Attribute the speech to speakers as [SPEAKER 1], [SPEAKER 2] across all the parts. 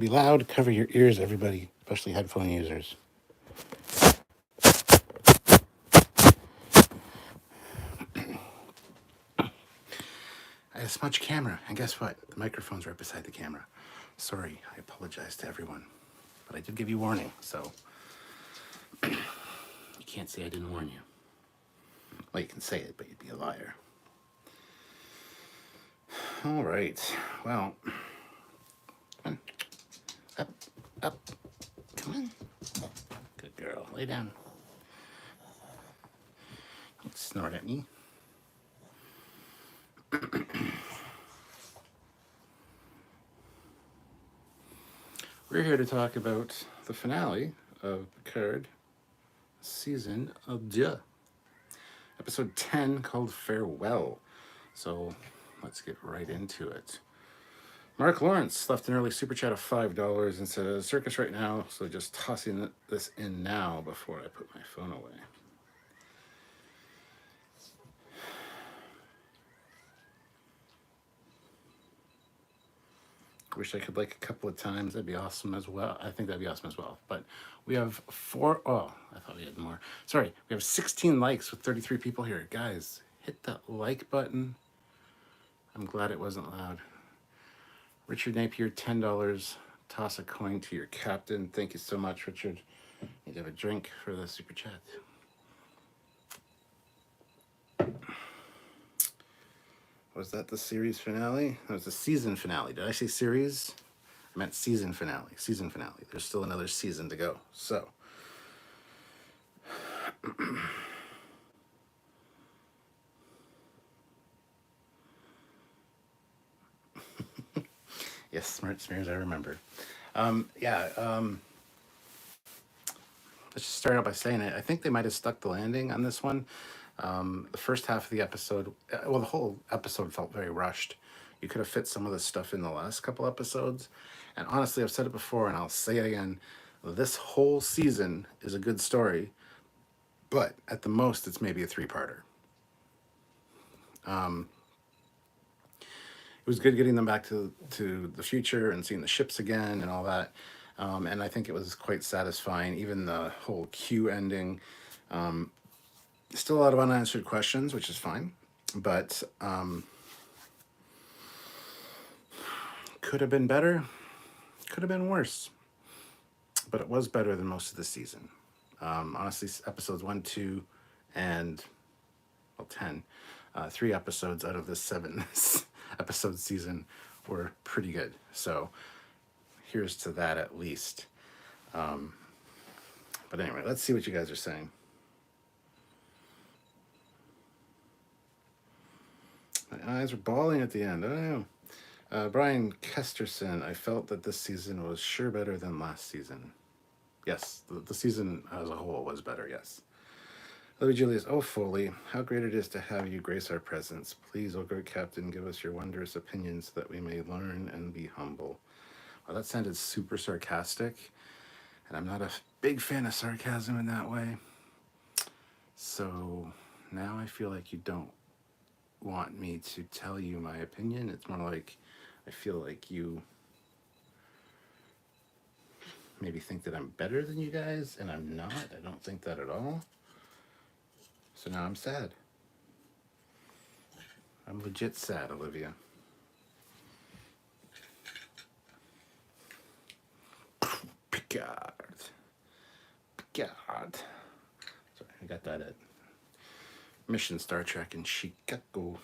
[SPEAKER 1] Be loud, cover your ears, everybody, especially headphone users. I had a smudge camera, and guess what? The microphone's right beside the camera. Sorry, I apologize to everyone. But I did give you warning, so you can't say I didn't warn you. Well, you can say it, but you'd be a liar. All right, well, come on. Up, come on. Good girl, lay down. Don't snort at me. We're here to talk about the finale of Picard, season of Deux. Episode 10 called Farewell. So let's get right into it. Mark Lawrence left an early super chat of $5 and said, circus right now, so just tossing this in now before I put my phone away. Wish I could like a couple of times. That'd be awesome as well. I think that'd be awesome as well. But we have oh, I thought we had more. Sorry, we have 16 likes with 33 people here. Guys, hit that like button. I'm glad it wasn't loud. Richard Napier, $10. Toss a coin to your captain. Thank you so much, Richard. Need to have a drink for the super chat. Was that the series finale? That was the season finale. Did I say series? I meant season finale. Season finale. There's still another season to go. So. Yes, smart smears, I remember. Let's just start out by saying it. I think they might have stuck the landing on this one. The first half of the episode, well, the whole episode felt very rushed. You could have fit some of this stuff in the last couple episodes. And honestly, I've said it before and I'll say it again. This whole season is a good story, but at the most, it's maybe a three-parter. It was good getting them back to the future and seeing the ships again and all that. And I think it was quite satisfying. Even the whole Q ending. Still a lot of unanswered questions, which is fine. But could have been better. Could have been worse. But it was better than most of the season. Honestly, episodes 1, 2, and 10. 3 episodes out of this 7 episode season were pretty good. So here's to that at least. But anyway, let's see what you guys are saying. My eyes were bawling at the end. I don't know. Brian Kesterson, I felt that this season was sure better than last season. Yes, the season as a whole was better, yes. Louis Julius, oh Foley, how great it is to have you grace our presence. Please, oh great captain, give us your wondrous opinions so that we may learn and be humble. Well, that sounded super sarcastic, and I'm not a big fan of sarcasm in that way. So now I feel like you don't want me to tell you my opinion. It's more like I feel like you maybe think that I'm better than you guys, and I'm not. I don't think that at all. So now I'm sad. I'm legit sad, Olivia. Picard. Sorry, I got that at Mission Star Trek in Chicago.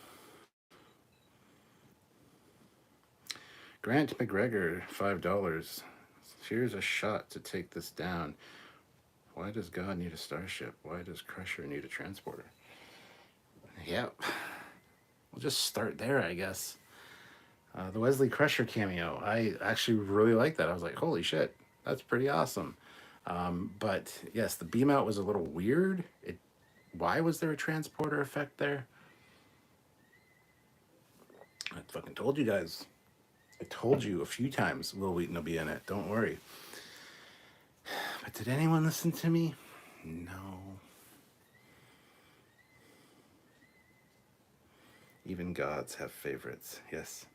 [SPEAKER 1] Grant McGregor, $5. Here's a shot to take this down. Why does God need a starship? Why does Crusher need a transporter? Yep. We'll just start there, I guess. The Wesley Crusher cameo. I actually really liked that. I was like, holy shit, that's pretty awesome. But yes, the beam out was a little weird. Why was there a transporter effect there? I fucking told you guys. I told you a few times Will Wheaton will be in it. Don't worry. But did anyone listen to me? No. Even gods have favorites. Yes.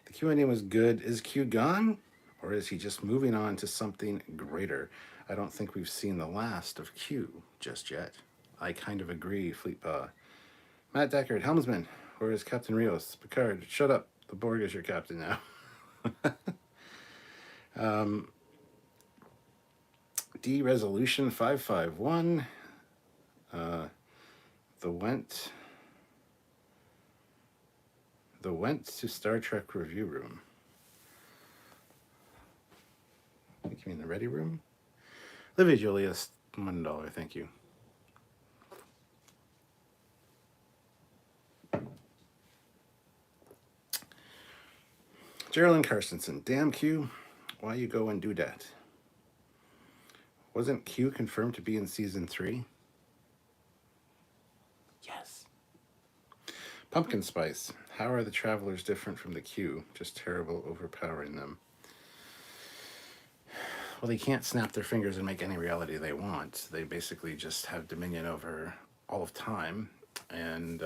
[SPEAKER 1] The Q&A was good. Is Q gone? Or is he just moving on to something greater? I don't think we've seen the last of Q just yet. I kind of agree, Fleetpaw. Matt Deckard, helmsman. Or is Captain Rios? Picard, shut up. The Borg is your captain now. D Resolution 551. The went to Star Trek review room. I think you mean the ready room? Livy Julius, $1, thank you. Geraldine Carstensen, damn Q, why you go and do that? Wasn't Q confirmed to be in season 3? Yes. Pumpkin Spice, how are the Travelers different from the Q? Just terrible, overpowering them. Well, they can't snap their fingers and make any reality they want. They basically just have dominion over all of time and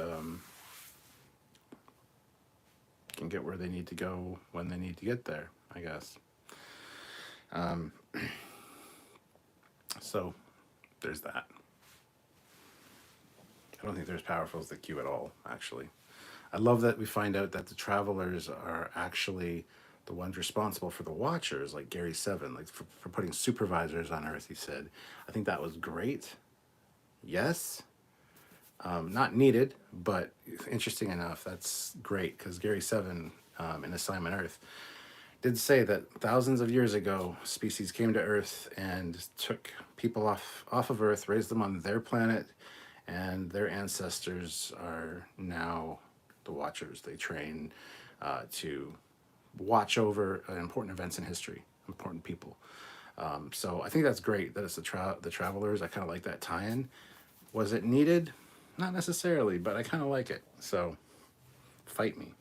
[SPEAKER 1] can get where they need to go when they need to get there, I guess. So there's that. I don't think they're as powerful as the Q at all, actually. I love that we find out that the Travelers are actually the ones responsible for the Watchers, like Gary Seven, like for putting supervisors on Earth, he said. I think that was great. Yes. Not needed, but interesting enough. That's great, because Gary Seven in Assignment Earth did say that thousands of years ago, species came to Earth and took people off of Earth, raised them on their planet, and their ancestors are now the Watchers. They train to watch over important events in history, important people. So I think that's great that it's the Travelers. I kind of like that tie-in. Was it needed? Not necessarily, but I kind of like it. So fight me.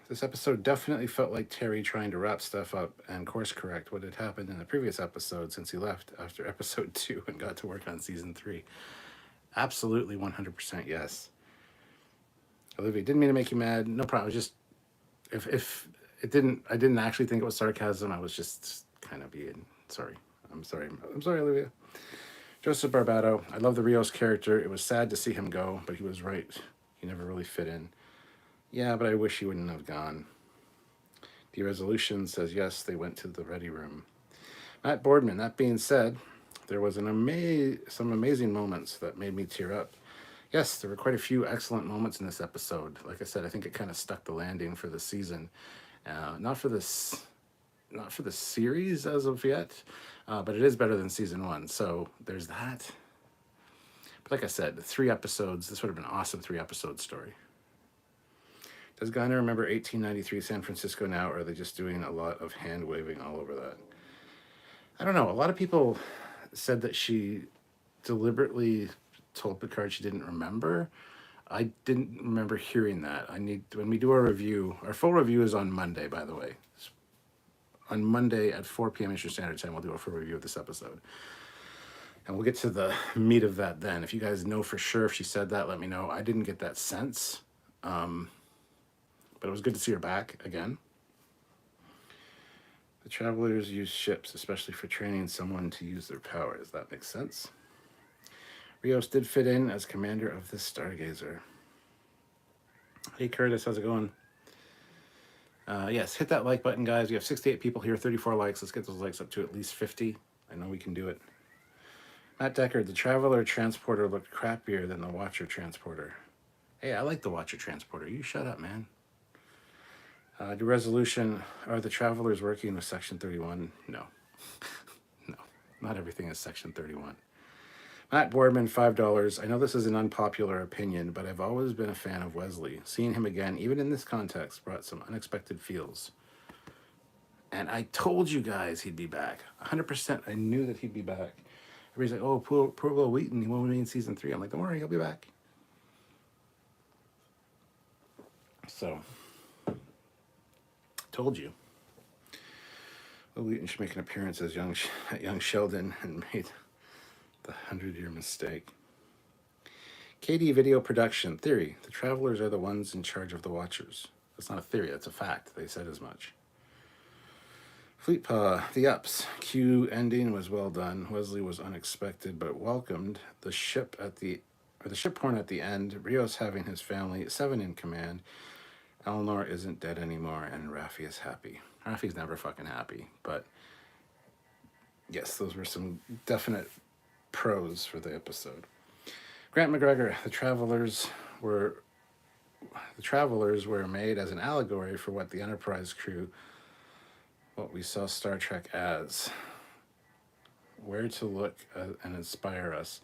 [SPEAKER 1] This episode definitely felt like Terry trying to wrap stuff up and course correct what had happened in the previous episode since he left after episode 2 and got to work on season 3. Absolutely 100% yes. Olivia, didn't mean to make you mad. No problem. Just if it didn't, I didn't actually think it was sarcasm. I was just kind of being sorry. I'm sorry, Olivia. Joseph Barbato, I love the Rios character. It was sad to see him go, but he was right. He never really fit in. Yeah, but I wish he wouldn't have gone. The resolution says yes, they went to the ready room. Matt Boardman, that being said, there was some amazing moments that made me tear up. Yes, there were quite a few excellent moments in this episode. Like I said, I think it kind of stuck the landing for the season. Not for the series as of yet, but it is better than season 1. So there's that. But like I said, 3 episodes. This would have been an awesome 3-episode story. Does Guinan remember 1893 San Francisco now, or are they just doing a lot of hand waving all over that? I don't know. A lot of people said that she deliberately told Picard she didn't remember. I didn't remember hearing that. When we do our review, our full review is on Monday, by the way. On Monday at 4 p.m. Eastern Standard Time, we'll do a full review of this episode. And we'll get to the meat of that then. If you guys know for sure if she said that, let me know. I didn't get that sense. But it was good to see her back again. The Travelers use ships, especially for training someone to use their powers. That makes sense. Rios did fit in as commander of the Stargazer. Hey Curtis, how's it going? Yes, hit that like button, guys. We have 68 people here, 34 likes. Let's get those likes up to at least 50. I know we can do it. Matt Deckard, the Traveler Transporter looked crappier than the Watcher Transporter. Hey, I like the Watcher Transporter. You shut up, man. The resolution, are the Travelers working with Section 31? No. No, not everything is Section 31. Matt Boardman, $5. I know this is an unpopular opinion, but I've always been a fan of Wesley. Seeing him again, even in this context, brought some unexpected feels. And I told you guys he'd be back. 100%, I knew that he'd be back. Everybody's like, oh, poor Will Wheaton, he won't be in season 3. I'm like, don't worry, he'll be back. So, told you. Will Wheaton should make an appearance as young Sheldon and made the 100-year mistake. KD Video Production theory. The Travelers are the ones in charge of the Watchers. That's not a theory, that's a fact. They said as much. Fleetpaw, the ups. Q ending was well done. Wesley was unexpected but welcomed. The ship horn at the end. Rios having his family. 7 in command. Eleanor isn't dead anymore, and Raffi is happy. Raffi's never fucking happy, but yes, those were some definite pros for the episode. Grant McGregor, the Travelers were made as an allegory for what the Enterprise crew, what we saw Star Trek as. Where to look and inspire us.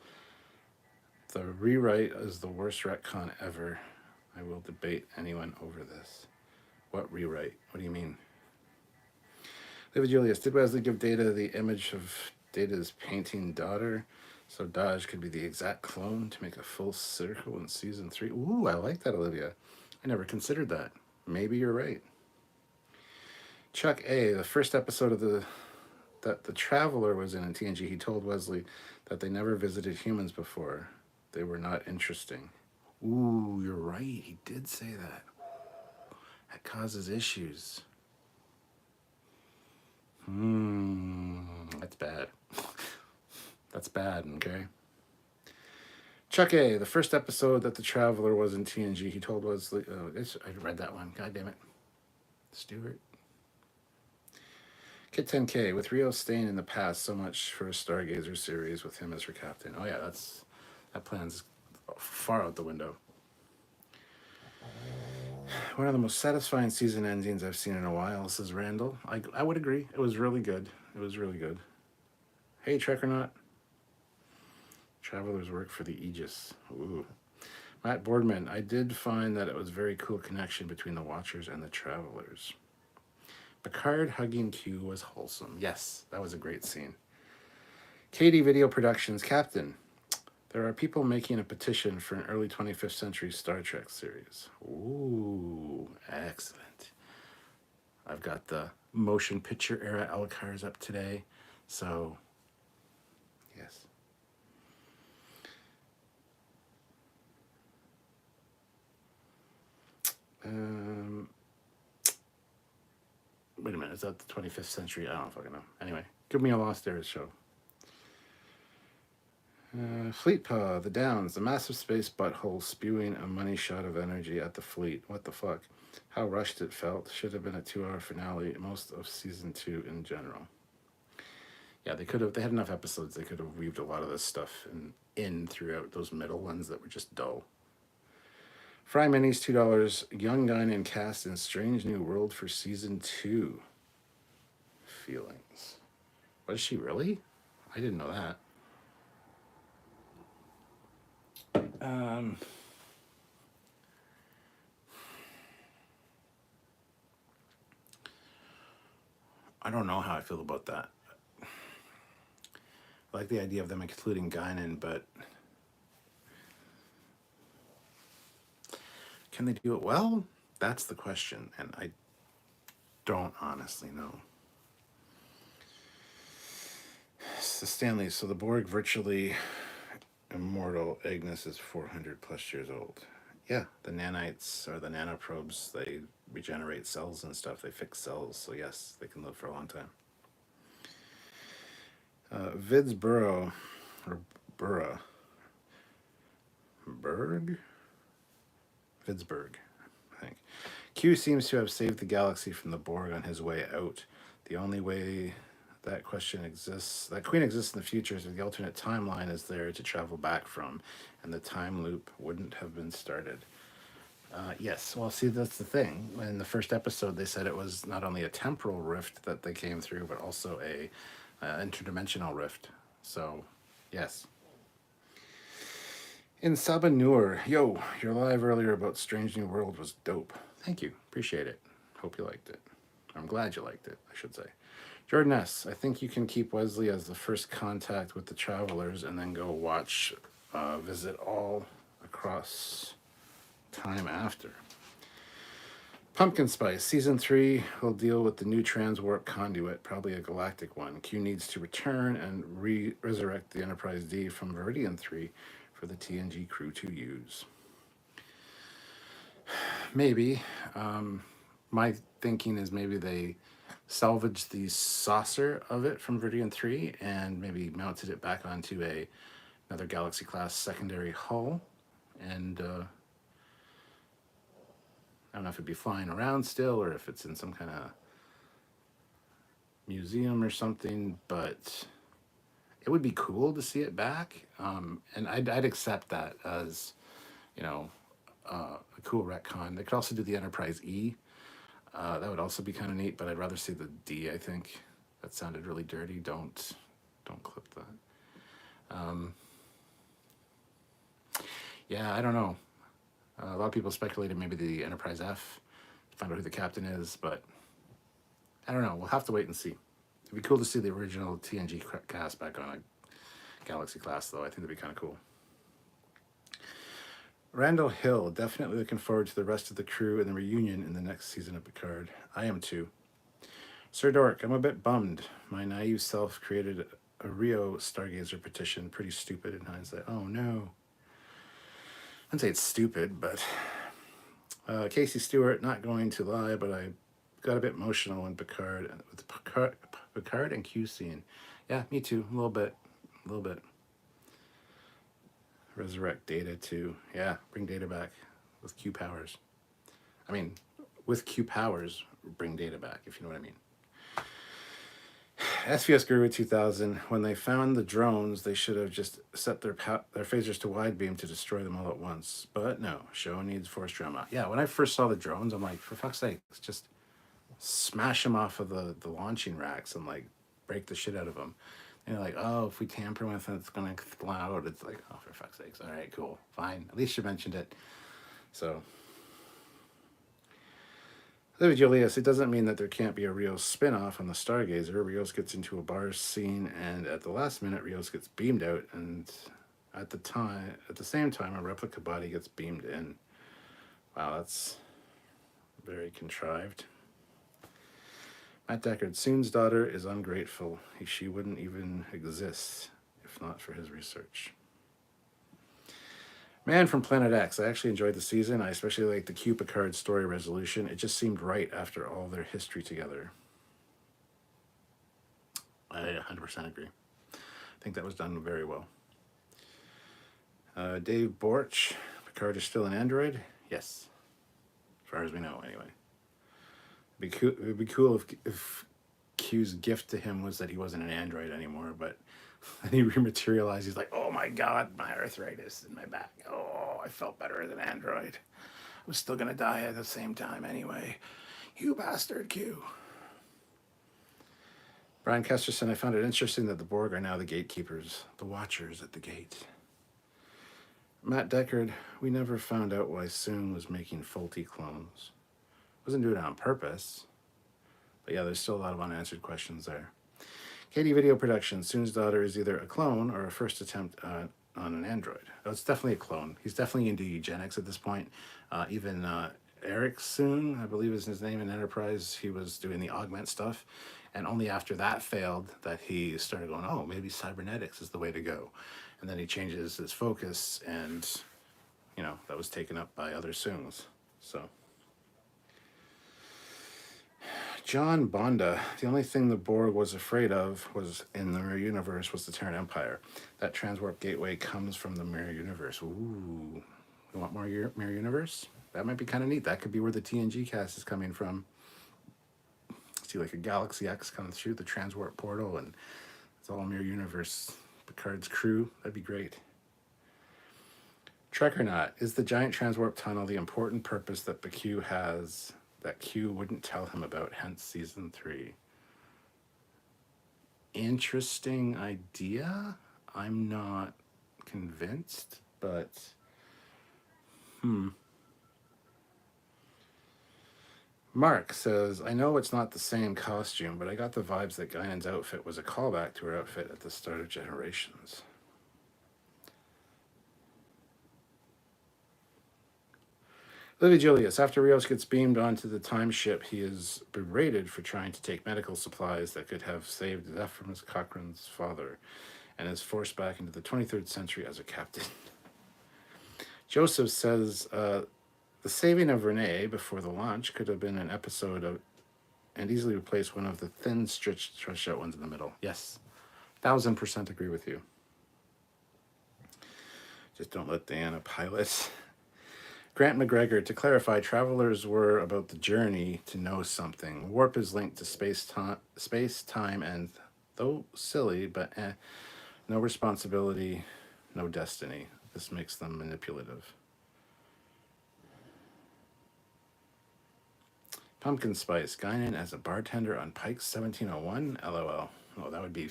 [SPEAKER 1] The rewrite is the worst retcon ever. I will debate anyone over this. What rewrite? What do you mean? David Julius, did Wesley give Data the image of Data's painting daughter so Dodge could be the exact clone to make a full circle in season 3? Ooh, I like that, Olivia. I never considered that. Maybe you're right. Chuck A., the first episode of that the Traveler was in TNG, he told Wesley that they never visited humans before. They were not interesting. Ooh, you're right. He did say that. That causes issues. That's bad. That's bad, okay? Chuck A., the first episode that the Traveler was in TNG, he told Wesley... I read that one. God damn it. Stewart. Kit 10K, with Rio staying in the past, so much for a Stargazer series with him as her captain. Oh yeah, that plan's far out the window. One of the most satisfying season endings I've seen in a while, says Randall. I would agree. It was really good. It was really good. Hey, Trekyard. Travelers work for the Aegis. Ooh. Matt Boardman, I did find that it was a very cool connection between the Watchers and the Travelers. Picard hugging Q was wholesome. Yes, that was a great scene. Katie Video Productions Captain. There are people making a petition for an early 25th century Star Trek series. Ooh, excellent. I've got the motion picture era Elcars up today, so yes. Wait a minute, is that the 25th century? I don't fucking know. Anyway, give me a Lost Eras show. Fleetpaw, the Downs, the massive space butthole spewing a money shot of energy at the fleet. What the fuck? How rushed it felt. Should have been a 2-hour finale, most of season 2 in general. Yeah, they had enough episodes, they could have weaved a lot of this stuff in throughout those middle ones that were just dull. Fry Minis, $2. Young Guinan cast in Strange New World for season 2. Feelings. Was she really? I didn't know that. I don't know how I feel about that. I like the idea of them including Guinan, but can they do it well? That's the question, and I don't honestly know. So Stanley, so the Borg virtually immortal. Agnes is 400 plus years old. Yeah, the nanites or the nanoprobes, they regenerate cells and stuff. They fix cells, so yes, they can live for a long time. Vidsboro, or Burra, Vidsburg, I think. Q seems to have saved the galaxy from the Borg on his way out. The only way that queen exists in the future is if the alternate timeline is there to travel back from, and the time loop wouldn't have been started. Yes, well, see, that's the thing. In the first episode, they said it was not only a temporal rift that they came through, but also a interdimensional rift. So, yes. In Sabanur, yo, your live earlier about Strange New World was dope. Thank you, appreciate it. Hope you liked it. I'm glad you liked it, I should say. Jordan S., I think you can keep Wesley as the first contact with the Travelers and then go watch, visit all across time after. Pumpkin Spice, Season 3 will deal with the new transwarp conduit, probably a galactic one. Q needs to return and resurrect the Enterprise D from Viridian 3 for the TNG crew to use. Maybe. My thinking is maybe they salvaged the saucer of it from Viridian 3 and maybe mounted it back onto another Galaxy class secondary hull. And I don't know if it'd be flying around still or if it's in some kind of museum or something, but it would be cool to see it back. And I'd accept that as, you know, a cool retcon. They could also do the Enterprise E. That would also be kind of neat, but I'd rather see the D, I think. That sounded really dirty. Don't clip that. Yeah, I don't know. A lot of people speculated maybe the Enterprise F, find out who the captain is, but I don't know. We'll have to wait and see. It'd be cool to see the original TNG cast back on a Galaxy class, though. I think that'd be kind of cool. Randall Hill, definitely looking forward to the rest of the crew and the reunion in the next season of Picard. I am too. Sir Dork, I'm a bit bummed. My naive self created a Rio Stargazer petition. Pretty stupid in hindsight. Oh no. I wouldn't say it's stupid, but Casey Stewart, not going to lie, but I got a bit emotional in Picard and Q scene. Yeah, me too. A little bit. Resurrect Data too. Yeah, bring Data back with Q powers. I mean, with Q powers, bring Data back, if you know what I mean. SVS Guru 2000, when they found the drones, they should have just set their phasers to wide beam to destroy them all at once. But no, show needs force drama. Yeah, when I first saw the drones, I'm like, for fuck's sake, just smash them off of the launching racks and like break the shit out of them. And you're like, oh, if we tamper with it, it's going to explode. It's like, oh, for fuck's sakes. All right, cool, fine. At least you mentioned it. So, David Julius, it doesn't mean that there can't be a Rios spin-off on the Stargazer. Rios gets into a bar scene, and at the last minute, Rios gets beamed out, and at the same time, a replica body gets beamed in. Wow, that's very contrived. Matt Deckard, Soon's daughter is ungrateful. She wouldn't even exist if not for his research. Man from Planet X, I actually enjoyed the season. I especially liked the Q Picard story resolution. It just seemed right after all their history together. I 100% agree. I think that was done very well. Dave Borch, Picard is still an android? Yes. As far as we know, anyway. It'd be cool if Q's gift to him was that he wasn't an android anymore, but then he rematerialized. He's like, oh my God, my arthritis in my back. Oh, I felt better as an android. I was still going to die at the same time anyway. You bastard, Q. Brian Kesterson, I found it interesting that the Borg are now the gatekeepers, the watchers at the gate. Matt Deckard, we never found out why Soon was making faulty clones. Wasn't doing it on purpose. But yeah, there's still a lot of unanswered questions there. Katie Video Productions, Soon's daughter is either a clone or a first attempt on an android. Oh, it's definitely a clone. He's definitely into eugenics at this point. Even Eric Soon, I believe is his name in Enterprise, he was doing the augment stuff. And only after that failed that he started going, oh, maybe cybernetics is the way to go. And then he changes his focus and, you know, that was taken up by other Soons. So. John Bonda, the only thing the Borg was afraid of was in the Mirror Universe was the Terran Empire. That transwarp gateway comes from the Mirror Universe. Ooh, you want more Mirror Universe? That might be kind of neat. That could be where the TNG cast is coming from. See like a Galaxy X coming through the transwarp portal and it's all Mirror Universe. Picard's crew, that'd be great. Trek or not, is the giant transwarp tunnel the important purpose that Q has that Q wouldn't tell him about, hence season 3? Interesting idea. I'm not convinced, but Mark says, I know it's not the same costume, but I got the vibes that Guyan's outfit was a callback to her outfit at the start of Generations. Livy Julius, after Rios gets beamed onto the time ship, he is berated for trying to take medical supplies that could have saved Zephyr Cochrane's father and is forced back into the 23rd century as a captain. Joseph says the saving of Renee before the launch could have been an episode of, and easily replace one of the thin stretched out ones in the middle. Yes, 1000% agree with you. Just don't let Diana pilot. Grant McGregor, to clarify, travelers were about the journey to know something. Warp is linked to space, time, and though silly, but no responsibility, no destiny. This makes them manipulative. Pumpkin Spice, Guinan as a bartender on Pike's 1701? LOL. Oh, that'd be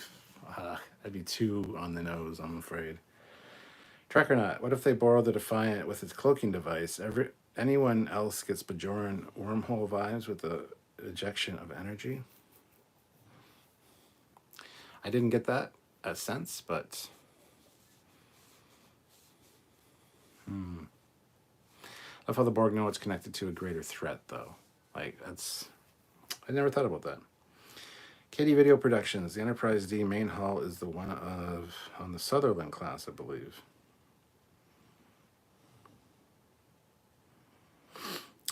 [SPEAKER 1] too on the nose, I'm afraid. Trekyard, what if they borrow the Defiant with its cloaking device? Anyone else gets Bajoran wormhole vibes with the ejection of energy? I didn't get that sense, but love how the Borg know it's connected to a greater threat, though. I never thought about that. Katie Video Productions, the Enterprise D main hull is the one on the Sutherland class, I believe.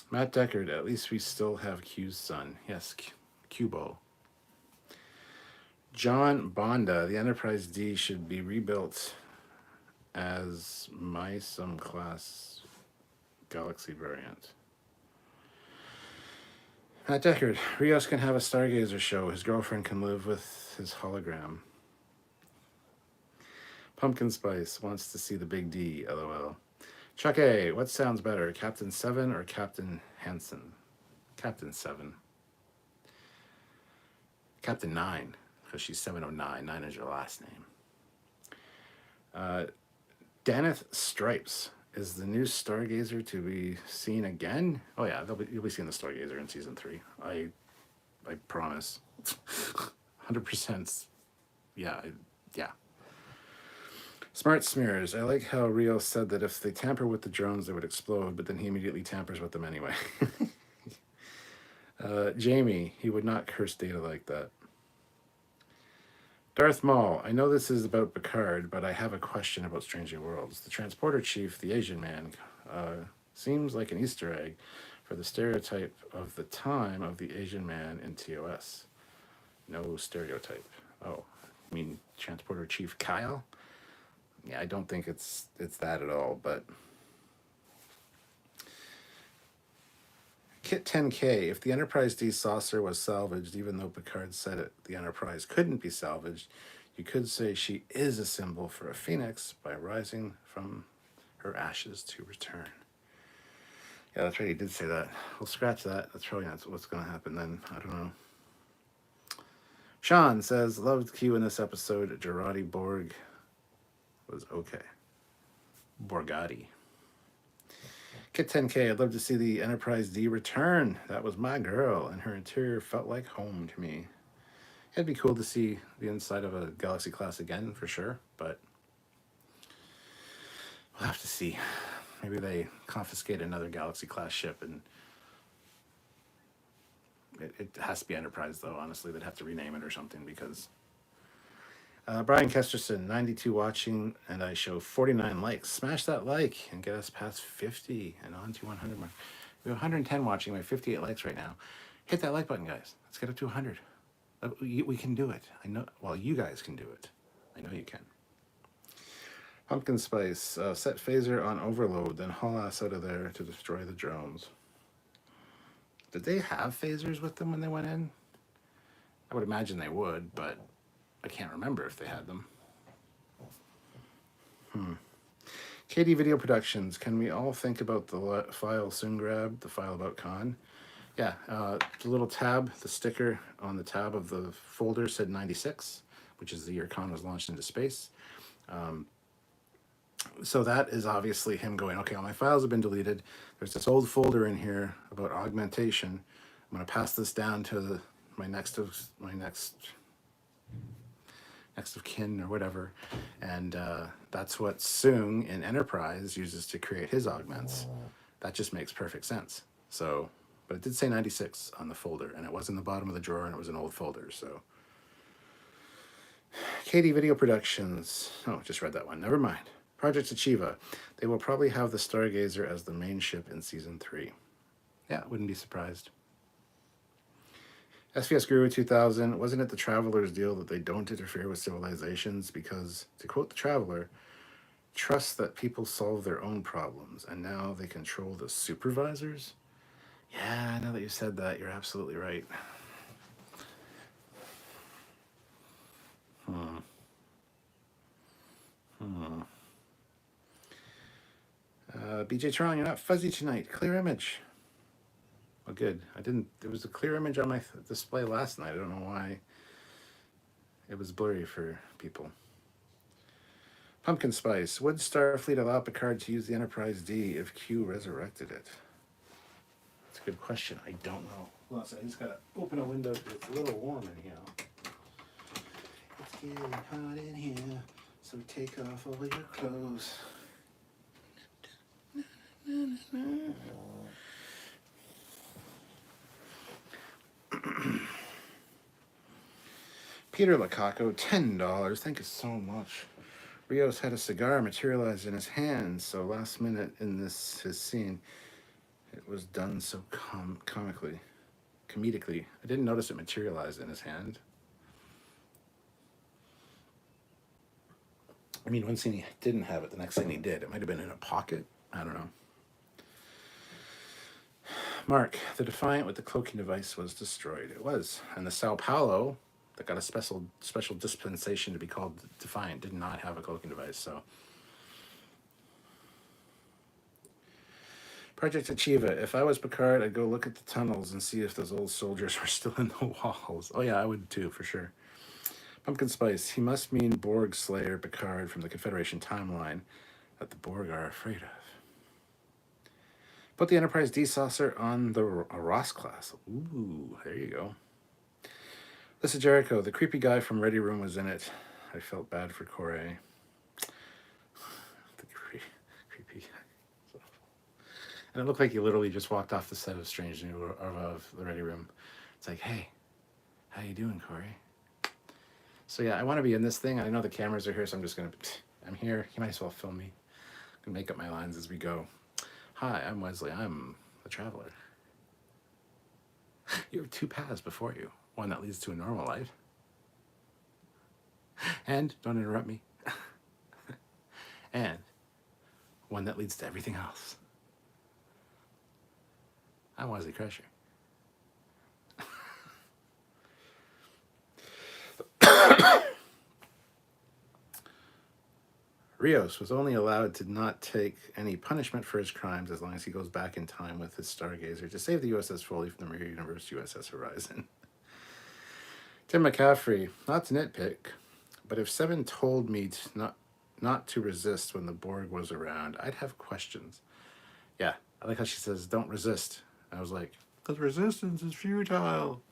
[SPEAKER 1] Matt Deckard, at least we still have Q's son. Yes, Cubo. John Bonda, the Enterprise D should be rebuilt as some class Galaxy variant. Matt Deckard, Rios can have a Stargazer show. His girlfriend can live with his hologram. Pumpkin Spice wants to see the big D, LOL. Chuck A, what sounds better, Captain 7 or Captain Hansen? Captain 7. Captain 9, because she's 709. 9 is your last name. Daneth Stripes, is the new Stargazer to be seen again? Oh yeah, you'll be seeing the Stargazer in season 3. I promise. 100%. Yeah. Smart Smears, I like how Rios said that if they tamper with the drones, they would explode, but then he immediately tampers with them anyway. Jamie, he would not curse Data like that. Darth Maul, I know this is about Picard, but I have a question about Strange New Worlds. The transporter chief, the Asian man, seems like an Easter egg for the stereotype of the time of the Asian man in TOS. No stereotype. Oh, I mean transporter chief Kyle? Yeah, I don't think it's that at all, but Kit 10K, if the Enterprise D saucer was salvaged, even though Picard said the Enterprise couldn't be salvaged, you could say she is a symbol for a phoenix by rising from her ashes to return. Yeah, that's right, he did say that. We'll scratch that. That's probably not what's going to happen then. I don't know. Sean says, loved Q in this episode. Gerardi Borg was okay. Borgatti. Kit 10K, I'd love to see the Enterprise D return. That was my girl, and her interior felt like home to me. It'd be cool to see the inside of a Galaxy class again, for sure, but we'll have to see. Maybe they confiscate another Galaxy class ship, and it has to be Enterprise, though, honestly. They'd have to rename it or something, because Brian Kesterson, 92 watching, and I show 49 likes. Smash that like and get us past 50 and on to 100 mark. We have 110 watching. We have 58 likes right now. Hit that like button, guys. Let's get up to 100. We can do it. I know. Well, you guys can do it. I know you can. Pumpkin Spice, set phaser on overload, then haul ass out of there to destroy the drones. Did they have phasers with them when they went in? I would imagine they would, but I can't remember if they had them. KD Video Productions, can we all think about the file soon grab, the file about Khan? Yeah, the little tab, the sticker on the tab of the folder said 96, which is the year Khan was launched into space. So that is obviously him going, okay, all my files have been deleted. There's this old folder in here about augmentation. I'm going to pass this down to my next of kin or whatever, and that's what Soong in Enterprise uses to create his augments. That just makes perfect sense. So, but it did say 96 on the folder, and it was in the bottom of the drawer, and it was an old folder. So, KD Video Productions. Oh, just read that one. Never mind. Project Achieva. They will probably have the Stargazer as the main ship in Season 3. Yeah, wouldn't be surprised. SVS Guru 2000. Wasn't it the Traveler's deal that they don't interfere with civilizations because, to quote the Traveler, trust that people solve their own problems, and now they control the supervisors? Yeah, now that you said that, you're absolutely right. BJ Tron, you're not fuzzy tonight. Clear image. Oh, good. I didn't. There was a clear image on my display last night. I don't know why. It was blurry for people. Pumpkin Spice. Would Starfleet allow Picard to use the Enterprise D if Q resurrected it? That's a good question. I don't know. Hold on a second. I just gotta open a window. It's a little warm in here. It's getting hot in here, so take off all your clothes. Peter Lacaco, $10. Thank you so much. Rios had a cigar materialize in his hand, so last minute in his scene, it was done so comedically. I didn't notice it materialized in his hand. I mean, one scene he didn't have it, the next scene he did. It might have been in a pocket. I don't know. Mark, the Defiant with the cloaking device was destroyed. It was. And the Sao Paulo that got a special dispensation to be called Defiant did not have a cloaking device, so. Project Achieva. If I was Picard, I'd go look at the tunnels and see if those old soldiers were still in the walls. Oh yeah, I would too, for sure. Pumpkin Spice. He must mean Borg Slayer Picard from the Confederation timeline that the Borg are afraid of. Put the Enterprise D saucer on the Ross class. Ooh, there you go. Lisa Jericho, the creepy guy from Ready Room was in it. I felt bad for Corey. The creepy guy. And it looked like he literally just walked off the set of Strange New of the Ready Room. It's like, hey, how you doing, Corey? So yeah, I want to be in this thing. I know the cameras are here, so I'm here. You might as well film me. I can make up my lines as we go. Hi, I'm Wesley. I'm a traveler. You have two paths before you. One that leads to a normal life. And, don't interrupt me. And one that leads to everything else. I'm Wesley Crusher. Rios was only allowed to not take any punishment for his crimes as long as he goes back in time with his Stargazer to save the USS Foley from the Mirror Universe USS Horizon. Tim McCaffrey, not to nitpick, but if Seven told me not to resist when the Borg was around, I'd have questions. Yeah, I like how she says, don't resist. I was like, because resistance is futile.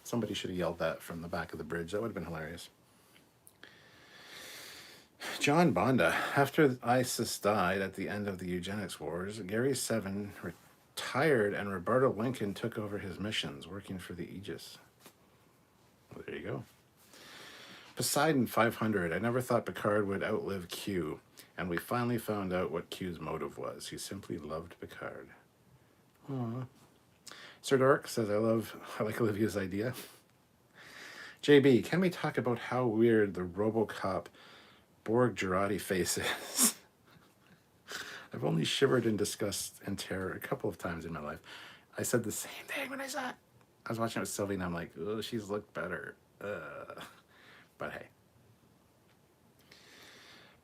[SPEAKER 1] Somebody should have yelled that from the back of the bridge. That would have been hilarious. John Bonda. After ISIS died at the end of the eugenics wars, Gary Seven retired and Roberto Lincoln took over his missions, working for the Aegis. Well, there you go. Poseidon 500. I never thought Picard would outlive Q, and we finally found out what Q's motive was. He simply loved Picard. Aww. Sir Dork says, I like Olivia's idea. JB, can we talk about how weird the RoboCop Borg Girardi face is? I've only shivered in disgust and terror a couple of times in my life. I said the same thing when I saw it. I was watching it with Sylvie and I'm like, oh, she's looked better. But hey.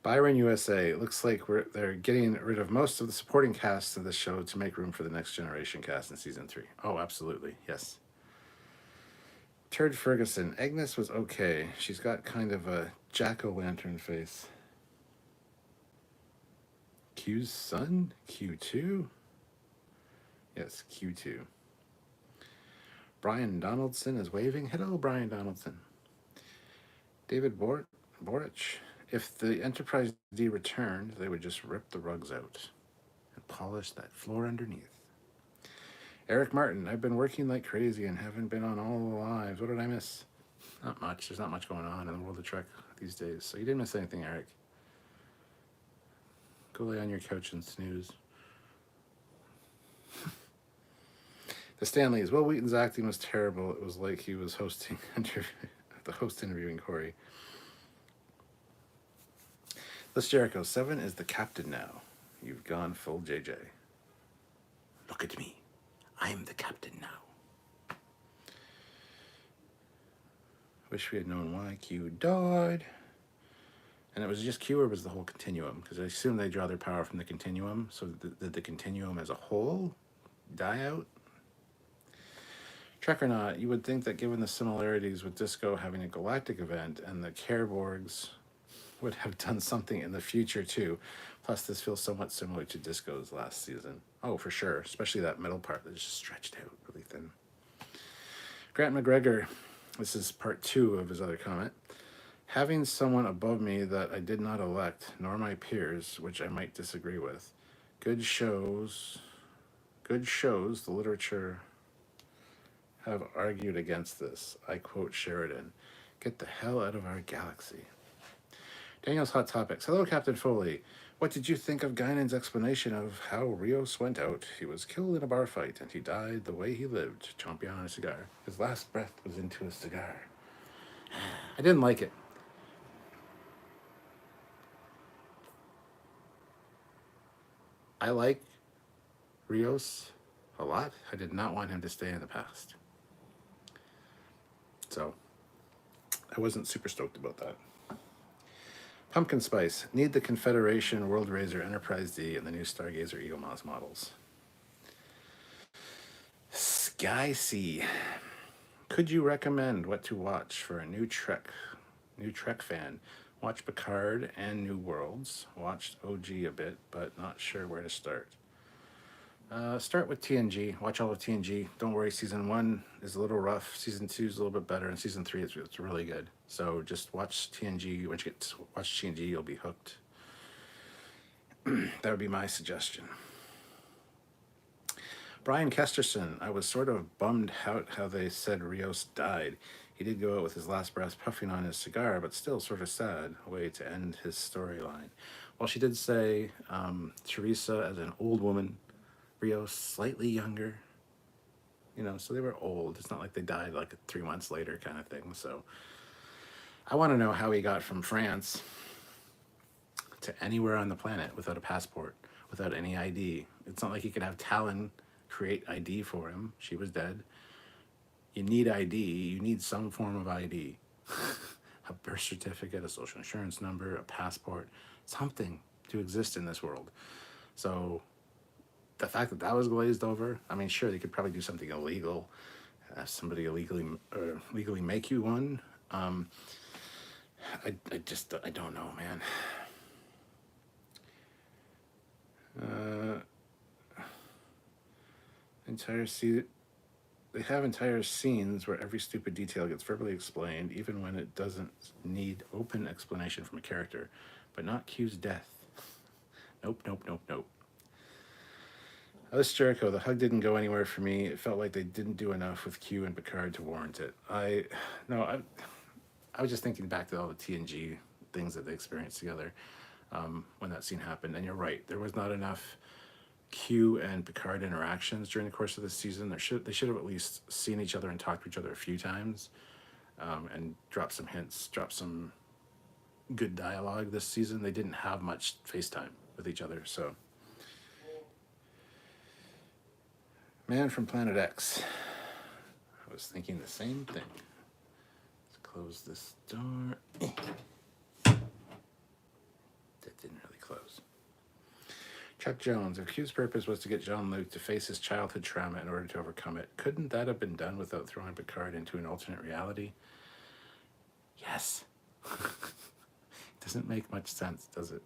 [SPEAKER 1] Byron USA. It looks like they're getting rid of most of the supporting cast of the show to make room for the Next Generation cast in Season 3. Oh, absolutely. Yes. Turd Ferguson. Agnes was okay. She's got kind of a jack-o'-lantern face. Q's son? Q2? Yes, Q2. Brian Donaldson is waving. Hello, Brian Donaldson. David Borich. If the Enterprise D returned, they would just rip the rugs out and polish that floor underneath. Eric Martin, I've been working like crazy and haven't been on all the lives. What did I miss? Not much. There's not much going on in the world of Trek these days. So you didn't miss anything, Eric. Go lay on your couch and snooze. The Stanleys. Will Wheaton's acting was terrible. It was like he was hosting the host interviewing Corey. Les Jericho. 7 is the captain now. You've gone full JJ. Look at me. I'm the captain now. Wish we had known why Q died. And it was just Q, or was the whole continuum? Because I assume they draw their power from the continuum. So did the continuum as a whole die out? Trek or not, you would think that given the similarities with Disco having a galactic event and the Careborgs would have done something in the future too. Plus, this feels somewhat similar to Disco's last season. Oh, for sure. Especially that middle part that's just stretched out really thin. Grant McGregor, this is part 2 of his other comment. Having someone above me that I did not elect, nor my peers, which I might disagree with. Good shows, the literature have argued against this. I quote Sheridan, "Get the hell out of our galaxy." Daniel's Hot Topics. Hello, Captain Foley. What did you think of Guinan's explanation of how Rios went out? He was killed in a bar fight, and he died the way he lived, chomping on a cigar. His last breath was into a cigar. I didn't like it. I like Rios a lot. I did not want him to stay in the past. So, I wasn't super stoked about that. Pumpkin Spice. Need the Confederation, World Razor, Enterprise D, and the new Stargazer Eagle Moss models. Sky Sea. Could you recommend what to watch for a new Trek fan? Watch Picard and New Worlds. Watched OG a bit, but not sure where to start. Start with TNG. Watch all of TNG. Don't worry, season 1 is a little rough. Season 2 is a little bit better, and season 3 it's really good. So just watch TNG. Once you get to watch TNG, you'll be hooked. That would be my suggestion. Brian Kesterson. I was sort of bummed out how they said Rios died. He did go out with his last breath puffing on his cigar, but still sort of sad way to end his storyline. Well, she did say Teresa as an old woman, Rios slightly younger, so they were old. It's not like they died like 3 months later kind of thing. So I want to know how he got from France to anywhere on the planet without a passport, without any ID. It's not like he could have Talon create ID for him. She was dead. You need ID. You need some form of ID. A birth certificate, a social insurance number, a passport, something to exist in this world. So the fact that that was glazed over, I mean, sure, they could probably do something illegal, have somebody legally make you one. I don't know, man. They have entire scenes where every stupid detail gets verbally explained, even when it doesn't need open explanation from a character, but not Q's death. Nope. Alice Jericho, the hug didn't go anywhere for me. It felt like they didn't do enough with Q and Picard to warrant it. I was just thinking back to all the TNG things that they experienced together when that scene happened. And you're right, there was not enough Q and Picard interactions during the course of this season. They should have at least seen each other and talked to each other a few times and dropped some hints, dropped some good dialogue this season. They didn't have much FaceTime with each other, so. Man from Planet X. I was thinking the same thing. Let's close this door. That didn't really close. Chuck Jones. If Q's purpose was to get Jean-Luc to face his childhood trauma in order to overcome it, couldn't that have been done without throwing Picard into an alternate reality? Yes. Doesn't make much sense, does it?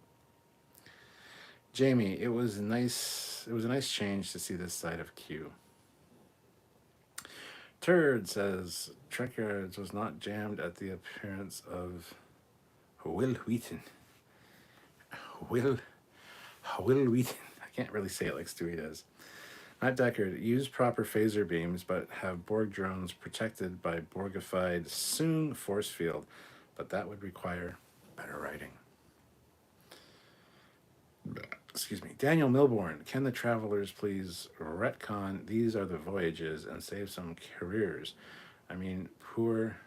[SPEAKER 1] Jamie, it was a nice change to see this side of Q. Turd says Trekyards was not jammed at the appearance of Will Wheaton. Will Wheaton. I can't really say it like Stewie does. Matt Deckard, use proper phaser beams, but have Borg drones protected by Borgified Soong force field, but that would require better writing. excuse me, Daniel Milborn, can the travelers please retcon these are the voyages and save some careers? I mean, poor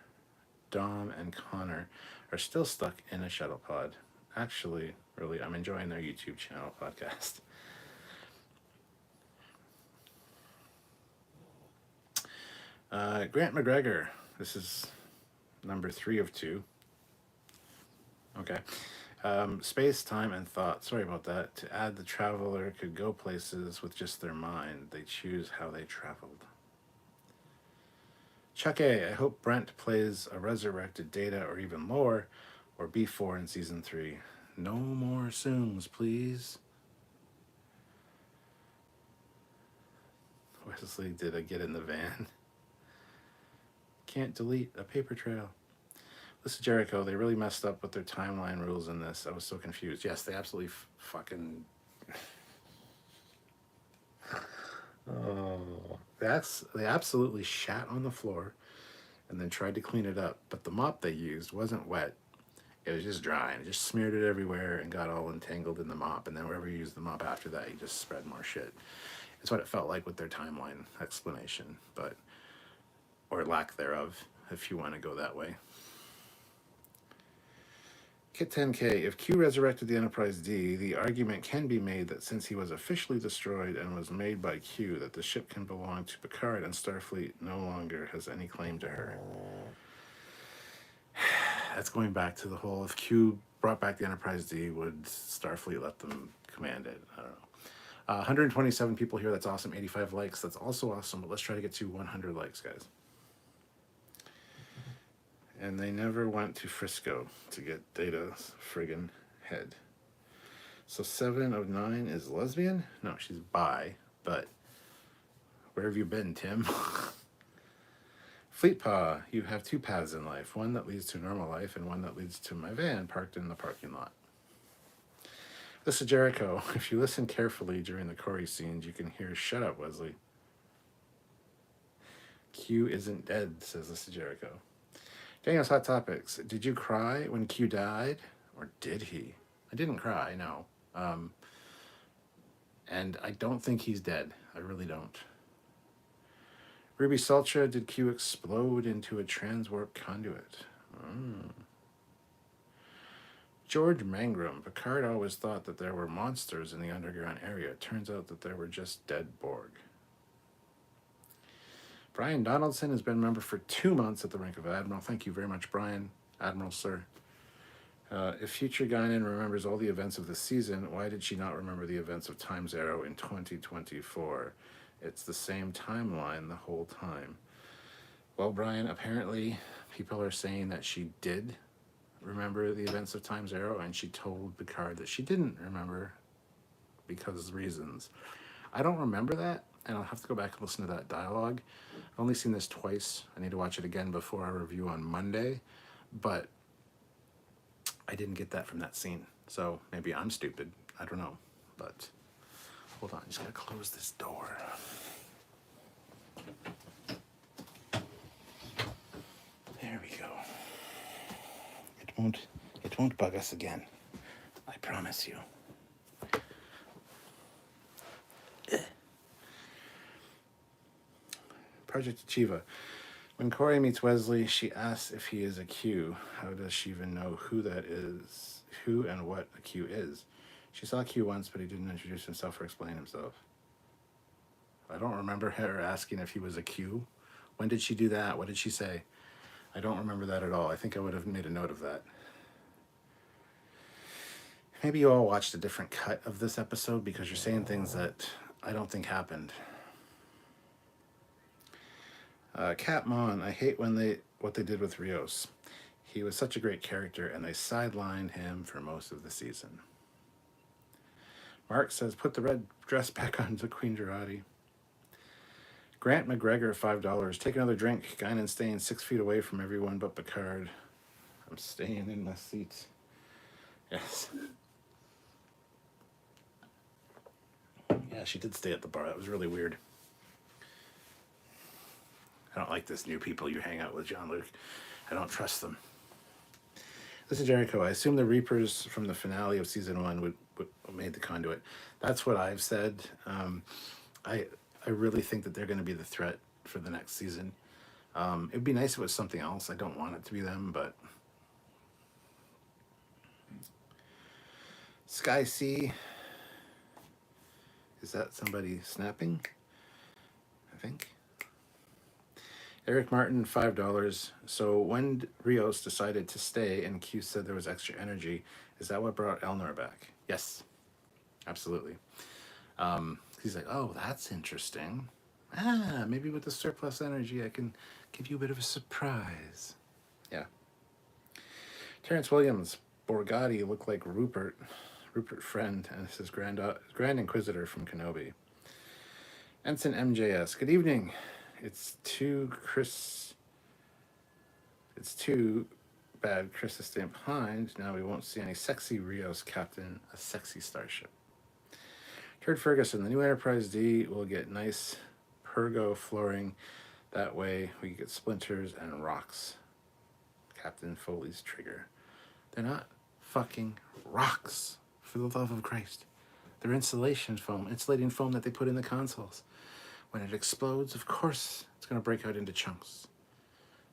[SPEAKER 1] Dom and Connor are still stuck in a shuttle pod. Actually, really, I'm enjoying their YouTube channel podcast. Grant McGregor, this is number 3 of 2. Okay. Space, time, and thought. Sorry about that. To add, the traveler could go places with just their mind. They choose how they traveled. Chuck A, I hope Brent plays a resurrected Data or even lore, or B4 in season 3. No more assumes, please. Wesley, did I get in the van? Can't delete a paper trail. Listen, Jericho, they really messed up with their timeline rules in this. I was so confused. Yes, they absolutely fucking... Oh, they absolutely shat on the floor and then tried to clean it up. But the mop they used wasn't wet. It was just dry, and it just smeared it everywhere and got all entangled in the mop. And then wherever you used the mop after that, you just spread more shit. It's what it felt like with their timeline explanation, but or lack thereof, if you want to go that way. Kit 10K, if Q resurrected the Enterprise D, the argument can be made that since he was officially destroyed and was made by Q, that the ship can belong to Picard and Starfleet no longer has any claim to her. That's going back to the whole, if Q brought back the Enterprise D, would Starfleet let them command it? I don't know. 127 people here, that's awesome. 85 likes, that's also awesome, but let's try to get to 100 likes, guys. And they never went to Frisco to get Data's friggin' head. So 7 of 9 is lesbian? No, she's bi, but where have you been, Tim? Fleetpaw, you have 2 paths in life, one that leads to normal life and one that leads to my van parked in the parking lot. This is Jericho. If you listen carefully during the Corey scenes, you can hear, shut up, Wesley. Q isn't dead, says this is Jericho. Daniel's Hot Topics. Did you cry when Q died? Or did he? I didn't cry, no. And I don't think he's dead. I really don't. Ruby Sultra, did Q explode into a transwarp conduit? George Mangrum, Picard always thought that there were monsters in the underground area. It turns out that there were just dead Borg. Brian Donaldson has been a member for 2 months at the rank of Admiral. Thank you very much, Brian. Admiral, sir. If Future Guinan remembers all the events of the season, why did she not remember the events of Time's Arrow in 2024? It's the same timeline the whole time. Well, Brian, apparently people are saying that she did remember the events of Time's Arrow, and she told Picard that she didn't remember because of reasons. I don't remember that, and I'll have to go back and listen to that dialogue. I've only seen this twice. I need to watch it again before I review on Monday, but I didn't get that from that scene. So maybe I'm stupid. I don't know, but hold on. I just gotta close this door. There we go. It won't bug us again. I promise you. Project Achieva. When Corey meets Wesley, she asks if he is a Q. How does she even know who that is? Who and what a Q is? She saw Q once, but he didn't introduce himself or explain himself. I don't remember her asking if he was a Q. When did she do that? What did she say? I don't remember that at all. I think I would have made a note of that. Maybe you all watched a different cut of this episode because you're saying things that I don't think happened. Cat Mon, I hate what they did with Rios. He was such a great character, and they sidelined him for most of the season. Mark says, put the red dress back on to Queen Gerati. Grant McGregor, $5. Take another drink. Guinan staying 6 feet away from everyone but Picard. I'm staying in my seat. Yes. Yeah, she did stay at the bar. That was really weird. I don't like this new people you hang out with, Jean-Luc. I don't trust them. Listen, Jericho, I assume the Reapers from the finale of season 1 would made the conduit. That's what I've said. I really think that they're going to be the threat for the next season. It'd be nice if it was something else. I don't want it to be them, but Sky C. Is that somebody snapping? I think. Eric Martin, $5. So when Rios decided to stay and Q said there was extra energy, is that what brought Elnor back? Yes, absolutely. He's like, oh, that's interesting. Maybe with the surplus energy, I can give you a bit of a surprise. Yeah. Terrence Williams, Borgatti looked like Rupert Friend, and this is Grand Inquisitor from Kenobi. Ensign MJS, good evening. It's too bad Chris is staying behind. Now we won't see any sexy Rios captain a sexy starship. Turd Ferguson, the new Enterprise D will get nice pergo flooring. That way we get splinters and rocks. Captain Foley's trigger. They're not fucking rocks, for the love of Christ. They're insulating foam that they put in the consoles. When it explodes, of course, it's going to break out into chunks.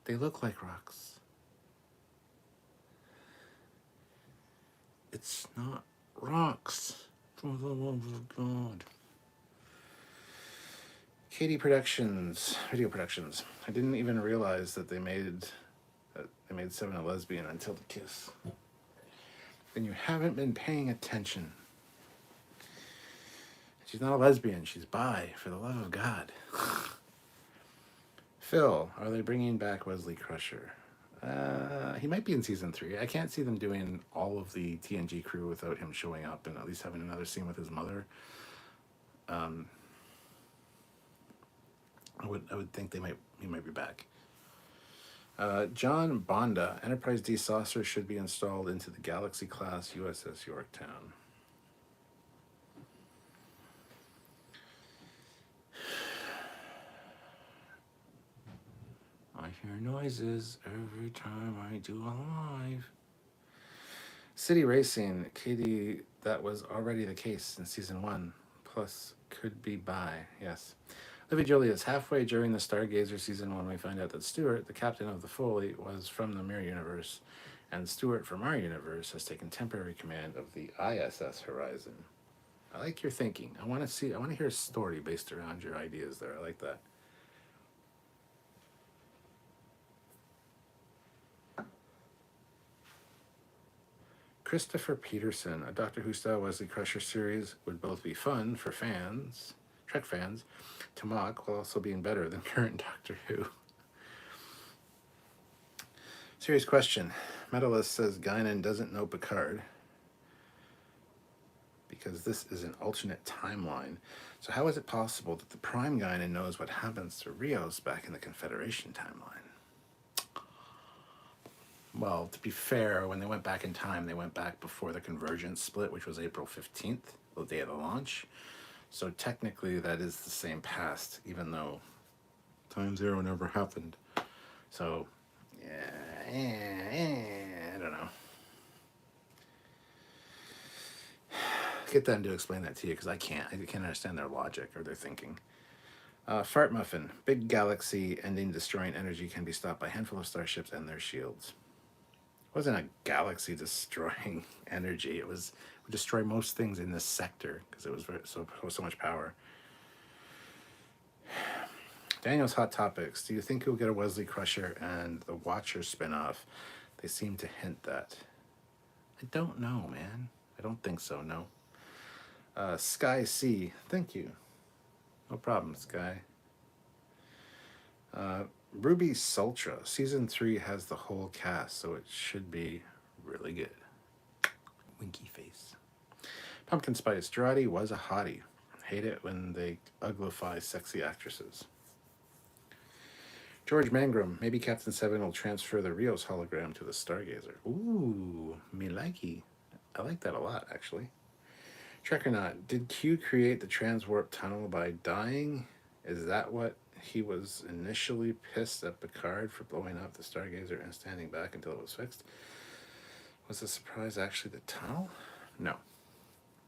[SPEAKER 1] They look like rocks. It's not rocks, for the love of God. Katie Productions, Video Productions. I didn't even realize that they made Seven a lesbian until the kiss. Then you haven't been paying attention. She's not a lesbian. She's bi, for the love of God. Phil, are they bringing back Wesley Crusher? He might be in season 3. I can't see them doing all of the TNG crew without him showing up and at least having another scene with his mother. I would think he might be back. John Bonda, Enterprise D saucer should be installed into the Galaxy class USS Yorktown. I hear noises every time I do a live. City Racing, Katie, that was already the case in season 1. Plus, could be bi, yes. Livy Julius, halfway during the Stargazer season 1, we find out that Stewart, the captain of the Foley, was from the Mirror Universe, and Stewart from our universe has taken temporary command of the ISS Horizon. I like your thinking. I want to hear a story based around your ideas there. I like that. Christopher Peterson, a Doctor Who style Wesley Crusher series would both be fun for fans, Trek fans, to mock while also being better than current Doctor Who. Serious question. Metalist says Guinan doesn't know Picard because this is an alternate timeline. So how is it possible that the Prime Guinan knows what happens to Rios back in the Confederation timeline? Well, to be fair, when they went back in time, they went back before the Convergence split, which was April 15th, the day of the launch. So technically that is the same past, even though Time Zero never happened. So, I don't know. Get them to explain that to you, because I can't understand their logic or their thinking. Fart Muffin, big galaxy ending destroying energy can be stopped by a handful of starships and their shields. It wasn't a galaxy destroying energy. It would destroy most things in this sector because it was so much power. Daniel's Hot Topics. Do you think you'll get a Wesley Crusher and the Watcher spinoff? They seem to hint that. I don't know, man. I don't think so, no. Sky C. Thank you. No problem, Sky. Ruby Sultra. Season 3 has the whole cast, so it should be really good. Winky face. Pumpkin Spice. Girardi was a hottie. Hate it when they uglify sexy actresses. George Mangrum. Maybe Captain 7 will transfer the Rios hologram to the Stargazer. Ooh, me likey. I like that a lot, actually. Trekyards. Did Q create the transwarp tunnel by dying? Is that what he was initially pissed at Picard for blowing up the Stargazer and standing back until it was fixed? Was the surprise actually the tunnel? No.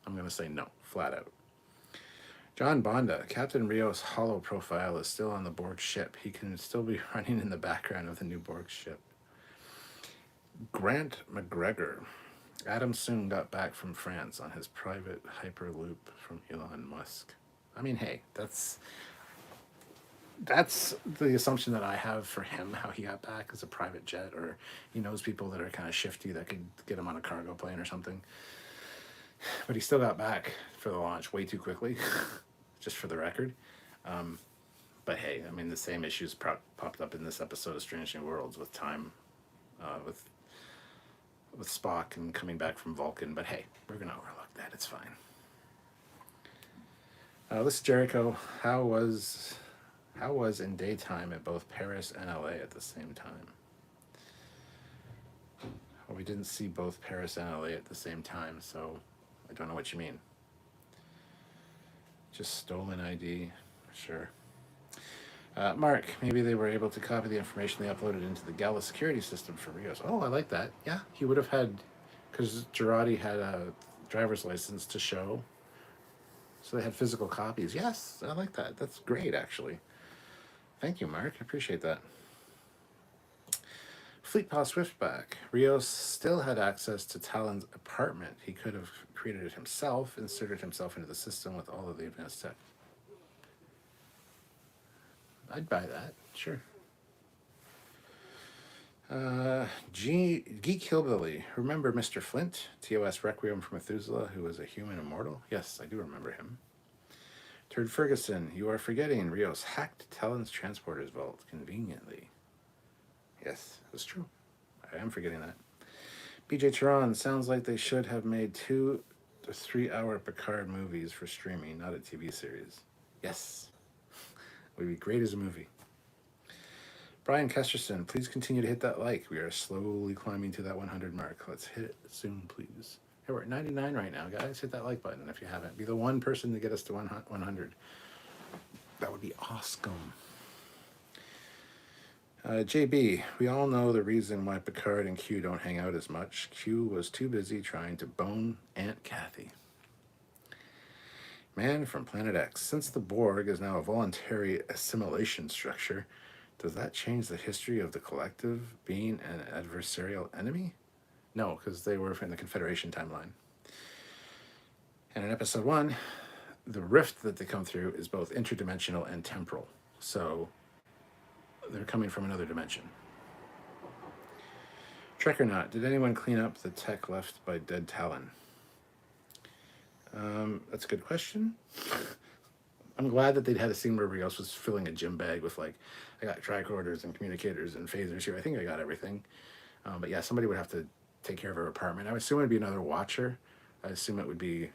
[SPEAKER 1] I'm going to say no, flat out. John Bonda, Captain Rios' hollow profile is still on the Borg ship. He can still be running in the background of the new Borg ship. Grant McGregor, Adam soon got back from France on his private Hyperloop from Elon Musk. I mean, hey, that's the assumption that I have for him, how he got back as a private jet, or he knows people that are kind of shifty that could get him on a cargo plane or something. But he still got back for the launch way too quickly, just for the record. But hey, I mean, the same issues popped up in this episode of Strange New Worlds with time, with Spock and coming back from Vulcan. But hey, we're going to overlook that. It's fine. This is Jericho. How was in daytime at both Paris and LA at the same time? Well, we didn't see both Paris and LA at the same time, so I don't know what you mean. Just stolen ID, sure. Mark, maybe they were able to copy the information they uploaded into the Gala security system for Rios. Oh, I like that. Yeah, he would have had, because Girardi had a driver's license to show, so they had physical copies. Yes, I like that. That's great, actually. Thank you, Mark. I appreciate that. Fleetpaw Swiftback. Rios still had access to Talon's apartment. He could have created it himself, inserted himself into the system with all of the advanced tech. I'd buy that, sure. Geek Hillbilly. Remember Mr. Flint? TOS Requiem for Methuselah, who was a human immortal? Yes, I do remember him. Turd Ferguson. You are forgetting Rios hacked Talon's transporter's vault conveniently. Yes, that's true. I am forgetting that. BJ Tehran. Sounds like they should have made 2 to 3 hour Picard movies for streaming, not a TV series. Yes. Would be great as a movie. Brian Kesterson, please continue to hit that like. We are slowly climbing to that 100 mark. Let's hit it soon, please. Hey, we're at 99 right now, guys. Hit that like button if you haven't. Be the one person to get us to 100. That would be awesome. JB, we all know the reason why Picard and Q don't hang out as much. Q was too busy trying to bone Aunt Kathy. Man from Planet X. Since the Borg is now a voluntary assimilation structure, does that change the history of the collective being an adversarial enemy? No, because they were in the Confederation timeline. And in episode 1, the rift that they come through is both interdimensional and temporal. So they're coming from another dimension. Trek or not, did anyone clean up the tech left by dead Talon? That's a good question. I'm glad that they'd had a scene where Rios was filling a gym bag with, like, I got tricorders and communicators and phasers here. I think I got everything. But yeah, somebody would have to take care of her apartment. I would assume it would be another watcher. I assume it would be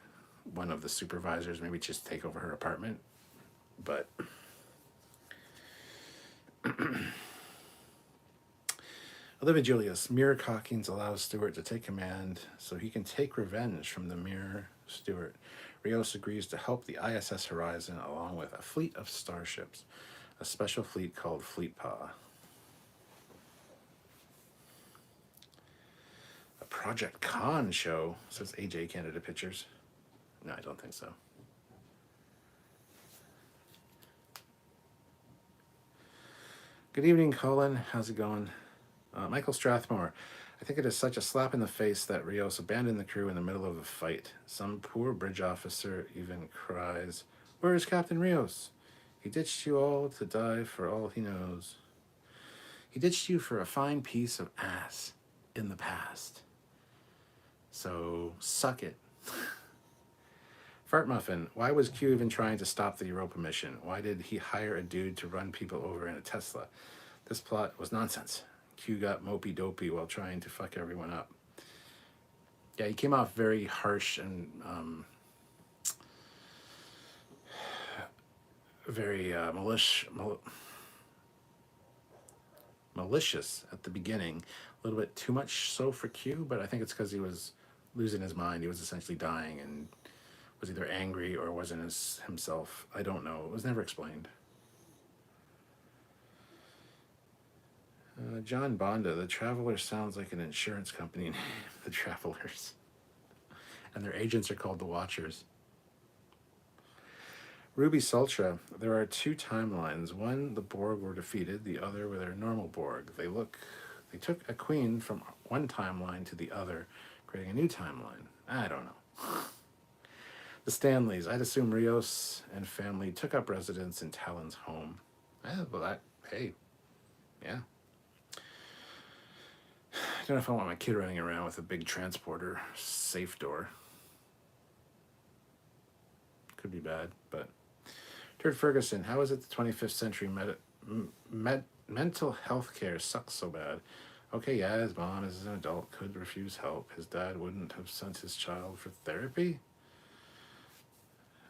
[SPEAKER 1] one of the supervisors, maybe just take over her apartment. But Olivia Julius, Mirror Cockings allows Stewart to take command so he can take revenge from the Mirror Stewart. Rios agrees to help the ISS Horizon along with a fleet of starships, a special fleet called Fleetpaw. A Project Con show, says AJ Canada Pictures. No, I don't think so. Good evening, Colin. How's it going? Michael Strathmore. I think it is such a slap in the face that Rios abandoned the crew in the middle of a fight. Some poor bridge officer even cries, "Where is Captain Rios? He ditched you all to die for all he knows. He ditched you for a fine piece of ass in the past. So, suck it." Fart Muffin, why was Q even trying to stop the Europa mission? Why did he hire a dude to run people over in a Tesla? This plot was nonsense. Q got mopey-dopey while trying to fuck everyone up. Yeah, he came off very harsh and very malicious at the beginning. A little bit too much so for Q, but I think it's because he was losing his mind. He was essentially dying and was either angry or wasn't himself. I don't know. It was never explained. John Bonda, the Traveler sounds like an insurance company name. The Travelers. And their agents are called the Watchers. Ruby Sultra, there are two timelines. One, the Borg were defeated, the other were their normal Borg. They took a queen from one timeline to the other, creating a new timeline. I don't know. The Stanleys, I'd assume Rios and family took up residence in Talon's home. Hey, yeah. I don't know if I want my kid running around with a big transporter safe door. Could be bad, but... Turd Ferguson, how is it the 25th century mental health care sucks so bad? Okay, yeah, his mom as an adult could refuse help. His dad wouldn't have sent his child for therapy?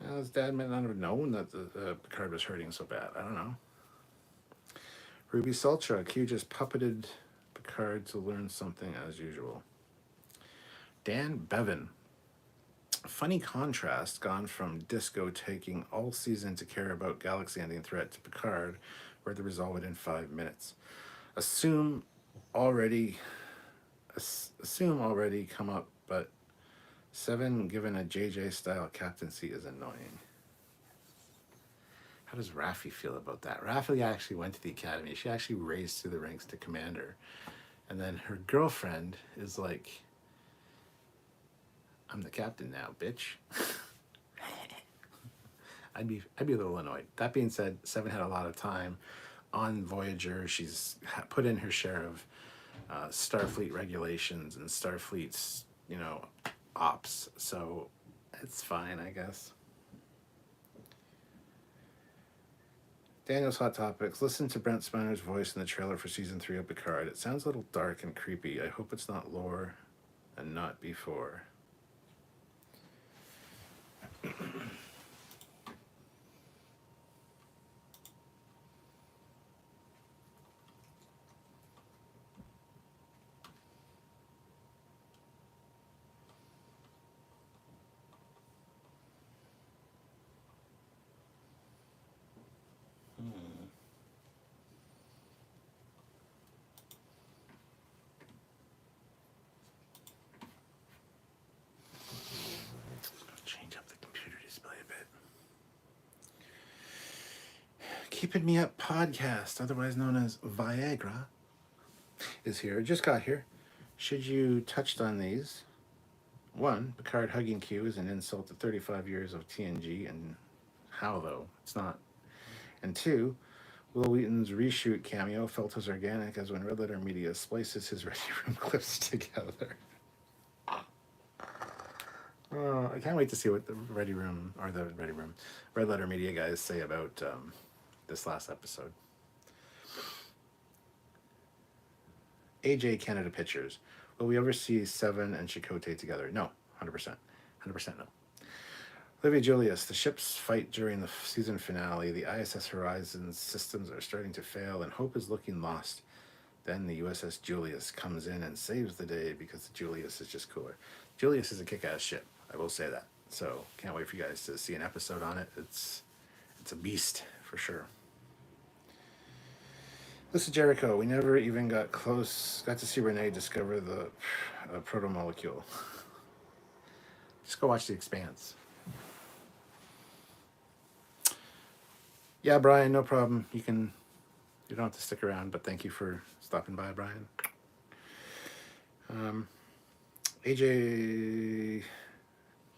[SPEAKER 1] Well, his dad might not have known that the Picard was hurting so bad. I don't know. Ruby Sultra, Q just puppeted Picard to learn something as usual. Dan Bevan, funny contrast, gone from Disco taking all season to care about galaxy-ending threat to Picard, where they resolve it in 5 minutes. Assume already come up, but 7 given a JJ-style captaincy is annoying. How does Raffi feel about that? Raffi actually went to the academy. She actually raised through the ranks to commander. And then her girlfriend is like, I'm the captain now, bitch. I'd be a little annoyed. That being said, 7 had a lot of time on Voyager. She's put in her share of Starfleet regulations and Starfleet's, ops. So it's fine, I guess. Daniel's Hot Topics. Listen to Brent Spiner's voice in the trailer for Season 3 of Picard. It sounds a little dark and creepy. I hope it's not lore and not before. Keeping Me Up podcast, otherwise known as Viagra, is here. It just got here. Should you touched on these? 1, Picard hugging Q is an insult to 35 years of TNG, and how though? It's not. And 2, Will Wheaton's reshoot cameo felt as organic as when Red Letter Media splices his Ready Room clips together. I can't wait to see what the Red Letter Media guys say about this last episode. AJ Canada Pictures. Will we ever see 7 and Chakotay together? No, 100%. 100% no. Olivia Julius. The ships fight during the season finale. The ISS Horizon's systems are starting to fail and hope is looking lost. Then the USS Julius comes in and saves the day because the Julius is just cooler. Julius is a kick-ass ship. I will say that. So can't wait for you guys to see an episode on it. It's a beast for sure. Listen, Jericho, we never even got to see Renee discover the proto-molecule. Just go watch The Expanse. Yeah, Brian, no problem. You don't have to stick around, but thank you for stopping by, Brian. AJ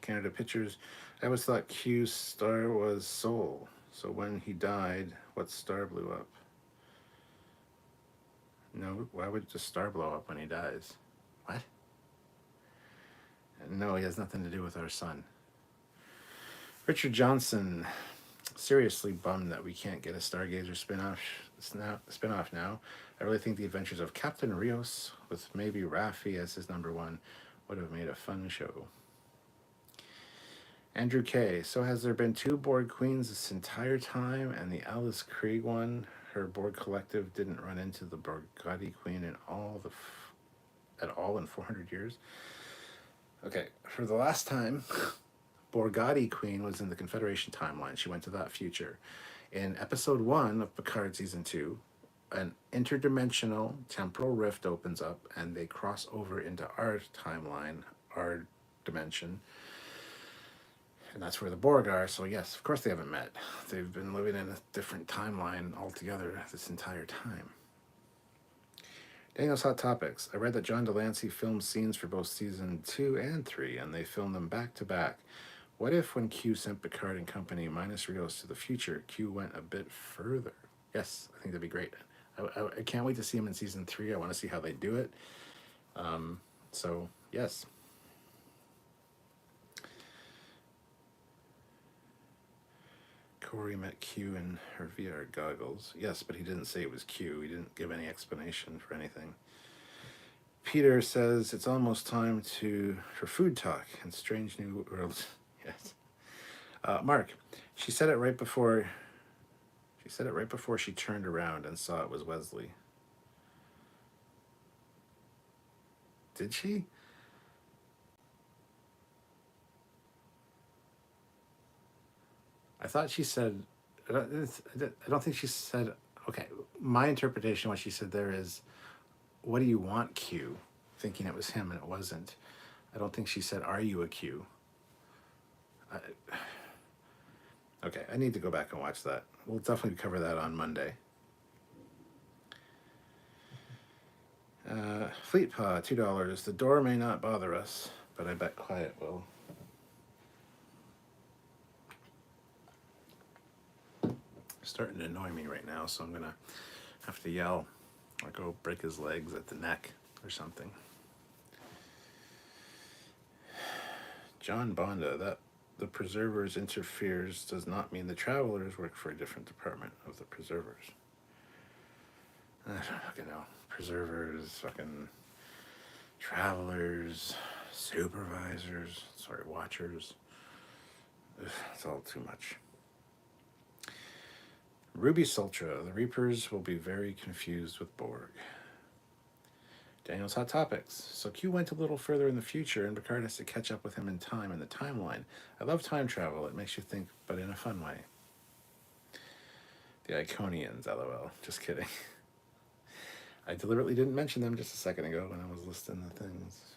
[SPEAKER 1] Canada Pictures. I always thought Q's star was Sol. So when he died, what star blew up? No, why would the star blow up when he dies? What? No, he has nothing to do with our sun. Richard Johnson, seriously bummed that we can't get a Stargazer spin-off now. I really think the adventures of Captain Rios, with maybe Raffi as his number 1, would have made a fun show. Andrew K. So has there been 2 Borg Queens this entire time, and the Alice Krieg one, her Borg collective, didn't run into the Borgati Queen at all in 400 years? Okay, for the last time, Borgati Queen was in the Confederation timeline. She went to that future. In episode 1 of Picard season 2, an interdimensional temporal rift opens up, and they cross over into our timeline, our dimension. And that's where the Borg are. So yes, of course they haven't met. They've been living in a different timeline altogether this entire time. Daniel's Hot Topics. I read that John Delancey filmed scenes for both season 2 and 3, and they filmed them back to back. What if when Q sent Picard and company minus Rios to the future, Q went a bit further? Yes, I think that'd be great. I can't wait to see him in season 3. I want to see how they do it. So, yes. Corey met Q in her VR goggles. Yes, but he didn't say it was Q. He didn't give any explanation for anything. Peter says it's almost time for food talk and Strange New Worlds. Yes. Mark, she said it right before she turned around and saw it was Wesley. Did she? I thought she said, I don't think she said, okay, my interpretation of what she said there is, what do you want, Q? Thinking it was him and it wasn't. I don't think she said, are you a Q? Okay, I need to go back and watch that. We'll definitely cover that on Monday. Fleet Paw, $2. The door may not bother us, but I bet quiet will. Starting to annoy me right now, so I'm gonna have to yell or go break his legs at the neck or something. John Bonda, that the Preservers interferes does not mean the Travelers work for a different department of the Preservers. I don't fucking know. Preservers, fucking Travelers, Supervisors, Watchers. Ugh, it's all too much. Ruby Sultra, the Reapers will be very confused with Borg. Daniel's Hot Topics. So Q went a little further in the future, and Picard has to catch up with him in time in the timeline. I love time travel. It makes you think, but in a fun way. The Iconians, lol. Just kidding. I deliberately didn't mention them just a second ago when I was listing the things.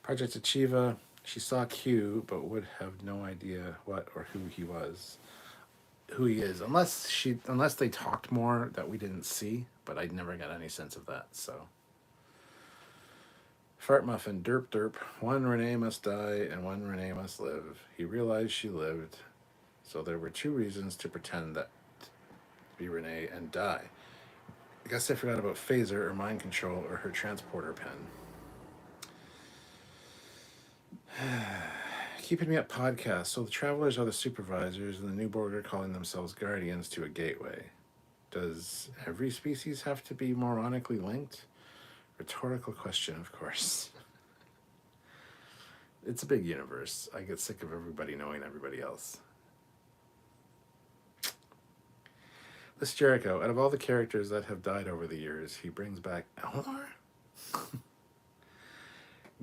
[SPEAKER 1] Project Achieva. She saw Q, but would have no idea what or who he was. Who he is, unless they talked more that we didn't see, but I never got any sense of that. So, Fart Muffin, derp derp. One Renee must die and one Renee must live. He realized she lived, so there were two reasons to pretend that to be Renee and die. I guess I forgot about phaser or mind control or her transporter pen. Keeping Me Up podcast. So the Travelers are the supervisors, and the New Borg are calling themselves guardians to a gateway. Does every species have to be moronically linked? Rhetorical question, of course. It's a big universe. I get sick of everybody knowing everybody else. This Jericho, out of all the characters that have died over the years, he brings back Elnor?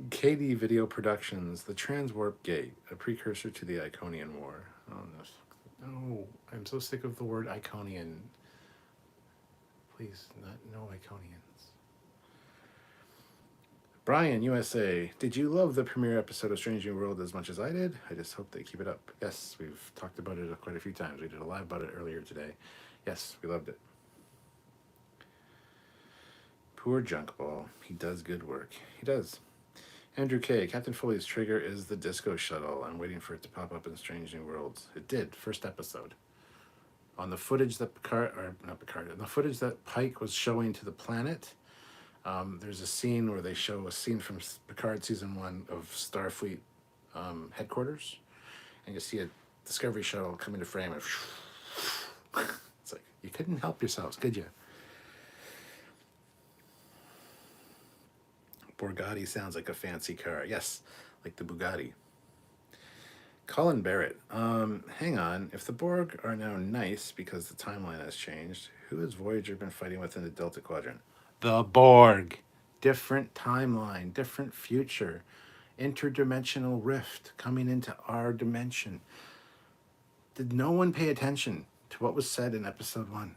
[SPEAKER 1] KD Video Productions, The Transwarp Gate, a precursor to the Iconian War. Oh, no, I'm so sick of the word Iconian. Please, no Iconians. Brian, USA, did you love the premiere episode of Strange New World as much as I did? I just hope they keep it up. Yes, we've talked about it quite a few times. We did a live about it earlier today. Yes, we loved it. Poor Junkball. He does good work. He does. Andrew K. Captain Foley's trigger is the disco shuttle. I'm waiting for it to pop up in Strange New Worlds. It did, first episode. On the footage that the footage that Pike was showing to the planet, there's a scene where they show a scene from Picard season 1 of Starfleet headquarters, and you see a Discovery shuttle come into frame, and it's like, you couldn't help yourselves, could you? Borgatti sounds like a fancy car. Yes, like the Bugatti. Colin Barrett. Hang on. If the Borg are now nice because the timeline has changed, who has Voyager been fighting with in the Delta Quadrant? The Borg. Different timeline, different future. Interdimensional rift coming into our dimension. Did no one pay attention to what was said in episode 1?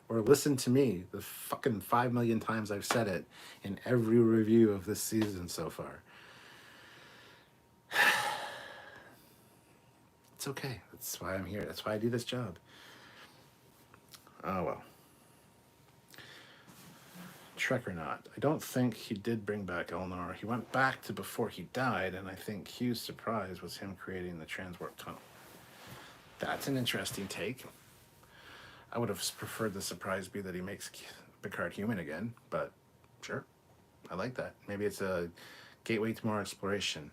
[SPEAKER 1] Or listen to me, the fucking 5 million times I've said it in every review of this season so far. It's okay. That's why I'm here. That's why I do this job. Oh, well. Trek or not, I don't think he did bring back Elnor. He went back to before he died, and I think Q's surprise was him creating the transwarp tunnel. That's an interesting take. I would have preferred the surprise be that he makes Picard human again, but sure, I like that. Maybe it's a gateway to more exploration.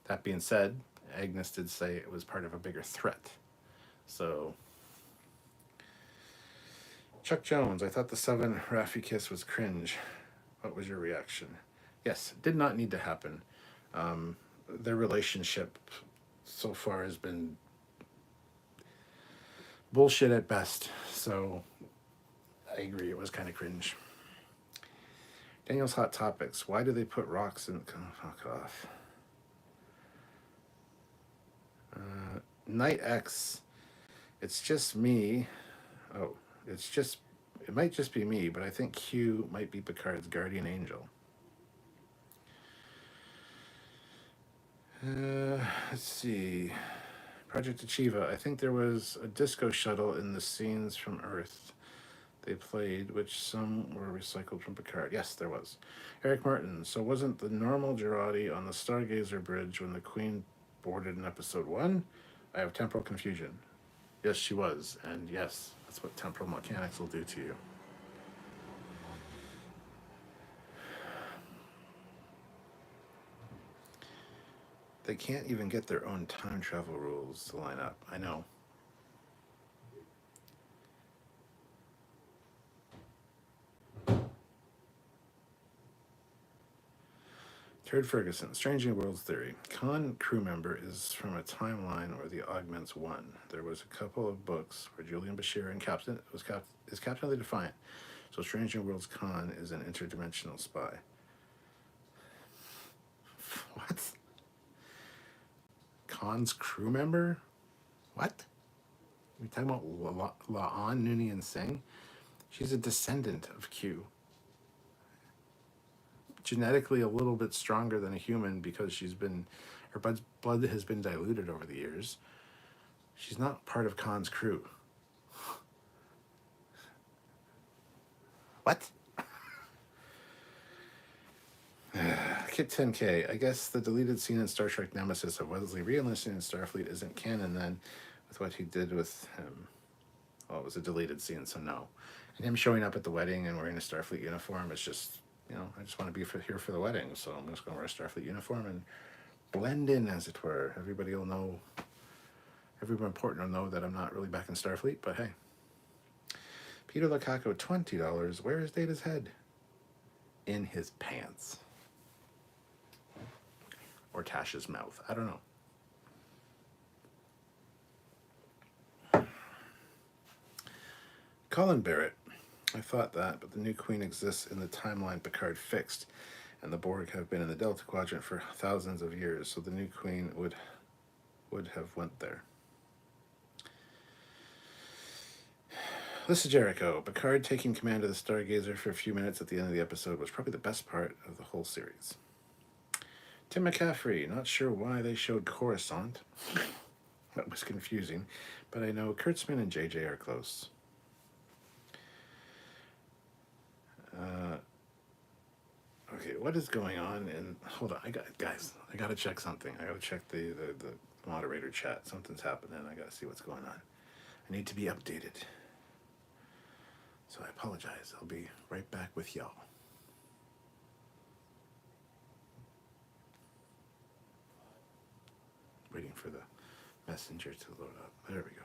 [SPEAKER 1] That being said, Agnes did say it was part of a bigger threat. So, Chuck Jones, I thought the 7 Raffi kiss was cringe. What was your reaction? Yes, it did not need to happen. Their relationship so far has been bullshit at best. So I agree, it was kind of cringe. Daniel's Hot Topics. Why do they put rocks in... Oh, fuck off. Night X. It's just me. Oh, it might just be me, but I think Q might be Picard's guardian angel. Let's see. Project Achieva. I think there was a disco shuttle in the scenes from Earth they played, which some were recycled from Picard. Yes, there was. Eric Martin. So wasn't the normal Girardi on the Stargazer bridge when the Queen boarded in episode 1? I have temporal confusion. Yes, she was. And yes, that's what temporal mechanics will do to you. They can't even get their own time travel rules to line up. I know. Turd Ferguson, Strange New Worlds Theory. Khan crew member is from a timeline where the Augments won. There was a couple of books where Julian Bashir and is Captain of the Defiant. So Strange New Worlds Khan is an interdimensional spy. What? Khan's crew member? What? Are we talking about La'an Noonien Singh? She's a descendant of Q. Genetically a little bit stronger than a human because her blood has been diluted over the years. She's not part of Khan's crew. What? Kit 10K. I guess the deleted scene in Star Trek Nemesis of Wesley re-enlisting in Starfleet isn't canon then, with what he did with him. Well, it was a deleted scene, so no. And him showing up at the wedding and wearing a Starfleet uniform is just, I just want to be here for the wedding, so I'm just going to wear a Starfleet uniform and blend in, as it were. Everybody will know, everyone important will know that I'm not really back in Starfleet, but hey. Peter Lukaku, $20. Where is Data's head? In his pants. Or Tasha's mouth. I don't know. Colin Barrett. I thought that, but the new Queen exists in the timeline Picard fixed, and the Borg have been in the Delta Quadrant for thousands of years, so the new Queen would have went there. Lisa Jericho. Picard taking command of the Stargazer for a few minutes at the end of the episode was probably the best part of the whole series. Tim McCaffrey. Not sure why they showed Coruscant. That was confusing, but I know Kurtzman and JJ are close. Okay, what is going on? And hold on, I gotta check something. I gotta check the moderator chat. Something's happening. I gotta see what's going on. I need to be updated. So I apologize. I'll be right back with y'all. Waiting for the messenger to load up. There we go.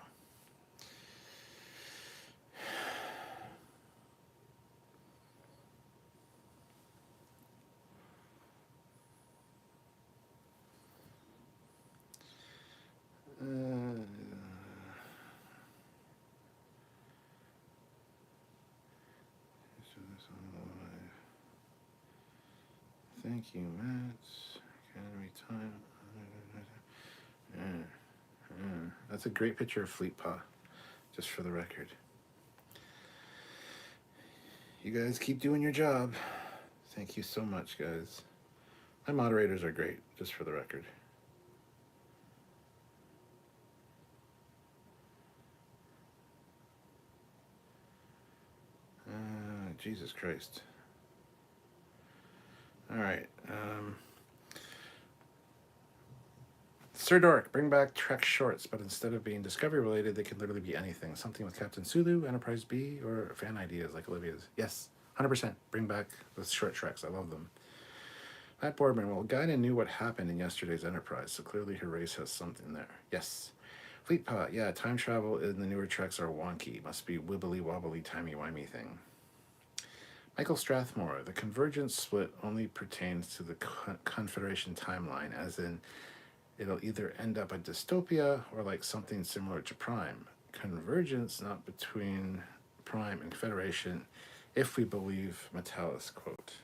[SPEAKER 1] Thank you, Matt. Academy time. That's a great picture of Fleet Paw, just for the record. You guys keep doing your job. Thank you so much, guys. My moderators are great, just for the record. Jesus Christ. All right. Sir Dork, bring back Trek shorts, but instead of being Discovery related, they can literally be anything. Something with Captain Sulu, Enterprise B, or fan ideas like Olivia's. Yes, 100%. Bring back the short Treks. I love them. Matt Boardman, well, Guinan knew what happened in yesterday's Enterprise, so clearly her race has something there. Yes. Fleetpot, yeah, time travel in the newer Treks are wonky. Must be wibbly wobbly timey-wimey thing. Michael Strathmore, the convergence split only pertains to the Confederation timeline, as in it'll either end up a dystopia or like something similar to Prime. Convergence not between Prime and Federation, if we believe Metallis quote.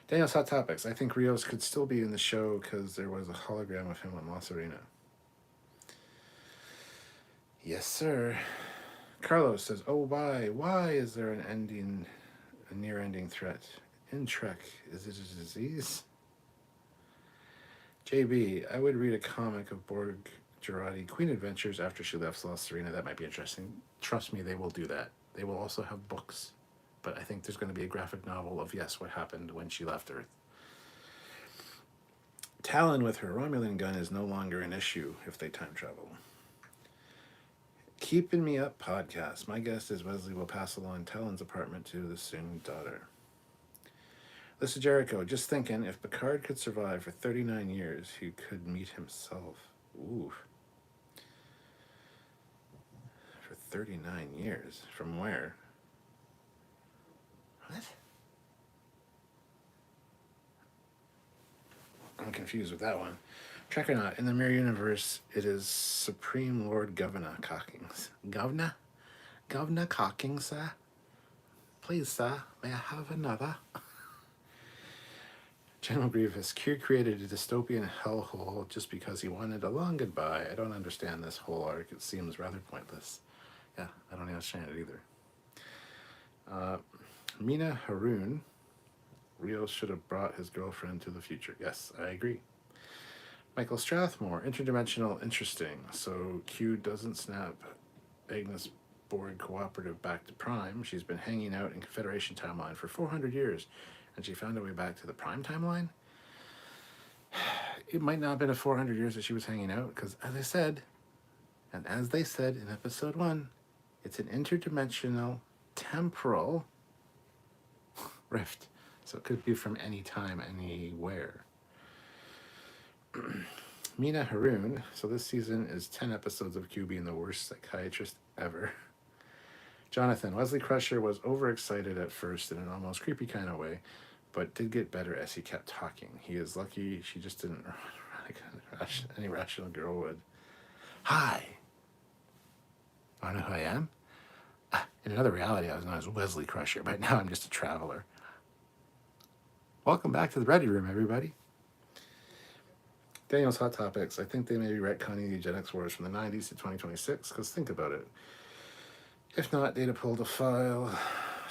[SPEAKER 1] Daniel's Hot Topics. I think Rios could still be in the show because there was a hologram of him on La Serena. Yes, sir. Carlos says, oh, why is there a near-ending threat? In Trek, is it a disease? JB, I would read a comic of Borg Girardi Queen Adventures after she left La Serena. That might be interesting. Trust me, they will do that. They will also have books. But I think there's going to be a graphic novel of, yes, what happened when she left Earth. Talon with her Romulan gun is no longer an issue if they time travel. Keeping Me Up podcast. My guess is Wesley will pass along Talon's apartment to the soon daughter. Lisa Jericho, just thinking, if Picard could survive for 39 years, he could meet himself. Ooh. For 39 years? From where? What? I'm confused with that one. Trek or not, in the Mirror Universe, it is Supreme Lord Governor Cockings. Governor? Governor Cockings, sir? Please, sir, may I have another? General Grievous, Q created a dystopian hellhole just because he wanted a long goodbye. I don't understand this whole arc. It seems rather pointless. Yeah, I don't understand it either. Mina Haroon, Rios should have brought his girlfriend to the future. Yes, I agree. Michael Strathmore, interdimensional, interesting. So Q doesn't snap Agnes Borg cooperative back to Prime. She's been hanging out in Confederation timeline for 400 years, and she found her way back to the Prime timeline? It might not have been a 400 years that she was hanging out, because as I said, and as they said in episode 1, it's an interdimensional temporal rift. So it could be from any time, anywhere. Mina Haroon. So this season is 10 episodes of Q being the worst psychiatrist ever. Jonathan. Wesley Crusher was overexcited at first in an almost creepy kind of way, but did get better as he kept talking. He is lucky she just didn't run like any rational girl would. Hi. Want to know who I am? In another reality, I was known as Wesley Crusher, but now I'm just a traveler. Welcome back to the Ready Room, everybody. Daniel's Hot Topics. I think they may be retconning the eugenics wars from the 90s to 2026, because think about it. If not, Data pulled a file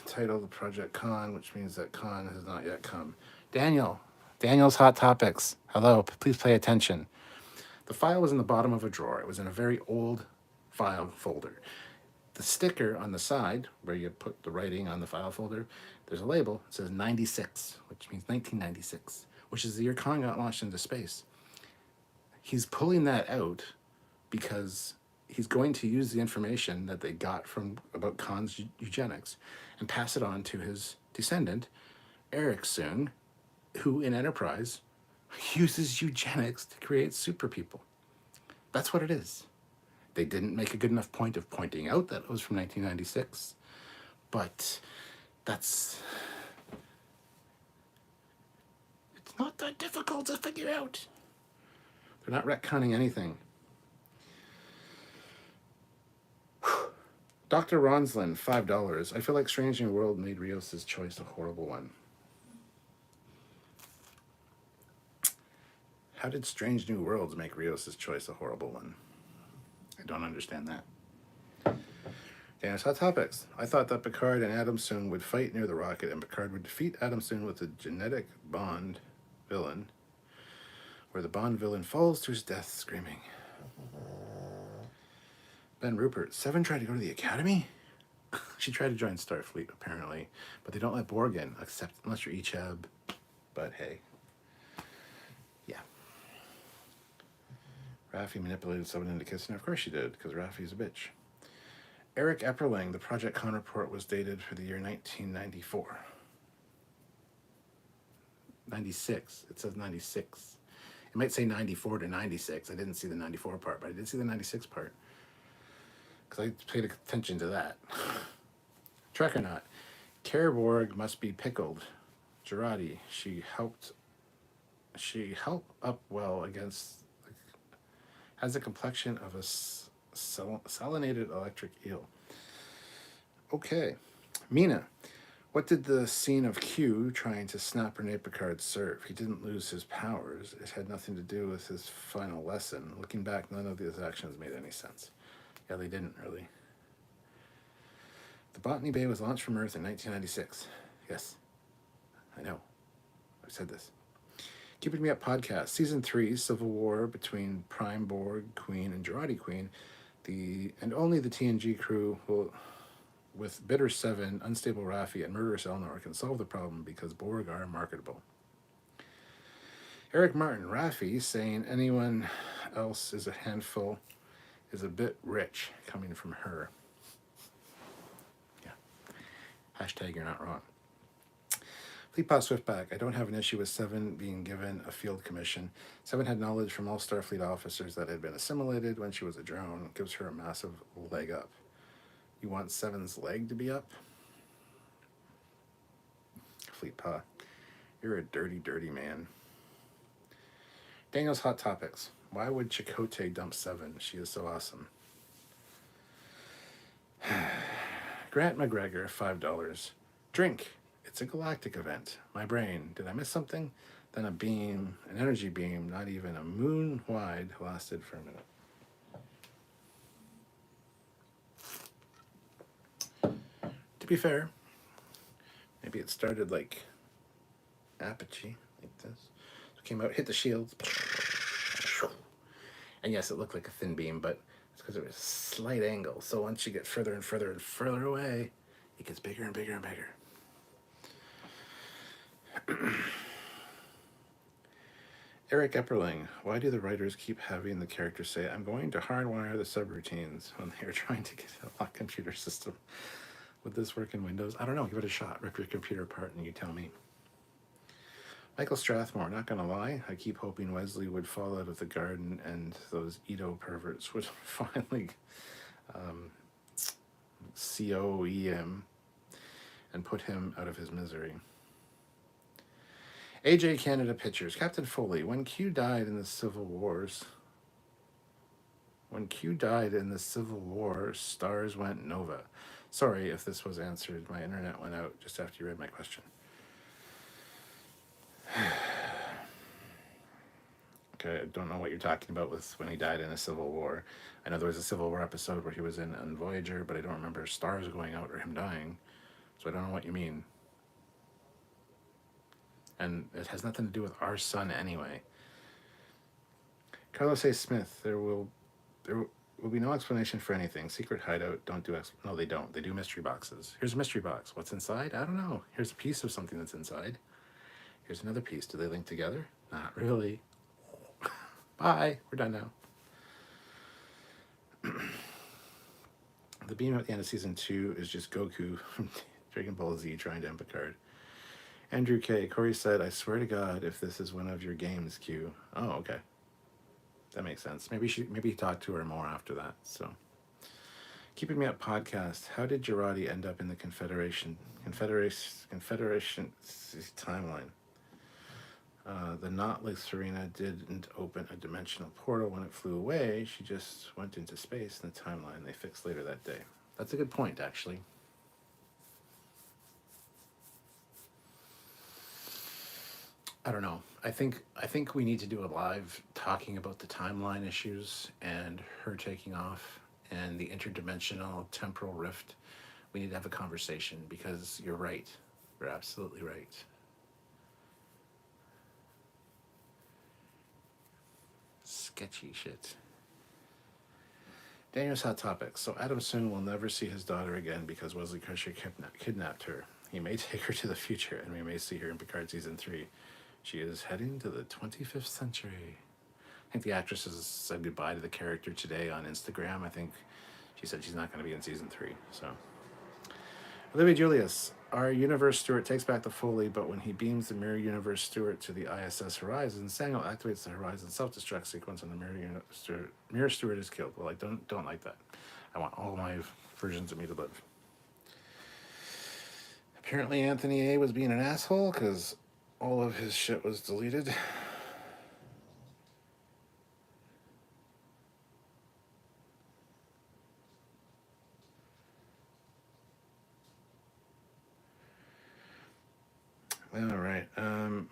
[SPEAKER 1] titled Project Con, which means that Con has not yet come. Daniel's Hot Topics. Hello, please pay attention. The file was in the bottom of a drawer. It was in a very old file folder. The sticker on the side, where you put the writing on the file folder, there's a label. It says 96, which means 1996, which is the year Con got launched into space. He's pulling that out because he's going to use the information that they got from about Khan's eugenics and pass it on to his descendant, Eric Soong, who in Enterprise uses eugenics to create super people. That's what it is. They didn't make a good enough point of pointing out that it was from 1996, but it's not that difficult to figure out. They're not retconning anything. Dr. Ronslin, $5. I feel like Strange New World made Rios' choice a horrible one. How did Strange New Worlds make Rios' choice a horrible one? I don't understand that. Dan's Hot Topics. I thought that Picard and Adamson would fight near the rocket, and Picard would defeat Adamson with a genetic Bond villain, where the Bond villain falls to his death screaming. Ben Rupert. Seven tried to go to the Academy? She tried to join Starfleet, apparently, but they don't let Borg in, except unless you're Ichab. But hey. Yeah. Raffi manipulated someone into kissing her. Of course she did, because Raffi's a bitch. Eric Epperling, the Project Con report was dated for the year 1994. 96. It says 96. It might say 94 to 96. I didn't see the 94 part, but I did see the 96 part. Because I paid attention to that. Trek or not, Kerborg must be pickled. Girardi, she helped up well against, has the complexion of a salinated electric eel. Okay. Mina, what did the scene of Q trying to snap Rene Picard serve? He didn't lose his powers. It had nothing to do with his final lesson. Looking back, none of these actions made any sense. Yeah, they didn't really. The Botany Bay was launched from Earth in 1996. Yes, I know. I've said this. Keeping Me Up podcast, Season 3, Civil War between Prime Borg Queen and Girardi Queen. And only the TNG crew will, with Bitter 7, Unstable Raffi, and Murderous Elnor, can solve the problem because Borg are marketable. Eric Martin, Raffi, saying anyone else is a handful is a bit rich coming from her. Yeah. Hashtag you're not wrong. Fleetpaw Swiftback. I don't have an issue with Seven being given a field commission. Seven had knowledge from all Starfleet officers that had been assimilated when she was a drone. It gives her a massive leg up. You want Seven's leg to be up? Fleetpaw. You're a dirty, dirty man. Daniel's Hot Topics. Why would Chakotay dump Seven? She is so awesome. Grant McGregor, $5. Drink. It's a galactic event. My brain. Did I miss something? Then a beam, an energy beam, not even a moon wide, lasted for a minute. To be fair, maybe it started like apogee, like this. So it came out, hit the shields. And yes, it looked like a thin beam, but it's because it was a slight angle. So once you get further and further and further away, it gets bigger and bigger and bigger. Eric Epperling, why do the writers keep having the characters say, I'm going to hardwire the subroutines when they are trying to get a lock computer system? Would this work in Windows? I don't know. Give it a shot. Rip your computer apart and you tell me. Michael Strathmore, not going to lie, I keep hoping Wesley would fall out of the garden and those Edo perverts would finally COE him and put him out of his misery. AJ Canada Pictures. Captain Foley, when Q died in the Civil War, stars went nova. Sorry if this was answered. My internet went out just after you read my question. Okay, I don't know what you're talking about with when he died in a Civil War. I know there was a Civil War episode where he was in Voyager, but I don't remember stars going out or him dying. So I don't know what you mean. And it has nothing to do with our sun anyway. Carlos A. Smith, there will be no explanation for anything. Secret hideout, don't do no, they don't. They do mystery boxes. Here's a mystery box. What's inside? I don't know. Here's a piece of something that's inside. Here's another piece. Do they link together? Not really. Bye. We're done now. The beam at the end of season 2 is just Goku from Dragon Ball Z trying to end Picard. Andrew K. Corey said, I swear to God, if this is one of your games, Q. Oh, okay. That makes sense. Maybe he talked to her more after that. So, Keeping Me Up podcast. How did Girardi end up in the Confederation timeline? The Nautilus Serena didn't open a dimensional portal when it flew away. She just went into space in the timeline they fixed later that day. That's a good point, actually. I don't know. I think we need to do a live talking about the timeline issues and her taking off and the interdimensional temporal rift, we need to have a conversation because you're right. You're absolutely right. Sketchy shit. Daniel's Hot Topics. So Adam soon will never see his daughter again because Wesley Crusher kidnapped her. He may take her to the future, and we may see her in Picard Season 3. She is heading to the 25th century. I think the actress has said goodbye to the character today on Instagram. I think she said she's not going to be in Season 3. So, Olivia Julius. Our Universe Steward takes back the Foley, but when he beams the Mirror Universe Steward to the ISS Horizon, Samuel activates the Horizon self-destruct sequence, and the Mirror Steward is killed. Well, I don't like that. I want all my versions of me to live. Apparently, Anthony A was being an asshole because all of his shit was deleted. All right.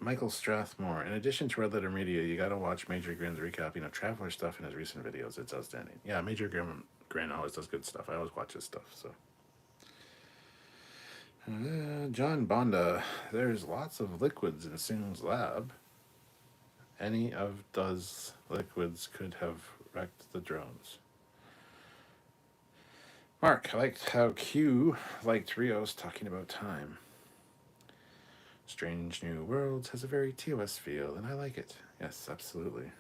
[SPEAKER 1] Michael Strathmore. In addition to Red Letter Media, you got to watch Major Grin's recapping of Traveler stuff in his recent videos. It's outstanding. Yeah, Major Grin always does good stuff. I always watch his stuff. So, John Bonda. There's lots of liquids in Soong's lab. Any of those liquids could have wrecked the drones. Mark, I liked how Q liked Rios talking about time. Strange New Worlds has a very TOS feel, and I like it. Yes, absolutely.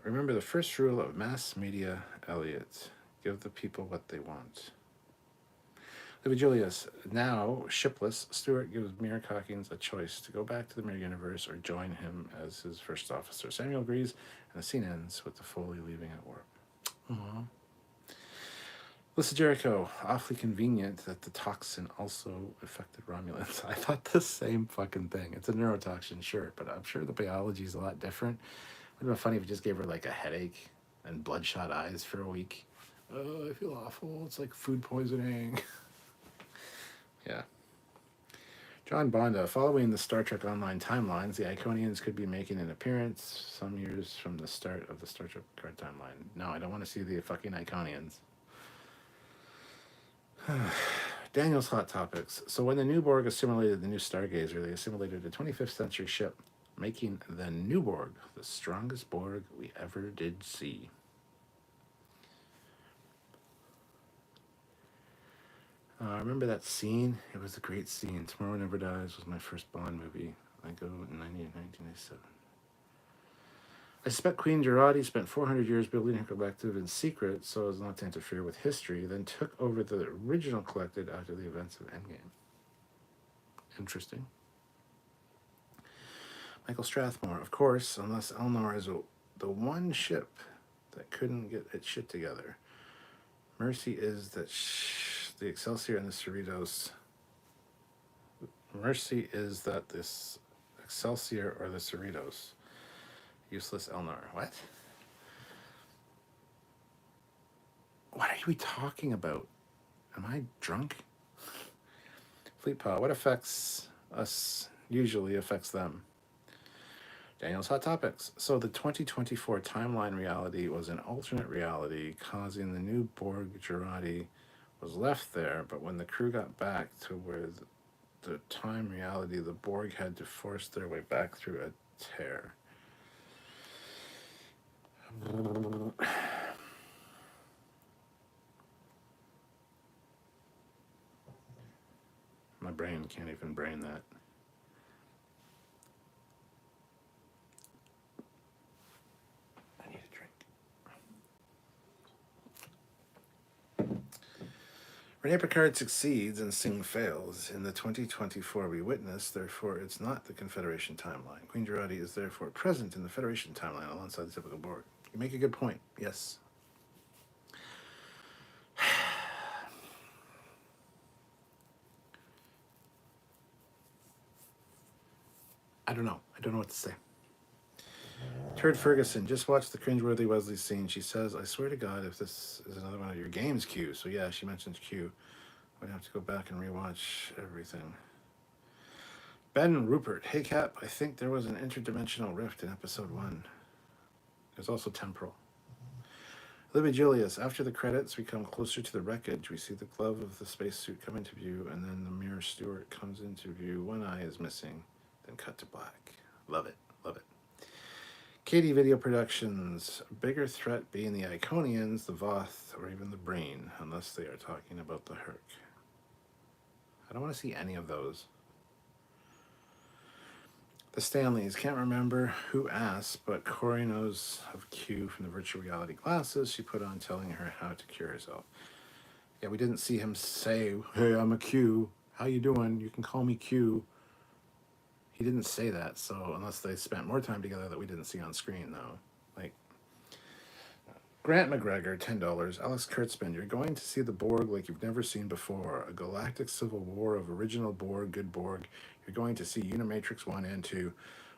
[SPEAKER 1] Remember the first rule of mass media, Elliot. Give the people what they want. Livy Julius. Now, shipless, Stewart gives Mirror Hawkins a choice to go back to the Mirror Universe or join him as his first officer. Samuel agrees, and the scene ends with the Foley leaving at warp. Aww. Lisa Jericho, awfully convenient that the toxin also affected Romulans. I thought the same fucking thing. It's a neurotoxin, sure, but I'm sure the biology is a lot different. It would have been funny if it just gave her like a headache and bloodshot eyes for a week. Oh, I feel awful. It's like food poisoning. Yeah. John Bonda, following the Star Trek Online timelines, the Iconians could be making an appearance some years from the start of the Star Trek Picard timeline. No, I don't want to see the fucking Iconians. Daniel's Hot Topics. So when the new Borg assimilated the new Stargazer, they assimilated a 25th century ship, making the new Borg the strongest Borg we ever did see. I remember that scene. It was a great scene. Tomorrow Never Dies was my first Bond movie. I go in 1997. I suspect Queen Gerati spent 400 years building her collective in secret so as not to interfere with history, then took over the original collective after the events of Endgame. Interesting. Michael Strathmore, of course, unless Elnor is the one ship that couldn't get its shit together. Mercy is that the Excelsior and the Cerritos. Mercy is that this Excelsior or the Cerritos. Useless Elnor. What? What are we talking about? Am I drunk? Fleetpaw, what affects us usually affects them. Daniel's Hot Topics. So the 2024 timeline reality was an alternate reality, causing the new Borg Gerati was left there, but when the crew got back to where the time reality, the Borg had to force their way back through a tear. My brain can't even brain that. I need a drink. Rene Picard succeeds and Singh fails. In the 2024 we witness, therefore it's not the Confederation timeline. Queen Gerati is therefore present in the Federation timeline alongside the typical Borg. You make a good point, yes. I don't know. I don't know what to say. Turd Ferguson, just watched the cringeworthy Wesley scene. She says, I swear to God, if this is another one of your games, Q. So yeah, she mentions Q. I'd have to go back and rewatch everything. Ben Rupert, hey Cap, I think there was an interdimensional rift in episode 1. There's also temporal. Libby Julius, after the credits, we come closer to the wreckage. We see the glove of the spacesuit come into view, and then the mirror Stewart comes into view. One eye is missing, then cut to black. Love it, love it. Katie Video Productions, a bigger threat being the Iconians, the Voth, or even the Brain, unless they are talking about the Herc. I don't want to see any of those. The Stanleys, can't remember who asked, but Corey knows of Q from the virtual reality glasses she put on telling her how to cure herself. Yeah, we didn't see him say, hey, I'm a Q. How you doing? You can call me Q. He didn't say that, so unless they spent more time together that we didn't see on screen, though. Like, Grant McGregor, $10. Alex Kurtzman, you're going to see the Borg like you've never seen before. A galactic civil war of original Borg, good Borg. You're going to see Unimatrix 1 and 2.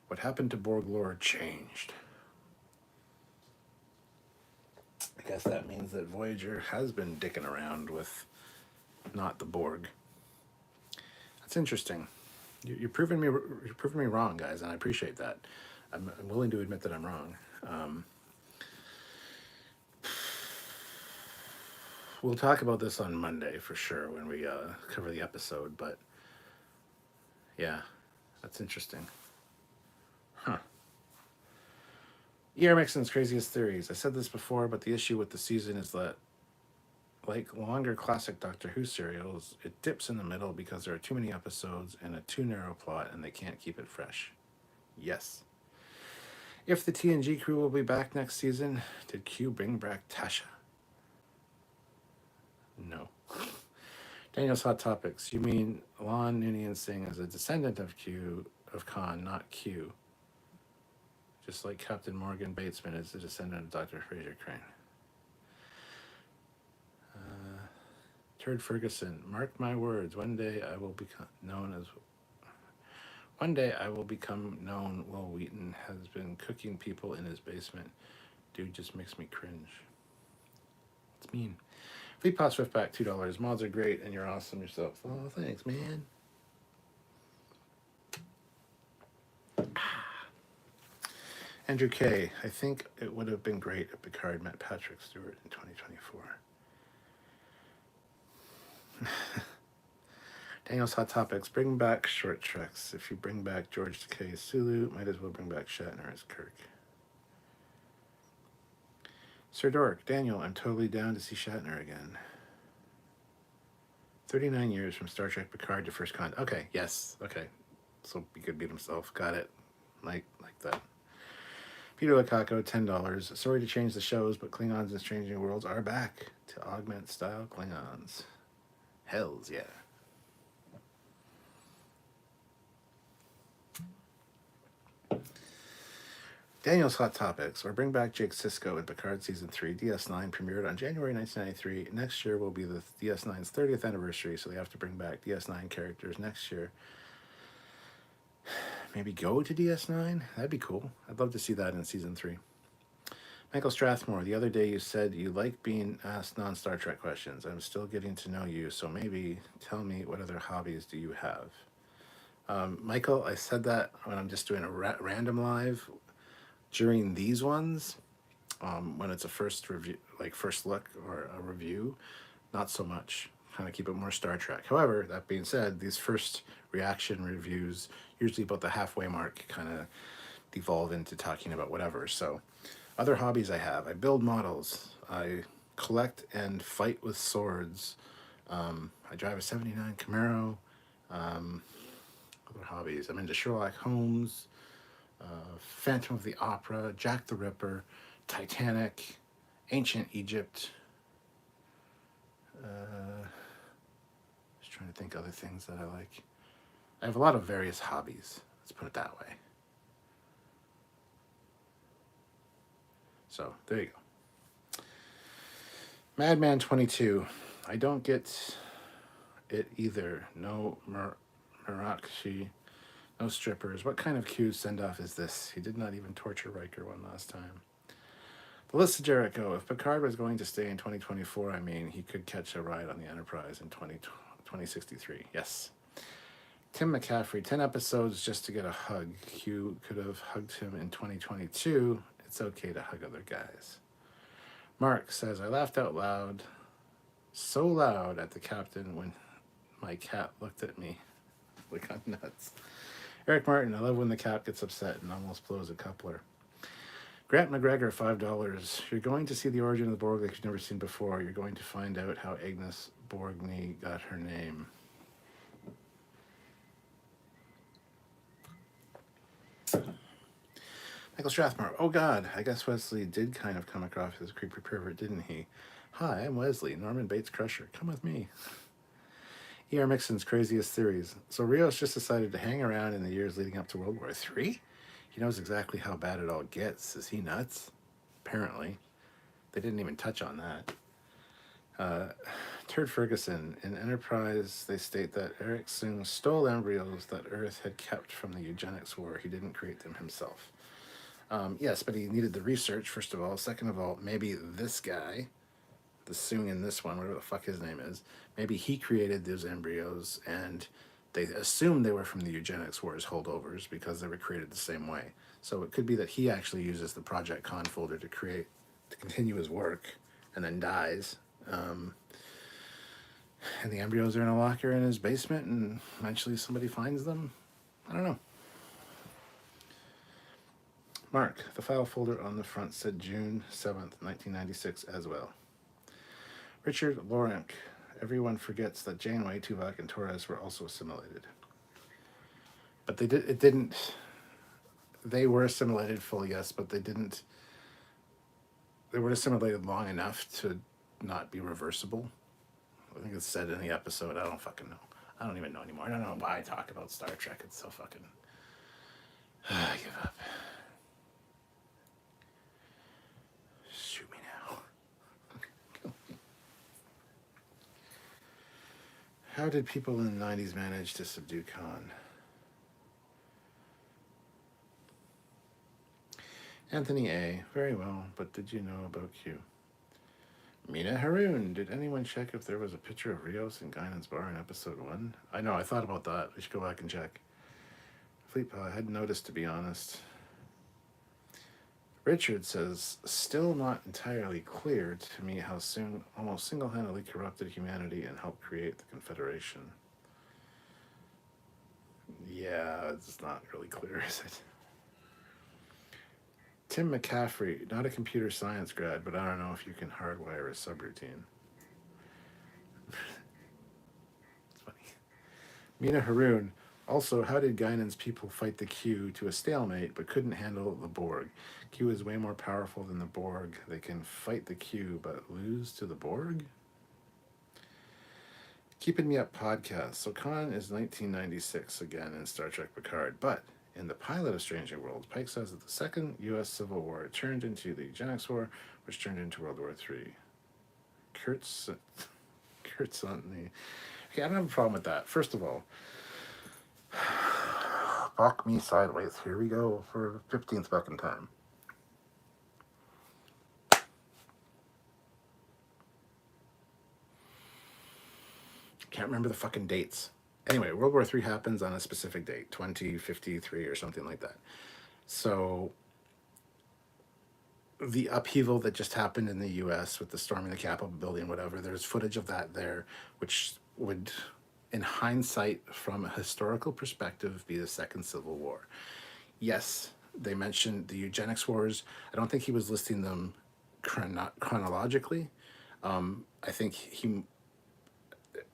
[SPEAKER 1] What happened to Borg lore changed. I guess that means that Voyager has been dicking around with not the Borg. That's interesting. You're proving me wrong, guys, and I appreciate that. I'm willing to admit that I'm wrong. We'll talk about this on Monday for sure when we cover the episode, but yeah, that's interesting. Huh. E.R. Mixon's Craziest Theories. I said this before, but the issue with the season is that, like longer classic Doctor Who serials, it dips in the middle because there are too many episodes and a too narrow plot, and they can't keep it fresh. Yes. If the TNG crew will be back next season, did Q bring back Tasha? No. Daniel's Hot Topics. You mean Lon Noonien Singh is a descendant of Khan, not Q. Just like Captain Morgan Batesman is a descendant of Dr. Fraser Crane. Turd Ferguson, mark my words, one day I will become known. Will Wheaton has been cooking people in his basement. Dude just makes me cringe. It's mean. Fleet Pot Swiftback, $2. Mods are great and you're awesome yourself. Oh, thanks, man. Andrew K. I think it would have been great if Picard met Patrick Stewart in 2024. Daniel's Hot Topics. Bring back short treks. If you bring back George Takei as Sulu, might as well bring back Shatner as Kirk. Sir Dork. Daniel, I'm totally down to see Shatner again. 39 years from Star Trek Picard to First Con. Okay, yes. Okay. So he could beat himself. Got it. Like that. Peter Lukaku, $10. Sorry to change the shows, but Klingons and Strange New Worlds are back to augment style Klingons. Hells yeah. Daniel's Hot Topics, or bring back Jake Sisko in Picard Season 3. DS9 premiered on January 1993. Next year will be the DS9's 30th anniversary, so they have to bring back DS9 characters next year. Maybe go to DS9? That'd be cool. I'd love to see that in Season 3. Michael Strathmore, the other day you said you like being asked non-Star Trek questions. I'm still getting to know you, so maybe tell me what other hobbies do you have? Michael, I said that when I'm just doing a random live. During these ones, when it's a first review, like first look or a review, not so much. Kind of keep it more Star Trek. However, that being said, these first reaction reviews, usually about the halfway mark, kind of devolve into talking about whatever. So, other hobbies I have: I build models, I collect and fight with swords, I drive a '79 Camaro. Other hobbies: I'm into Sherlock Holmes, Phantom of the Opera, Jack the Ripper, Titanic, Ancient Egypt. Just trying to think other things that I like. I have a lot of various hobbies. Let's put it that way. So there you go. Madman 22. I don't get it either. No Murakshi. No strippers. What kind of Q send-off is this? He did not even torture Riker one last time. The list of Jericho. If Picard was going to stay in 2024, I mean, he could catch a ride on the Enterprise in 2063. Yes. Tim McCaffrey. 10 episodes just to get a hug. Q could have hugged him in 2022. It's okay to hug other guys. Mark says, I laughed out loud, so loud at the captain when my cat looked at me like I'm nuts. Eric Martin, I love when the cat gets upset and almost blows a coupler. Grant McGregor, $5. You're going to see the origin of the Borg like you've never seen before. You're going to find out how Agnes Borgney got her name. Michael Strathmore, oh God, I guess Wesley did kind of come across as a creepy pervert, didn't he? Hi, I'm Wesley, Norman Bates Crusher. Come with me. E.R. Mixon's craziest theories. So Rios just decided to hang around in the years leading up to World War III? He knows exactly how bad it all gets. Is he nuts? Apparently. They didn't even touch on that. Turd Ferguson, in Enterprise, they state that Eric Soong stole embryos that Earth had kept from the eugenics war. He didn't create them himself. Yes, but he needed the research, first of all. Second of all, maybe this guy, the Soong in this one, whatever the fuck his name is, maybe he created those embryos and they assumed they were from the eugenics wars holdovers because they were created the same way. So it could be that he actually uses the Project Con folder to continue his work and then dies. And the embryos are in a locker in his basement and eventually somebody finds them. I don't know. Mark, the file folder on the front said June 7th, 1996 as well. Richard Lorenk, everyone forgets that Janeway, Tuvok, and Torres were also assimilated. But they were assimilated fully, yes, but they were assimilated long enough to not be reversible. I think it's said in the episode. I don't fucking know. I don't even know anymore. I don't know why I talk about Star Trek. It's so fucking... I give up. Shoot me now. How did people in the 90s manage to subdue Khan? Anthony A. Very well, but did you know about Q? Mina Haroon, did anyone check if there was a picture of Rios in Guinan's bar in episode 1? I know, I thought about that. We should go back and check. Fleet I hadn't noticed, to be honest. Richard says, still not entirely clear to me how Soong almost single-handedly corrupted humanity and helped create the Confederation. Yeah, it's not really clear, is it? Tim McCaffrey, not a computer science grad, but I don't know if you can hardwire a subroutine. It's funny. Mina Haroon, also, how did Guinan's people fight the Q to a stalemate but couldn't handle the Borg? Q is way more powerful than the Borg. They can fight the Q but lose to the Borg? Keeping Me Up podcast. So Khan is 1996 again in Star Trek Picard, but in the pilot of Strange New Worlds, Pike says that the second U.S. Civil War turned into the Eugenics War, which turned into World War III. Kurt's on the... Okay, I don't have a problem with that. First of all, fuck me sideways. Here we go for 15th fucking time. Can't remember the fucking dates. Anyway, World War III happens on a specific date, 2053 or something like that. So the upheaval that just happened in the U.S. with the storming the Capitol building, whatever, there's footage of that there, which would, in hindsight, from a historical perspective, be the Second Civil War. Yes, they mentioned the eugenics wars. I don't think he was listing them chronologically. I think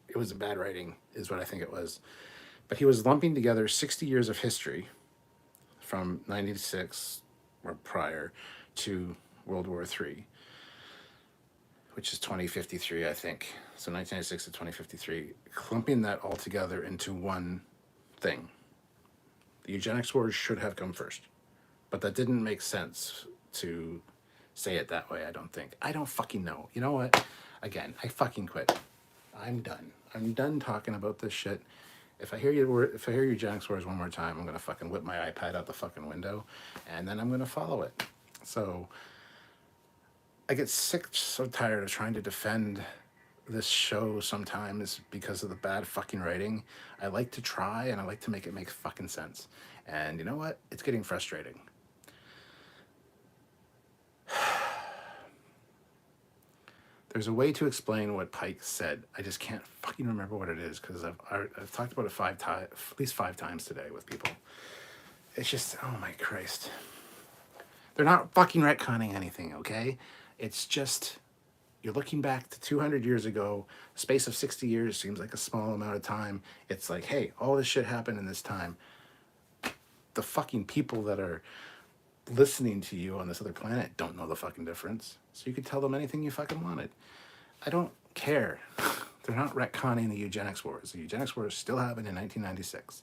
[SPEAKER 1] it was a bad writing, is what I think it was. But he was lumping together 60 years of history from 96 or prior to World War III, which is 2053, I think. So 1996 to 2053, clumping that all together into one thing. The eugenics wars should have come first, but that didn't make sense to say it that way, I don't think. I don't fucking know. You know what? Again, I fucking quit. I'm done. I'm done talking about this shit. If I hear eugenics wars one more time, I'm gonna fucking whip my iPad out the fucking window, and then I'm gonna follow it. So I get so tired of trying to defend this show sometimes because of the bad fucking writing. I like to try, and I like to make it make fucking sense. And you know what? It's getting frustrating. There's a way to explain what Pike said. I just can't fucking remember what it is because I've talked about it at least 5 times today with people. It's just, oh my Christ. They're not fucking retconning anything, okay? It's just, you're looking back to 200 years ago. A space of 60 years seems like a small amount of time. It's like, hey, all this shit happened in this time. The fucking people that are listening to you on this other planet don't know the fucking difference. So you could tell them anything you fucking wanted. I don't care. They're not retconning the eugenics wars. The eugenics wars still happened in 1996.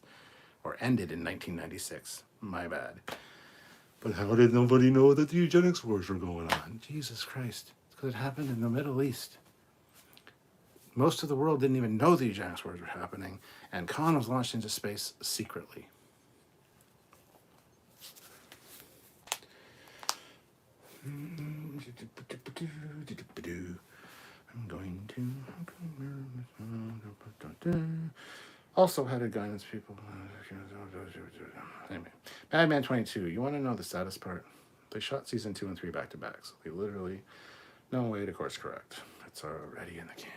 [SPEAKER 1] Or ended in 1996. My bad. But how did nobody know that the eugenics wars were going on? Jesus Christ. It's because it happened in the Middle East. Most of the world didn't even know the eugenics wars were happening, and Khan was launched into space secretly. I'm going to... Also, how did guidance people... Anyway, Batman 22. You want to know the saddest part? They shot season 2 and 3 back to back, so they literally no way to course correct. It's already in the can.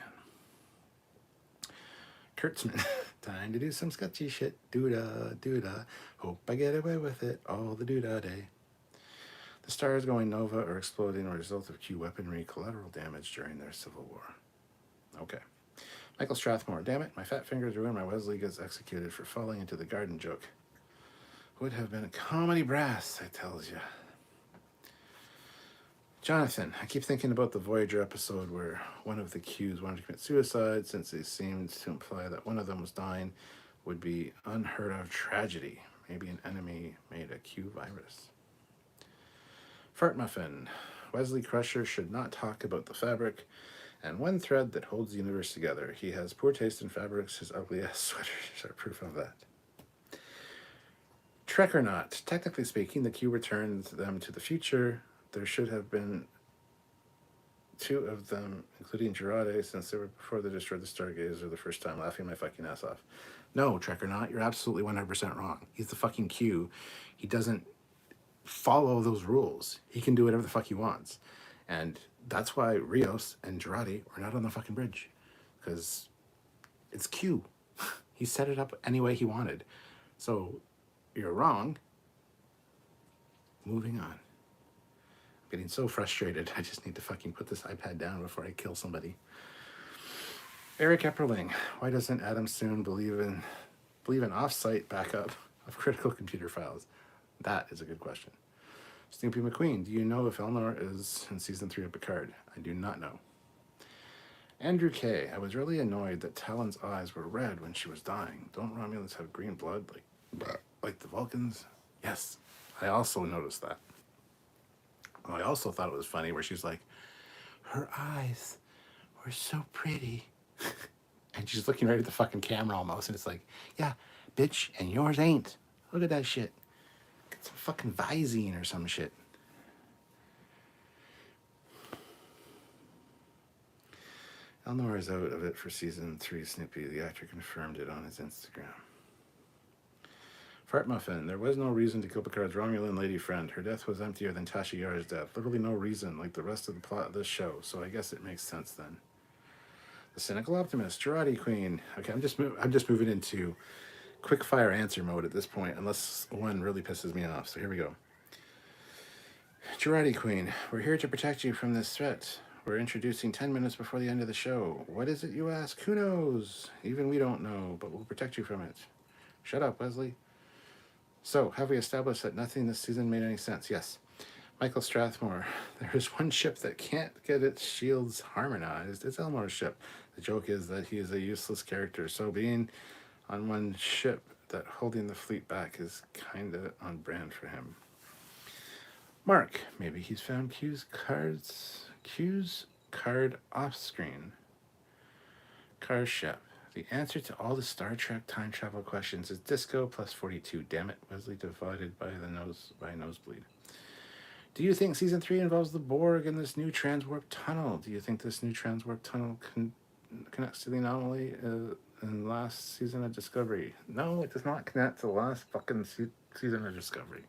[SPEAKER 1] Kurtzman. Time to do some sketchy shit. Doo-dah, doo-dah. Hope I get away with it all the doo-dah day. The stars going nova or exploding as a result of Q weaponry collateral damage during their civil war. Okay. Michael Strathmore. Damn it, my fat fingers ruined my Wesley gets executed for falling into the garden joke. Would have been a comedy brass, I tells you. Jonathan. I keep thinking about the Voyager episode where one of the Qs wanted to commit suicide since they seemed to imply that one of them was dying would be unheard of tragedy. Maybe an enemy made a Q virus. Fart Muffin. Wesley Crusher should not talk about the fabric and one thread that holds the universe together. He has poor taste in fabrics. His ugly-ass sweaters are proof of that. Trek or not. Technically speaking, the Q returned them to the future. There should have been 2 of them, including Girardi, since they were before they destroyed the Stargazer the first time, laughing my fucking ass off. No, Trek or not, you're absolutely 100% wrong. He's the fucking Q. He doesn't follow those rules. He can do whatever the fuck he wants. And that's why Rios and Girardi were not on the fucking bridge. Because it's Q. He set it up any way he wanted. So, you're wrong. Moving on. I'm getting so frustrated. I just need to fucking put this iPad down before I kill somebody. Eric Epperling. Why doesn't Adam Soon believe in off-site backup of critical computer files? That is a good question. Snoopy McQueen. Do you know if Elnor is in season 3 of Picard? I do not know. Andrew K. I was really annoyed that Talon's eyes were red when she was dying. Don't Romulans have green blood like the Vulcans? Yes. I also noticed that. I also thought it was funny where she's like, her eyes were so pretty. And she's looking right at the fucking camera almost. And it's like, yeah, bitch, and yours ain't. Look at that shit. Get some fucking Visine or some shit. Elnor is out of it for season 3, Snoopy. The actor confirmed it on his Instagram. Fart Muffin. There was no reason to kill Picard's Romulan lady friend. Her death was emptier than Tasha Yar's death. Literally no reason, like the rest of the plot of this show. So I guess it makes sense then. The Cynical Optimist. Girardi Queen. Okay, I'm just moving into quick fire answer mode at this point, unless one really pisses me off. So here we go. Girardi Queen. We're here to protect you from this threat. We're introducing 10 minutes before the end of the show. What is it, you ask? Who knows? Even we don't know, but we'll protect you from it. Shut up, Wesley. So, have we established that nothing this season made any sense? Yes. Michael Strathmore. There is one ship that can't get its shields harmonized. It's Elmore's ship. The joke is that he is a useless character, so being on one ship that holding the fleet back is kinda on brand for him. Mark. Maybe he's found Q's card off screen. Car ship. The answer to all the Star Trek time travel questions is disco plus 42. Damn it, Wesley divided by nosebleed. Do you think season 3 involves the Borg in this new transwarp tunnel? Do you think this new transwarp tunnel connects to the anomaly in last season of Discovery? No, it does not connect to the last fucking season of Discovery.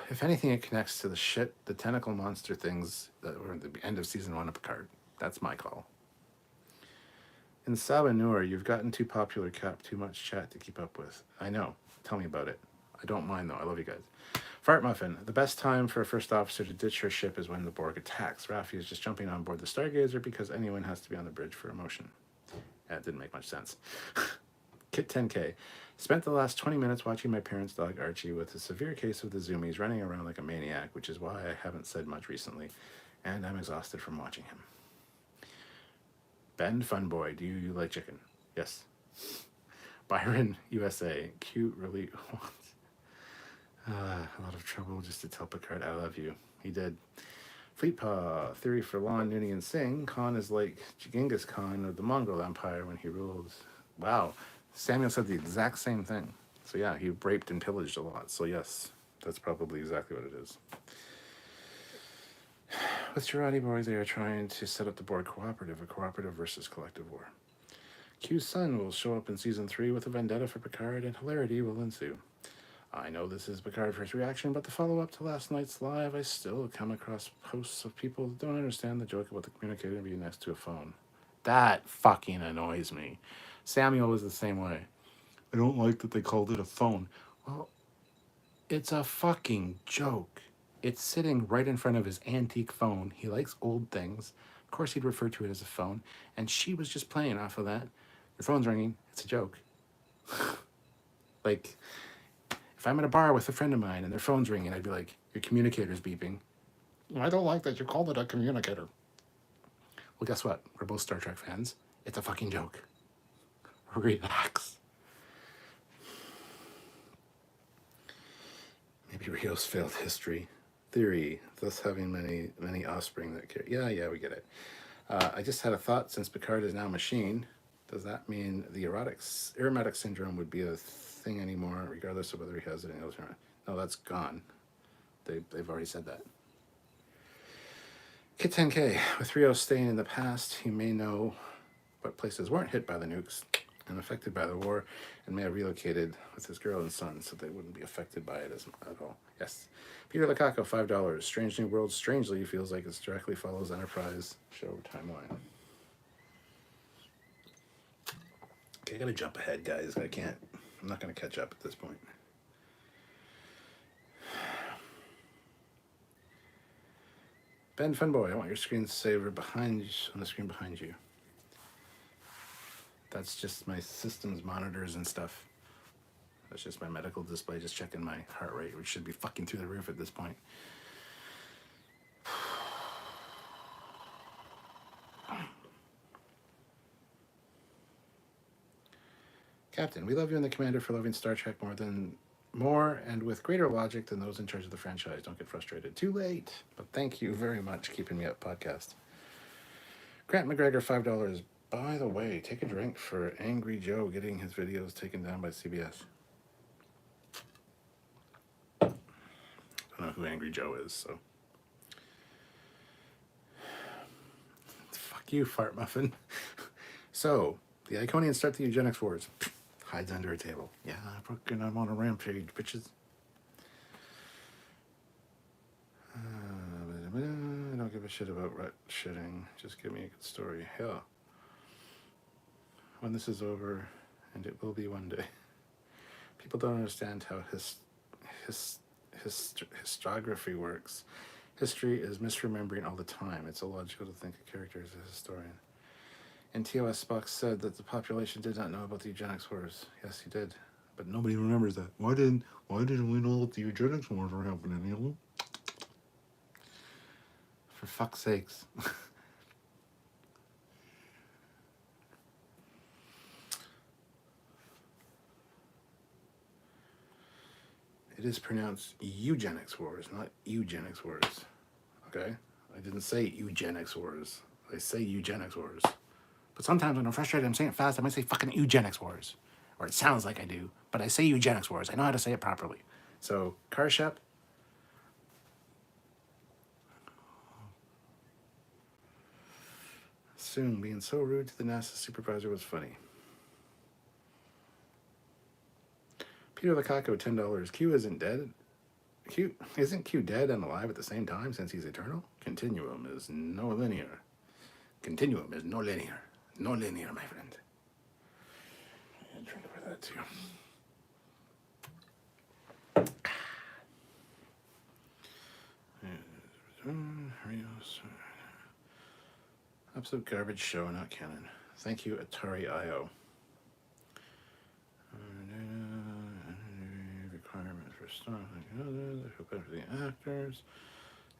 [SPEAKER 1] If anything, it connects to the tentacle monster things that were at the end of season 1 of Picard. That's my call. In Sabanur, you've gotten too popular, Cap. Too much chat to keep up with. I know. Tell me about it. I don't mind, though. I love you guys. Fart Muffin. The best time for a first officer to ditch her ship is when the Borg attacks. Raffi is just jumping on board the Stargazer because anyone has to be on the bridge for emotion. That didn't make much sense. Kit 10K. Spent the last 20 minutes watching my parents' dog Archie with a severe case of the zoomies running around like a maniac, which is why I haven't said much recently, and I'm exhausted from watching him. Ben Funboy, do you like chicken? Yes. Byron, USA, cute, really wants a lot of trouble just to tell Picard I love you. He did. Fleetpaw, theory for Lon, Nooney, and Singh. Khan is like Genghis Khan of the Mongol Empire when he ruled. Wow. Samuel said the exact same thing. So yeah, he raped and pillaged a lot. So yes, that's probably exactly what it is. With Girardi Boy, they are trying to set up the Borg Cooperative, a cooperative versus collective war. Q's son will show up in season 3 with a vendetta for Picard, and hilarity will ensue. I know this is Picard's first reaction, but the follow-up to last night's live, I still come across posts of people that don't understand the joke about the communicator being next to a phone. That fucking annoys me. Samuel was the same way. I don't like that they called it a phone. Well, it's a fucking joke. It's sitting right in front of his antique phone. He likes old things. Of course, he'd refer to it as a phone. And she was just playing off of that. Your phone's ringing. It's a joke. Like, if I'm at a bar with a friend of mine and their phone's ringing, I'd be like, your communicator's beeping. I don't like that you called it a communicator. Well, guess what? We're both Star Trek fans. It's a fucking joke. Relax. Maybe Rios failed history. Theory, thus having many offspring that care. Yeah, we get it. I just had a thought. Since Picard is now machine, does that mean the aromatic syndrome would be a thing anymore, regardless of whether he has it in his? No, that's gone. They've already said that. Kit 10K, with Rios staying in the past, he may know what places weren't hit by the nukes and affected by the war, and may have relocated with his girl and son so they wouldn't be affected by it at all. Yes. Peter Lukaku, $5. Strange New World strangely feels like it directly follows Enterprise show timeline. Okay, I gotta jump ahead, guys. I'm not gonna catch up at this point. Ben Funboy, I want your screensaver on the screen behind you. That's just my system's monitors and stuff. That's just my medical display, just checking my heart rate, which should be fucking through the roof at this point. Captain, we love you and the Commander for loving Star Trek more and with greater logic than those in charge of the franchise. Don't get frustrated. Too late. But thank you very much keeping me up, podcast. Grant McGregor, $5. By the way, take a drink for Angry Joe getting his videos taken down by CBS. I don't know who Angry Joe is, so. Fuck you, Fart Muffin. So, the Iconians start the eugenics wars. Hides under a table. Yeah, I'm on a rampage, bitches. I don't give a shit about rat shitting. Just give me a good story. Hell. When this is over, and it will be one day. People don't understand how historiography works. History is misremembering all the time. It's illogical to think a character is a historian. And TOS Spock said that the population did not know about the eugenics wars. Yes, he did. But nobody remembers that. Why didn't we know that the eugenics wars were happening, you know? For fuck's sakes. It is pronounced eugenics wars, not eugenics wars. Okay? I didn't say eugenics wars. I say eugenics wars. But sometimes when I'm frustrated, I'm saying it fast, I might say fucking eugenics wars. Or it sounds like I do. But I say eugenics wars. I know how to say it properly. So, Karshep. Soon, being so rude to the NASA supervisor was funny. Peter Lukaku, $10. Q isn't dead. Q isn't Q dead and alive at the same time since he's eternal? Continuum is no linear. Continuum is no linear. No linear, my friend. I drink for that too. Absolute garbage show, not canon. Thank you, Atari IO. Requirements for stuff like others. I feel bad for the actors.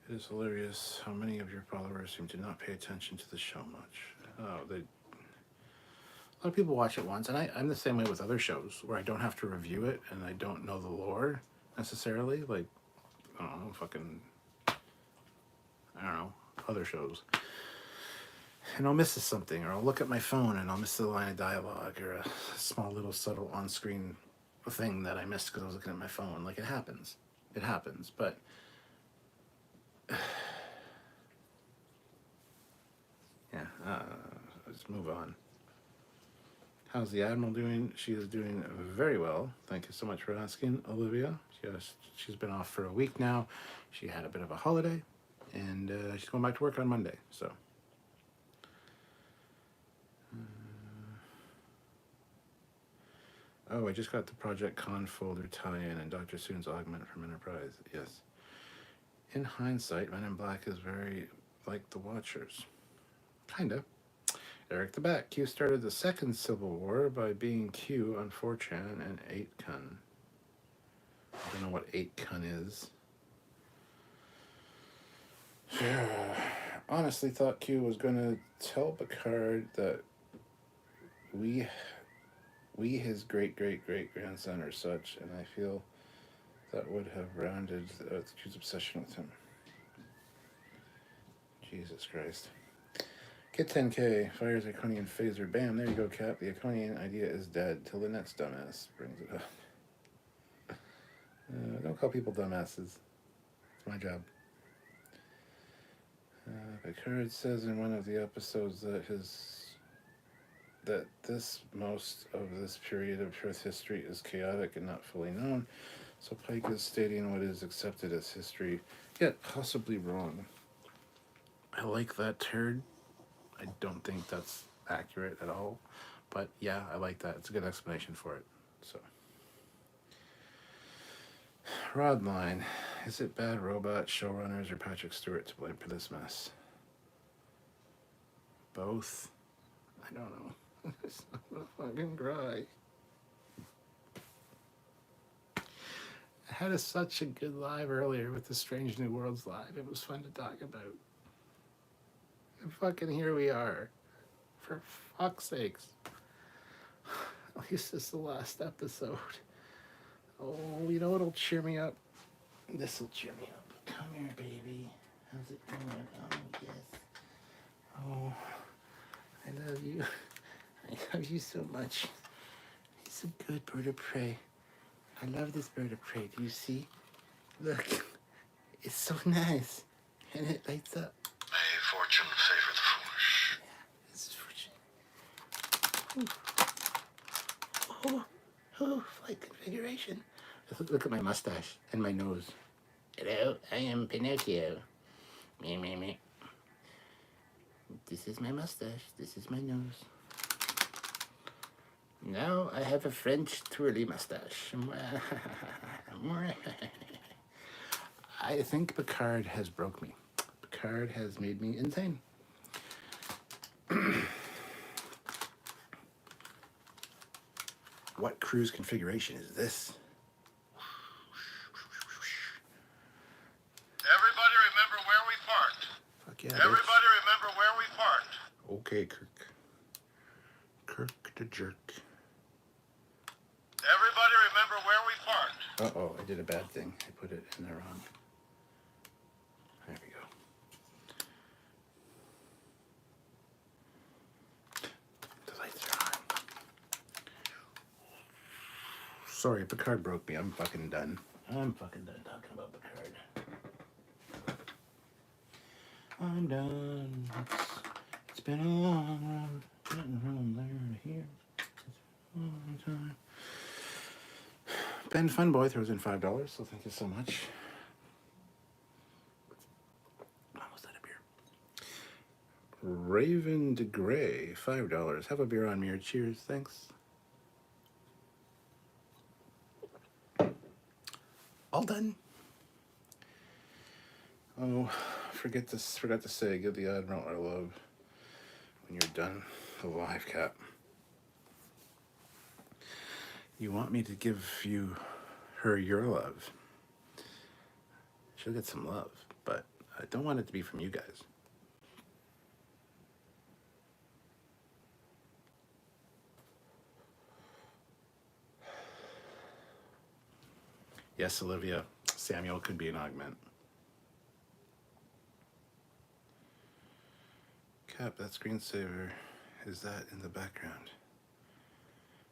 [SPEAKER 1] It is hilarious how many of your followers seem to not pay attention to the show much. Oh, a lot of people watch it once, and I'm the same way with other shows where I don't have to review it and I don't know the lore necessarily. Like, I don't know, other shows. And I'll miss something, or I'll look at my phone and I'll miss the line of dialogue or a small little subtle on-screen thing that I missed because I was looking at my phone. Like, it happens. It happens, but yeah, let's move on. How's the Admiral doing? She is doing very well. Thank you so much for asking, Olivia. She's been off for a week now. She had a bit of a holiday, and she's going back to work on Monday, so. Oh, I just got the Project Con folder tie-in and Dr. Soon's augment from Enterprise. Yes. In hindsight, Men in Black is very like The Watchers. Kinda. Eric the Bat. Q started the second Civil War by being Q on 4chan and 8kun. I don't know what 8kun is. Honestly thought Q was going to tell Picard that we his great-great-great-grandson or such, and I feel that would have rounded Q's obsession with him. Jesus Christ. Kit 10K fires Iconian phaser. Bam, there you go, Cap. The Iconian idea is dead till the next dumbass brings it up. Don't call people dumbasses. It's my job. Picard says in one of the episodes that most of this period of Earth history is chaotic and not fully known. So Pike is stating what is accepted as history, yet possibly wrong. I like that turd. I don't think that's accurate at all, but yeah, I like that. It's a good explanation for it. So, Rodline, is it Bad Robot, showrunners, or Patrick Stewart to blame for this mess? Both. I don't know. I'm gonna fucking cry. I had such a good live earlier with the Strange New Worlds live. It was fun to talk about. And fucking here we are. For fuck's sakes. At least it's the last episode. Oh, you know what'll cheer me up? This'll cheer me up. Come here, baby. How's it going? Oh, yes. Oh, I love you. I love you so much. He's a good bird of prey. I love this bird of prey. Do you see? Look. It's so nice. And it lights up.
[SPEAKER 2] May fortune favor the foolish.
[SPEAKER 1] Yeah, this is fortune. Oh, flight configuration. Look at my mustache and my nose. Hello, I am Pinocchio. Me. This is my mustache. This is my nose. Now I have a French twirly mustache. I think Picard has broke me. Picard has made me insane. What cruise configuration is this?
[SPEAKER 2] Everybody remember where we parked.
[SPEAKER 1] Fuck yeah,
[SPEAKER 2] Everybody
[SPEAKER 1] bitch.
[SPEAKER 2] remember where we parked.
[SPEAKER 1] Okay, Kirk. Kirk the jerk.
[SPEAKER 2] Everybody remember where we parked.
[SPEAKER 1] Uh-oh, I did a bad thing. I put it in there wrong. There we go. The lights are on. Sorry, Picard broke me. I'm fucking done. I'm fucking done talking about Picard. I'm done. It's been a long road. Getting from there to here. It's been a long time. Ben Funboy throws in $5, so thank you so much. Raven de Grey, $5. Have a beer on me or cheers, thanks. All done. Oh, forgot to say, give the Admiral our love when you're done the live cap. You want me to give her your love. She'll get some love, but I don't want it to be from you guys. Yes, Olivia, Samuel could be an augment. Cap, that screensaver, is that in the background?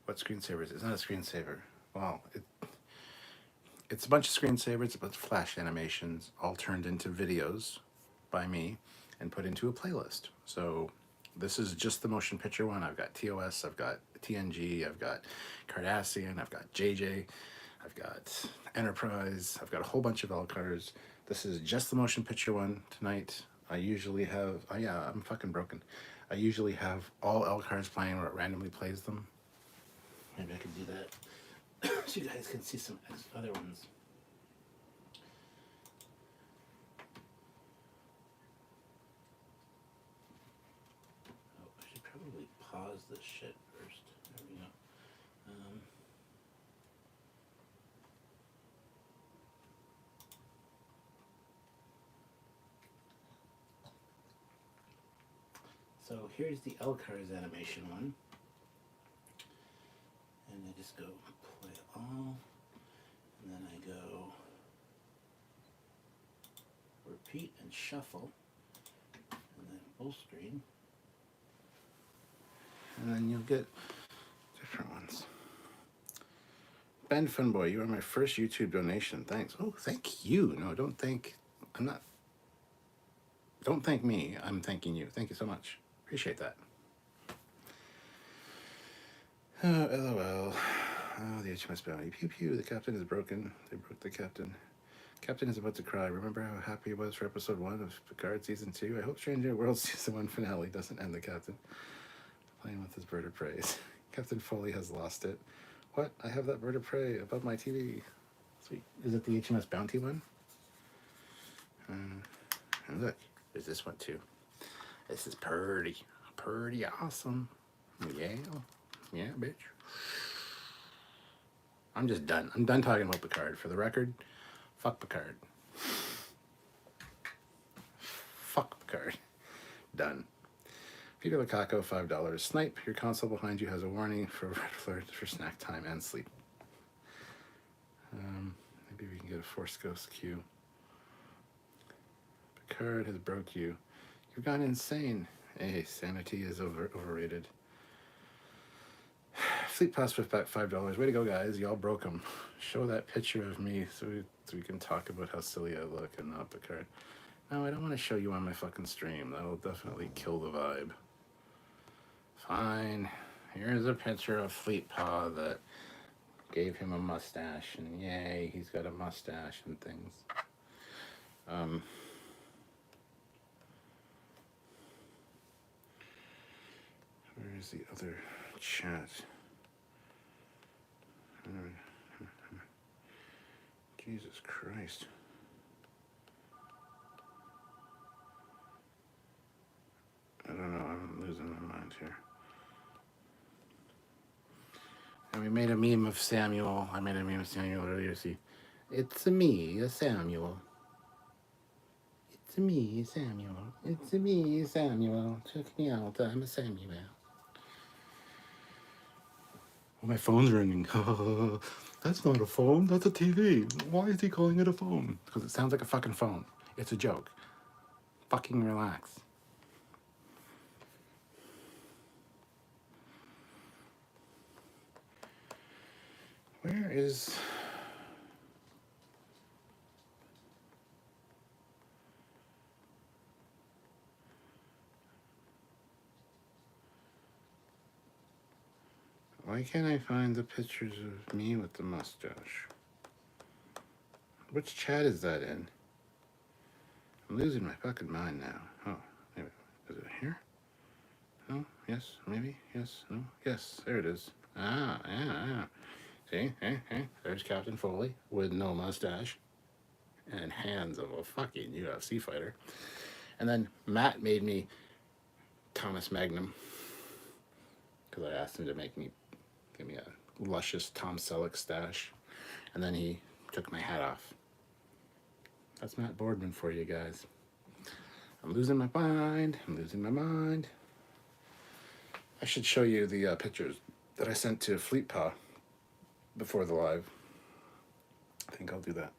[SPEAKER 1] What screensaver is it? It's not a screensaver. Wow, it's a bunch of screensavers, a bunch of flash animations, all turned into videos by me and put into a playlist. So this is just the motion picture one. I've got TOS, I've got TNG, I've got Cardassian, I've got JJ, I've got Enterprise, I've got a whole bunch of L-cars. This is just the motion picture one tonight. I usually have, oh yeah, I'm fucking broken. I usually have all L-cars playing where it randomly plays them. Maybe I could do that so you guys can see some other ones. Oh, I should probably pause this shit first. There we go. So here's the L-cars animation one. And I just go play all, and then I go repeat and shuffle, and then full screen, and then you'll get different ones. Ben Funboy, you are my first YouTube donation. Thanks. Oh, thank you. No, don't thank me. I'm thanking you. Thank you so much. Appreciate that. Oh, LOL. Oh, the HMS Bounty. Pew pew, the captain is broken. They broke the captain. Captain is about to cry. Remember how happy he was for episode 1 of Picard season 2? I hope Stranger World season 1 finale doesn't end the captain playing with his bird of prey. Captain Foley has lost it. What? I have that bird of prey above my TV. Sweet. Is it the HMS Bounty one? And look, there's this one too. This is pretty awesome. Yeah. Yeah, bitch. I'm just done. I'm done talking about Picard. For the record, fuck Picard. Fuck Picard. Done. Peter Lukaku, $5. Snipe, your console behind you has a warning for red alert for snack time and sleep. Maybe we can get a Force Ghost cue. Picard has broke you. You've gone insane. Hey, sanity is overrated. Fleet Pass with back $5. Way to go, guys. Y'all broke them. Show that picture of me so we can talk about how silly I look and not Picard. No, I don't want to show you on my fucking stream. That'll definitely kill the vibe. Fine. Here's a picture of Fleet Paw that gave him a mustache. And yay, he's got a mustache and things. Where is the other chat? Jesus Christ. I don't know, I'm losing my mind here. And we made a meme of Samuel. I made a meme of Samuel earlier. See, it's me, Samuel. It's me, Samuel. It's me, Samuel. Check me out. I'm a Samuel. Oh, my phone's ringing. That's not a phone. That's a TV. Why is he calling it a phone? Because it sounds like a fucking phone. It's a joke. Fucking relax. Where is... Why can't I find the pictures of me with the mustache? Which chat is that in? I'm losing my fucking mind now. Oh, anyway, is it Here? No? Yes? Maybe? Yes? No? Yes. There it is. Ah, yeah, yeah. See? There's Captain Foley with no mustache and hands of a fucking UFC fighter. And then Matt made me Thomas Magnum because I asked him to give me a luscious Tom Selleck stash. And then he took my hat off. That's Matt Boardman for you guys. I'm losing my mind. I should show you the pictures that I sent to Fleetpaw before the live. I think I'll do that.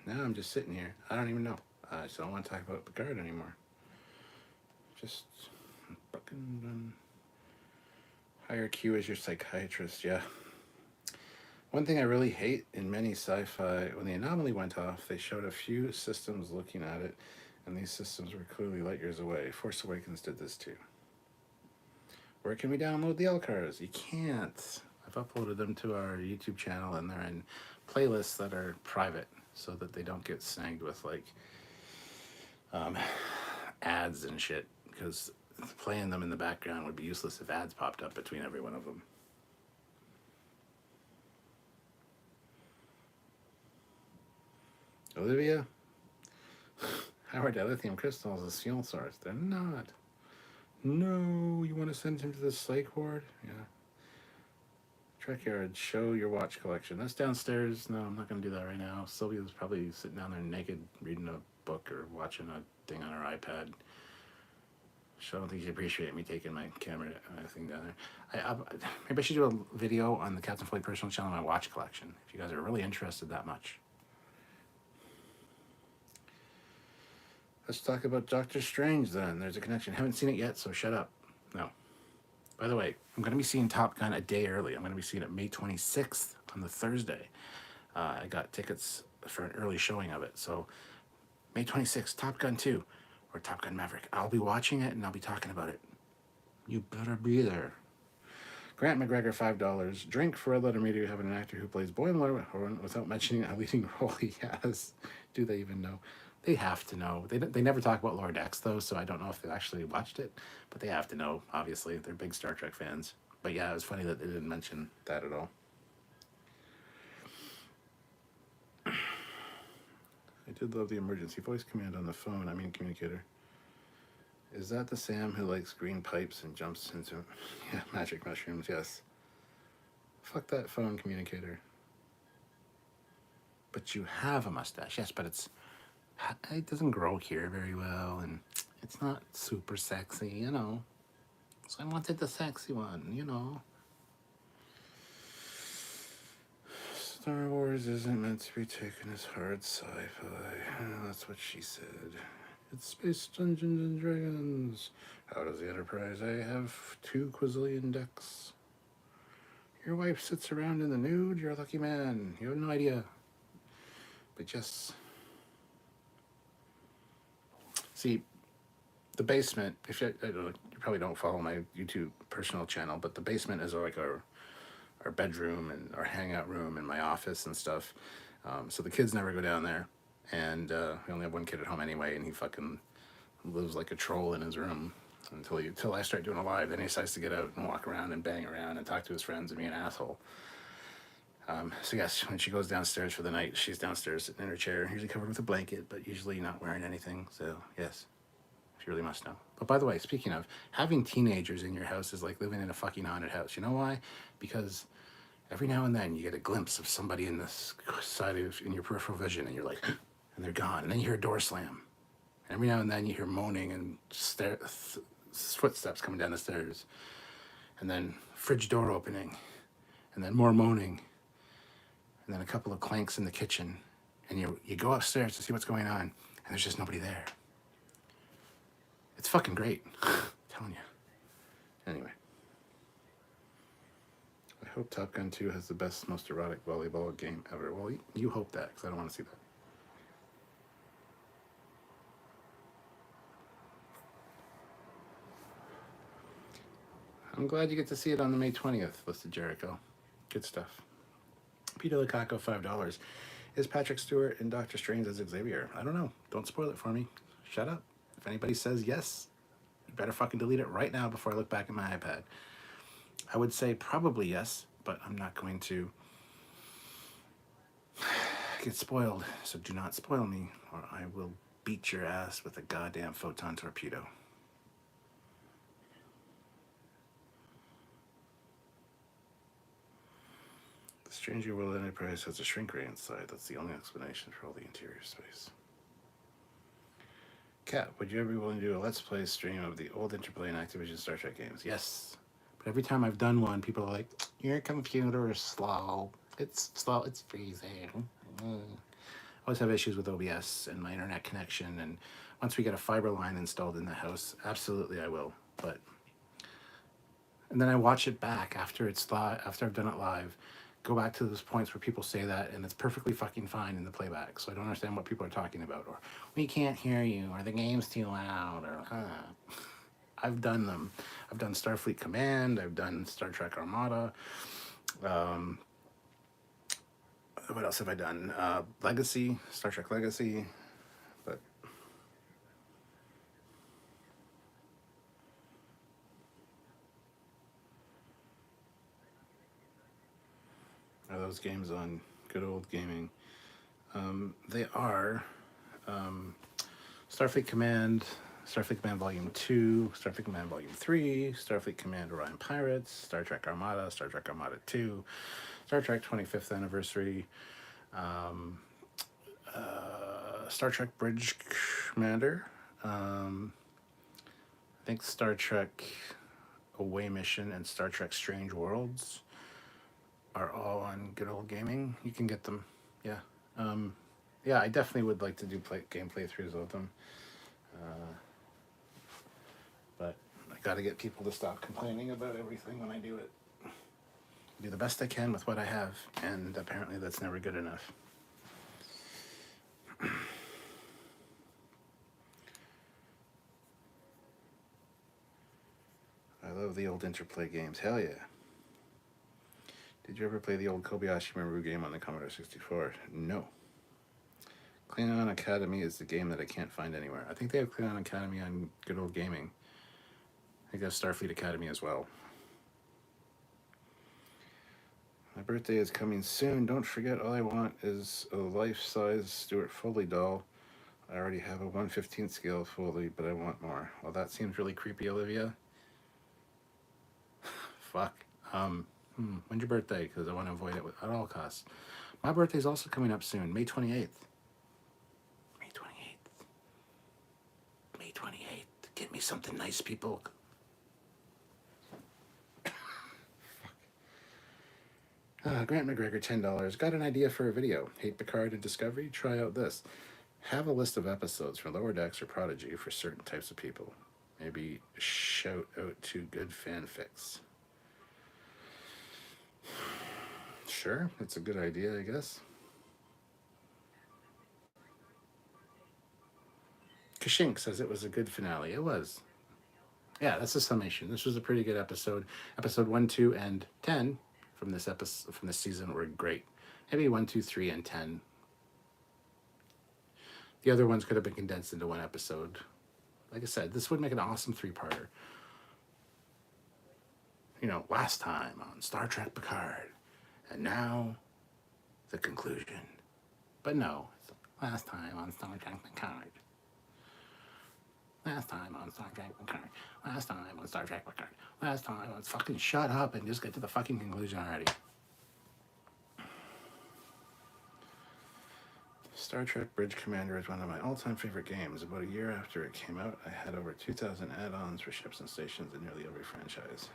[SPEAKER 1] Now I'm just sitting here. I don't even know. I just don't want to talk about Picard anymore. Just fucking done. Hire Q as your psychiatrist, yeah. One thing I really hate in many sci-fi, when the anomaly went off, they showed a few systems looking at it, and these systems were clearly light years away. Force Awakens did this too. Where can we download the LCARs? You can't. I've uploaded them to our YouTube channel, and they're in playlists that are private, so that they don't get snagged with like ads and shit, because playing them in the background would be useless if ads popped up between every one of them. Olivia, how are dilithium crystals a fuel source? They're not. No, you want to send him to the psych ward? Yeah. Trekyards, show your watch collection. That's downstairs. No, I'm not going to do that right now. Sylvia's probably sitting down there naked, reading a book or watching a thing on her iPad. So I don't think she appreciate me taking my camera thing down there. Maybe I should do a video on the Captain Foley personal channel on my watch collection, if you guys are really interested that much. Let's talk about Doctor Strange then. There's a connection. Haven't seen it yet, so shut up. No. By the way, I'm going to be seeing Top Gun a day early. I'm going to be seeing it May 26th on the Thursday. I got tickets for an early showing of it. So May 26th, Top Gun 2, or Top Gun Maverick. I'll be watching it and I'll be talking about it. You better be there. Grant McGregor, $5. Drink for Red Letter Media having an actor who plays Boimler without mentioning a leading role he has. Do they even know? They have to know. They never talk about Lower Decks, though, so I don't know if they actually watched it. But they have to know, obviously. They're big Star Trek fans. But yeah, it was funny that they didn't mention that at all. I did love the emergency voice command on the phone. I mean, communicator. Is that the Sam who likes green pipes and jumps into... Yeah, magic mushrooms, yes. Fuck that phone communicator. But you have a mustache. Yes, but it doesn't grow here very well, and it's not super sexy, you know. So I wanted the sexy one, you know. Star Wars isn't meant to be taken as hard sci-fi. That's what she said. It's Space Dungeons and Dragons. How does the Enterprise A have 2 quazillion decks? Your wife sits around in the nude? You're a lucky man. You have no idea. But yes. See, the basement, if you probably don't follow my YouTube personal channel, but the basement is like our bedroom and our hangout room and my office and stuff. So the kids never go down there. And we only have one kid at home anyway, and he fucking lives like a troll in his room until I start doing a live. Then he decides to get out and walk around and bang around and talk to his friends and be an asshole. So yes, when she goes downstairs for the night, she's downstairs sitting in her chair, usually covered with a blanket, but usually not wearing anything. So yes, she really must know. But by the way, speaking of, having teenagers in your house is like living in a fucking haunted house. You know why? Because every now and then you get a glimpse of somebody in this side in your peripheral vision, and you're like, and they're gone. And then you hear a door slam. And every now and then you hear moaning and footsteps coming down the stairs. And then fridge door opening. And then more moaning. And then a couple of clanks in the kitchen. And you go upstairs to see what's going on. And there's just nobody there. It's fucking great. I'm telling you. Anyway. I hope Top Gun 2 has the best, most erotic volleyball game ever. Well, you hope that, because I don't want to see that. I'm glad you get to see it on the May 20th, listed Jericho. Good stuff. Peter Lukaku, $5. Is Patrick Stewart in Doctor Strange as Xavier? I don't know. Don't spoil it for me. Shut up. If anybody says yes, you better fucking delete it right now before I look back at my iPad. I would say probably yes, but I'm not going to get spoiled. So do not spoil me, or I will beat your ass with a goddamn photon torpedo. The Stranger World Enterprise has a shrink ray inside. That's the only explanation for all the interior space. Kat, would you ever be willing to do a Let's Play stream of the old Interplay and Activision Star Trek games? Yes. But every time I've done one, people are like, your computer is slow. It's slow. It's freezing. I always have issues with OBS and my internet connection. And once we get a fiber line installed in the house, absolutely I will. But and then I watch it back after it's after I've done it live. Go back to those points where people say that, and it's perfectly fucking fine in the playback. So I don't understand what people are talking about, or we can't hear you, or the game's too loud, or I've done them. I've done Starfleet Command. I've done Star Trek Armada. What else have I done? Legacy, Star Trek Legacy. But are those games on Good Old Gaming? They are Starfleet Command Volume 2, Starfleet Command Volume 3, Starfleet Command Orion Pirates, Star Trek Armada 2, Star Trek 25th Anniversary, Star Trek Bridge Commander, I think Star Trek Away Mission and Star Trek Strange Worlds are all on Good Old Gaming. You can get them, yeah. Yeah, I definitely would like to do game playthroughs of them. But I got to get people to stop complaining about everything when I do it. Do the best I can with what I have, and apparently that's never good enough. I love the old Interplay games. Hell yeah. Did you ever play the old Kobayashi Maru game on the Commodore 64? No. Klingon Academy is the game that I can't find anywhere. I think they have Klingon Academy on Good Old Gaming. I think they have Starfleet Academy as well. My birthday is coming soon. Don't forget, all I want is a life-size Stuart Foley doll. I already have a 1/15 scale Foley, but I want more. Well, that seems really creepy, Olivia. Fuck. When's your birthday? Because I want to avoid it at all costs. My birthday's also coming up soon, May 28th. May 28th. Get me something nice, people. Grant McGregor, $10. Got an idea for a video. Hate Picard and Discovery? Try out this. Have a list of episodes for Lower Decks or Prodigy for certain types of people. Maybe shout out to good fanfics. Sure, it's a good idea, I guess. Kashink says it was a good finale. It was. Yeah, that's a summation. This was a pretty good episode. Episode 1, 2, and 10 from this season were great. Maybe 1, 2, 3, and 10. The other ones could have been condensed into one episode. Like I said, this would make an awesome 3-parter. You know, last time on Star Trek Picard, and now the conclusion. But no, it's last time on Star Trek Picard. Last time on Star Trek Picard. Last time on Star Trek Picard. Last time on... Fucking shut up and just get to the fucking conclusion already. Star Trek Bridge Commander is one of my all-time favorite games. About a year after it came out, I had over 2,000 add-ons for ships and stations in nearly every franchise.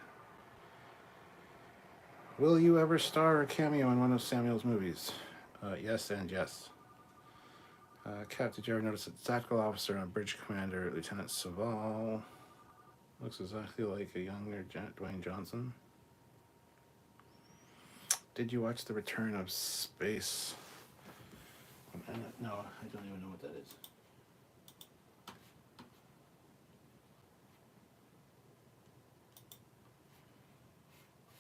[SPEAKER 1] Will you ever star or cameo in one of Samuel's movies? Yes and yes. Cap, did you ever notice that the tactical officer on Bridge Commander, Lieutenant Saval, looks exactly like a younger Dwayne Johnson? Did you watch The Return of Space? No, I don't even know what that is.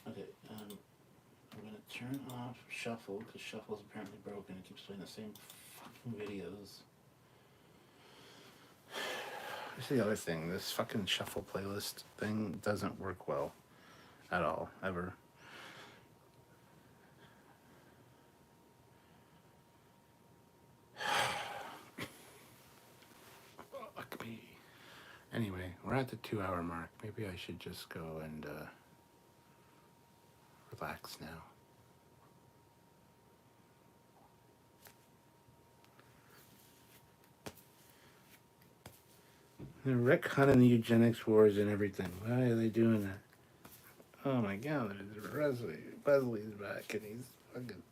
[SPEAKER 1] Okay, I'm going to turn off shuffle, because shuffle's apparently broken. It keeps playing the same fucking videos. Here's the other thing. This fucking shuffle playlist thing doesn't work well at all, ever. Fuck me. Anyway, we're at the 2-hour mark. Maybe I should just go and relax now. They're retconning the eugenics wars and everything. Why are they doing that? Oh my god, Wesley's back and he's fucking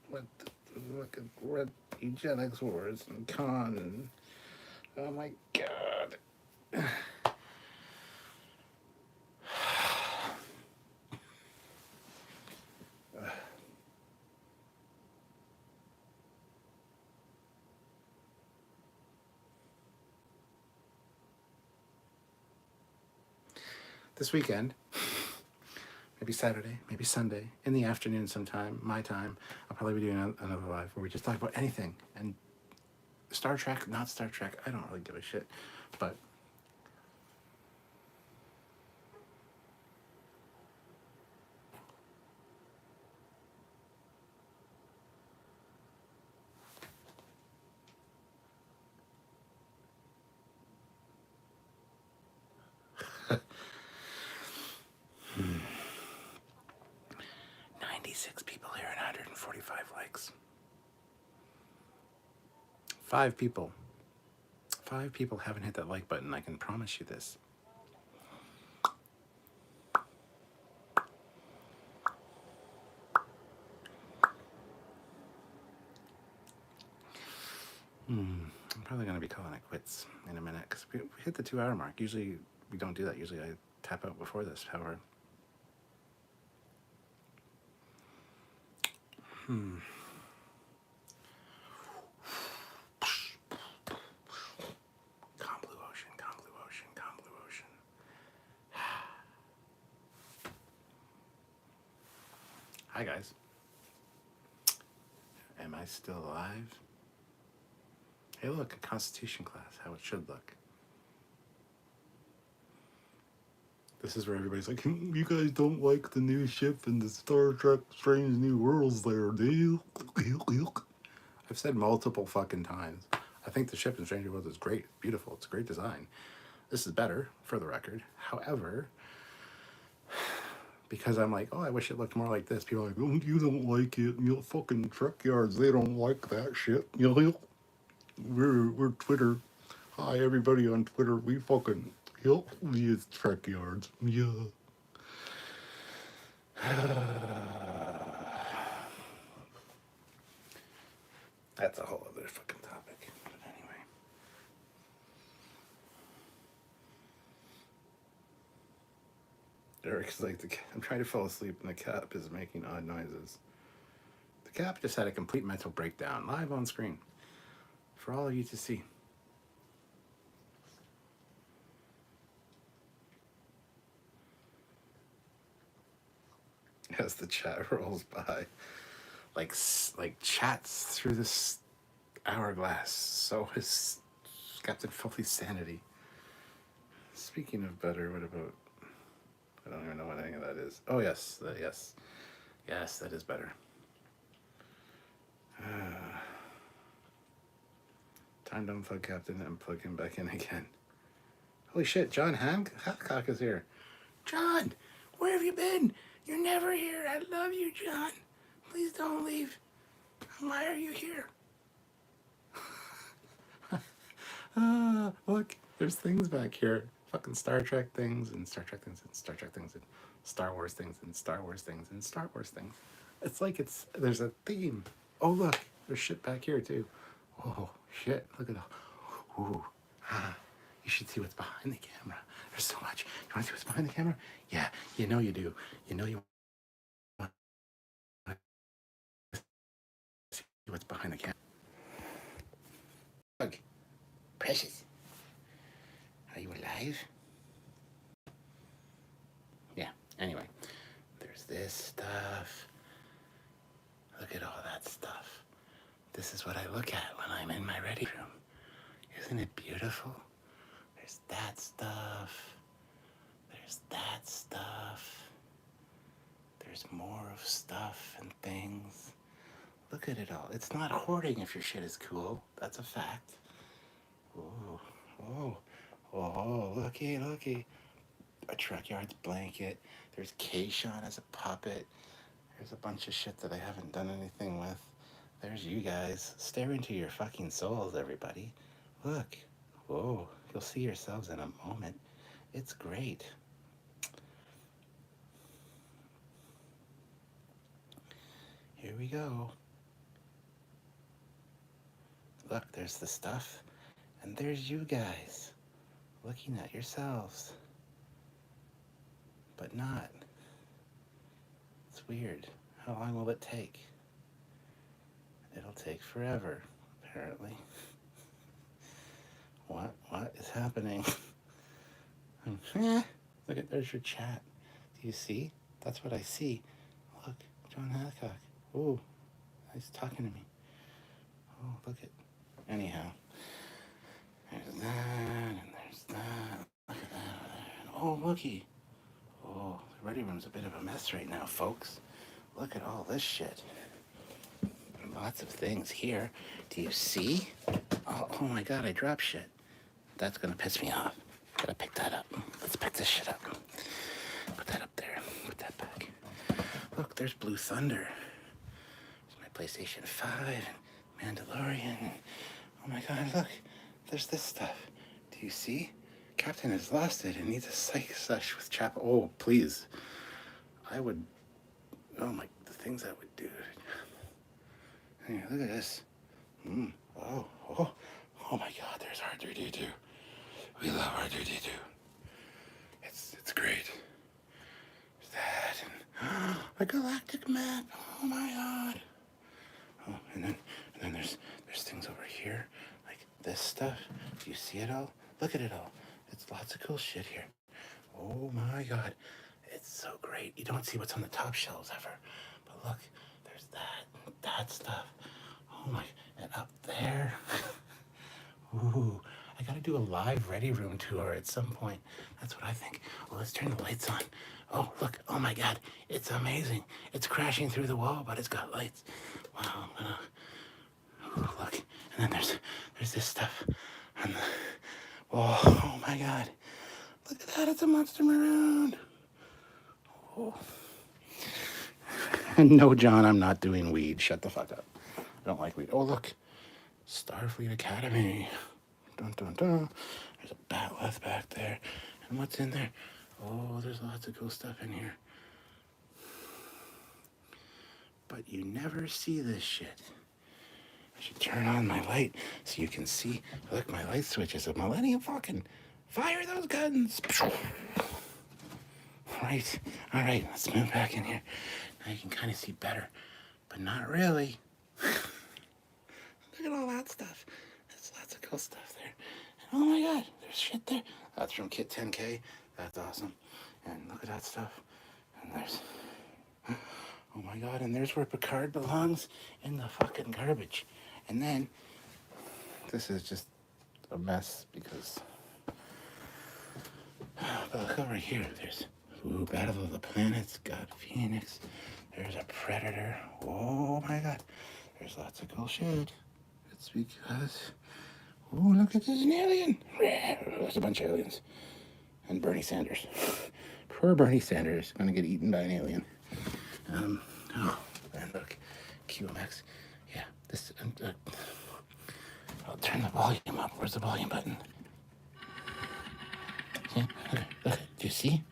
[SPEAKER 1] fucking eugenics wars and con and oh my god. This weekend, maybe Saturday, maybe Sunday, in the afternoon sometime, my time, I'll probably be doing another live where we just talk about anything. And Star Trek, not Star Trek, I don't really give a shit. But hmm. 96 people here and 145 likes. 5 people. 5 people haven't hit that like button. I can promise you this. I'm probably going to be calling it quits in a minute because we hit the 2-hour mark. Usually we don't do that. Usually I tap out before this. However, Calm blue ocean, calm blue ocean, calm blue ocean. Hi guys. Am I still alive? Hey look, a Constitution class, how it should look. This is where everybody's like, you guys don't like the new ship in the Star Trek Strange New Worlds there, do you? I've said multiple fucking times. I think the ship in Strange New Worlds is great, beautiful, it's a great design. This is better, for the record. However, because I'm like, oh, I wish it looked more like this. People are like, oh, you don't like it. You know, fucking Trekyards, they don't like that shit. You know, we're Twitter. Hi, everybody on Twitter. We fucking help these Trekyards. Yeah. That's a whole other fucking topic. But anyway. Eric's like, I'm trying to fall asleep and the cap is making odd noises. The cap just had a complete mental breakdown live on screen for all of you to see. As the chat rolls by, like chats through this hourglass. So is Captain Foley's sanity. Speaking of better, what about? I don't even know what any of that is. Oh yes, yes, that is better. Time to unplug Captain and plug him back in again. Holy shit, John Hancock is here. John, where have you been? You're never here. I love you, John. Please don't leave. Why are you here? Look, there's things back here. Fucking Star Trek things and Star Trek things and Star Trek things and Star Wars things and Star Wars things and Star Wars things. It's like there's a theme. Oh look, there's shit back here too. Oh shit, look at all. Ooh, you should see what's behind the camera. There's so much. You want to see what's behind the camera? Yeah, you know you do. You know you want to see what's behind the camera. Look, Precious, are you alive? Yeah, anyway, there's this stuff. this is what I look at when I'm in my ready room. Isn't it beautiful? There's that stuff. There's that stuff. There's more of stuff and things. Look at it all. It's not hoarding if your shit is cool. That's a fact. Oh, oh, oh, looky, looky. A Trekyards blanket. There's Kayshawn as a puppet. There's a bunch of shit that I haven't done anything with. There's you guys. Stare into your fucking souls, everybody. Look. Whoa. You'll see yourselves in a moment. It's great. Here we go. Look, there's the stuff. And there's you guys. Looking at yourselves. But not. It's weird. How long will it take? It'll take forever, apparently. What is happening? Look at, there's your chat. Do you see? That's what I see. Look, John Hancock. Ooh, he's talking to me. Oh, look at, anyhow. There's that, and there's that. Look at that. Oh, looky. Oh, the ready room's a bit of a mess right now, folks. Look at all this shit. Lots of things here. Do you see? Oh my God, I dropped shit. That's gonna piss me off. Gotta pick that up. Let's pick this shit up. Put that up there. Put that back. Look, there's Blue Thunder. There's my PlayStation 5 and Mandalorian. Oh my God, look. There's this stuff. Do you see? Captain has lost it and needs a psych sesh with Chap. Oh, please. I would. Oh my, the things I would do. Hey, look at this. Oh my God, there's R2D2. We love R2D2. It's great. There's that and a galactic map. Oh my God. Oh, and then there's things over here, like this stuff. Do you see it all? Look at it all. It's lots of cool shit here. Oh my God. It's so great. You don't see what's on the top shelves ever. But look, there's that stuff. Oh my, and up there. Ooh, I gotta do a live ready room tour at some point. That's what I think. Well, let's turn the lights on. Oh, look, oh my God, it's amazing. It's crashing through the wall, but it's got lights. Wow, ooh, look, and then there's this stuff on the wall. Oh my God, look at that, it's a Monster Maroon. Oh. No, John, I'm not doing weed. Shut the fuck up. I don't like weed. Oh, look. Starfleet Academy. Dun, dun, dun. There's a bat'leth back there. And what's in there? Oh, there's lots of cool stuff in here. But you never see this shit. I should turn on my light so you can see. Look, my light switch is a Millennium Falcon. Fire those guns. Right. All right, let's move back in here. Now you can kind of see better, but not really. Look at all that stuff. There's lots of cool stuff there. And oh my God, there's shit there. That's from Kit 10K. That's awesome. And look at that stuff. And there's, oh my God, and there's where Picard belongs, in the fucking garbage. And then, this is just a mess because, but look over here. There's, ooh, Battle of the Planets, God Phoenix. There's a Predator. Oh my God. There's lots of cool shit. It's because, oh, look at this, an alien. There's a bunch of aliens. And Bernie Sanders. Poor Bernie Sanders, gonna get eaten by an alien. Oh, and look, QMX. Yeah, this, I'll turn the volume up. Where's the volume button? Yeah, look, do you see?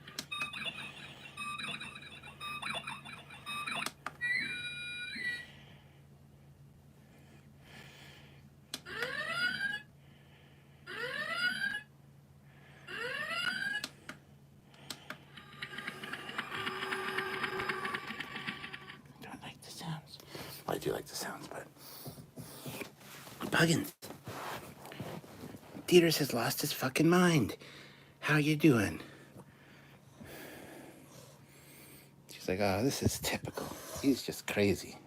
[SPEAKER 1] I do like the sounds, but Buggins. Dieters has lost his fucking mind. How you doing? She's like, oh, this is typical. He's just crazy.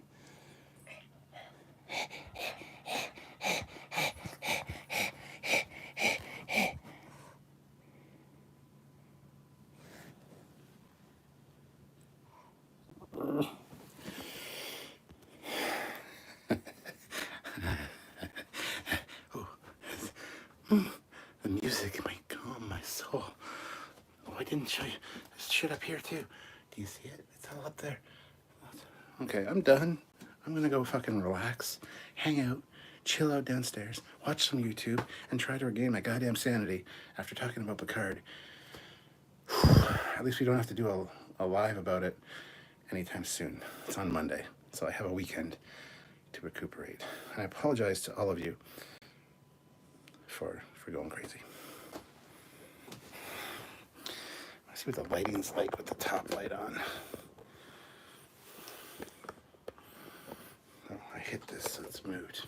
[SPEAKER 1] fucking show you. There's shit up here too. Do you see it? It's all up there. Okay, I'm done. I'm gonna go fucking relax, hang out, chill out downstairs, watch some YouTube, and try to regain my goddamn sanity after talking about Picard. At least we don't have to do a live about it anytime soon. It's on Monday, so I have a weekend to recuperate. And I apologize to all of you for going crazy. Let's see what the lighting's like with the top light on. Oh, I hit this, so it's moved.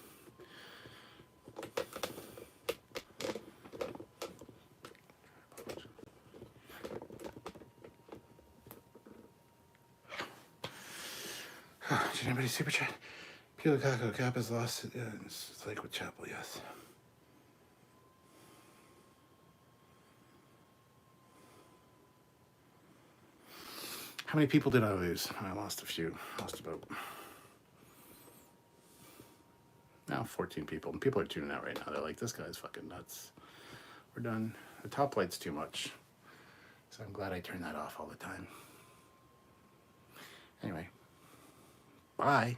[SPEAKER 1] Did anybody super chat? Pilicaco Cap has lost it. Yeah, it's like with Chapel, yes. How many people did I lose? I lost a few. Lost about now 14 people. And people are tuning out right now. They're like, this guy's fucking nuts. We're done. The top light's too much. So I'm glad I turn that off all the time. Anyway, bye.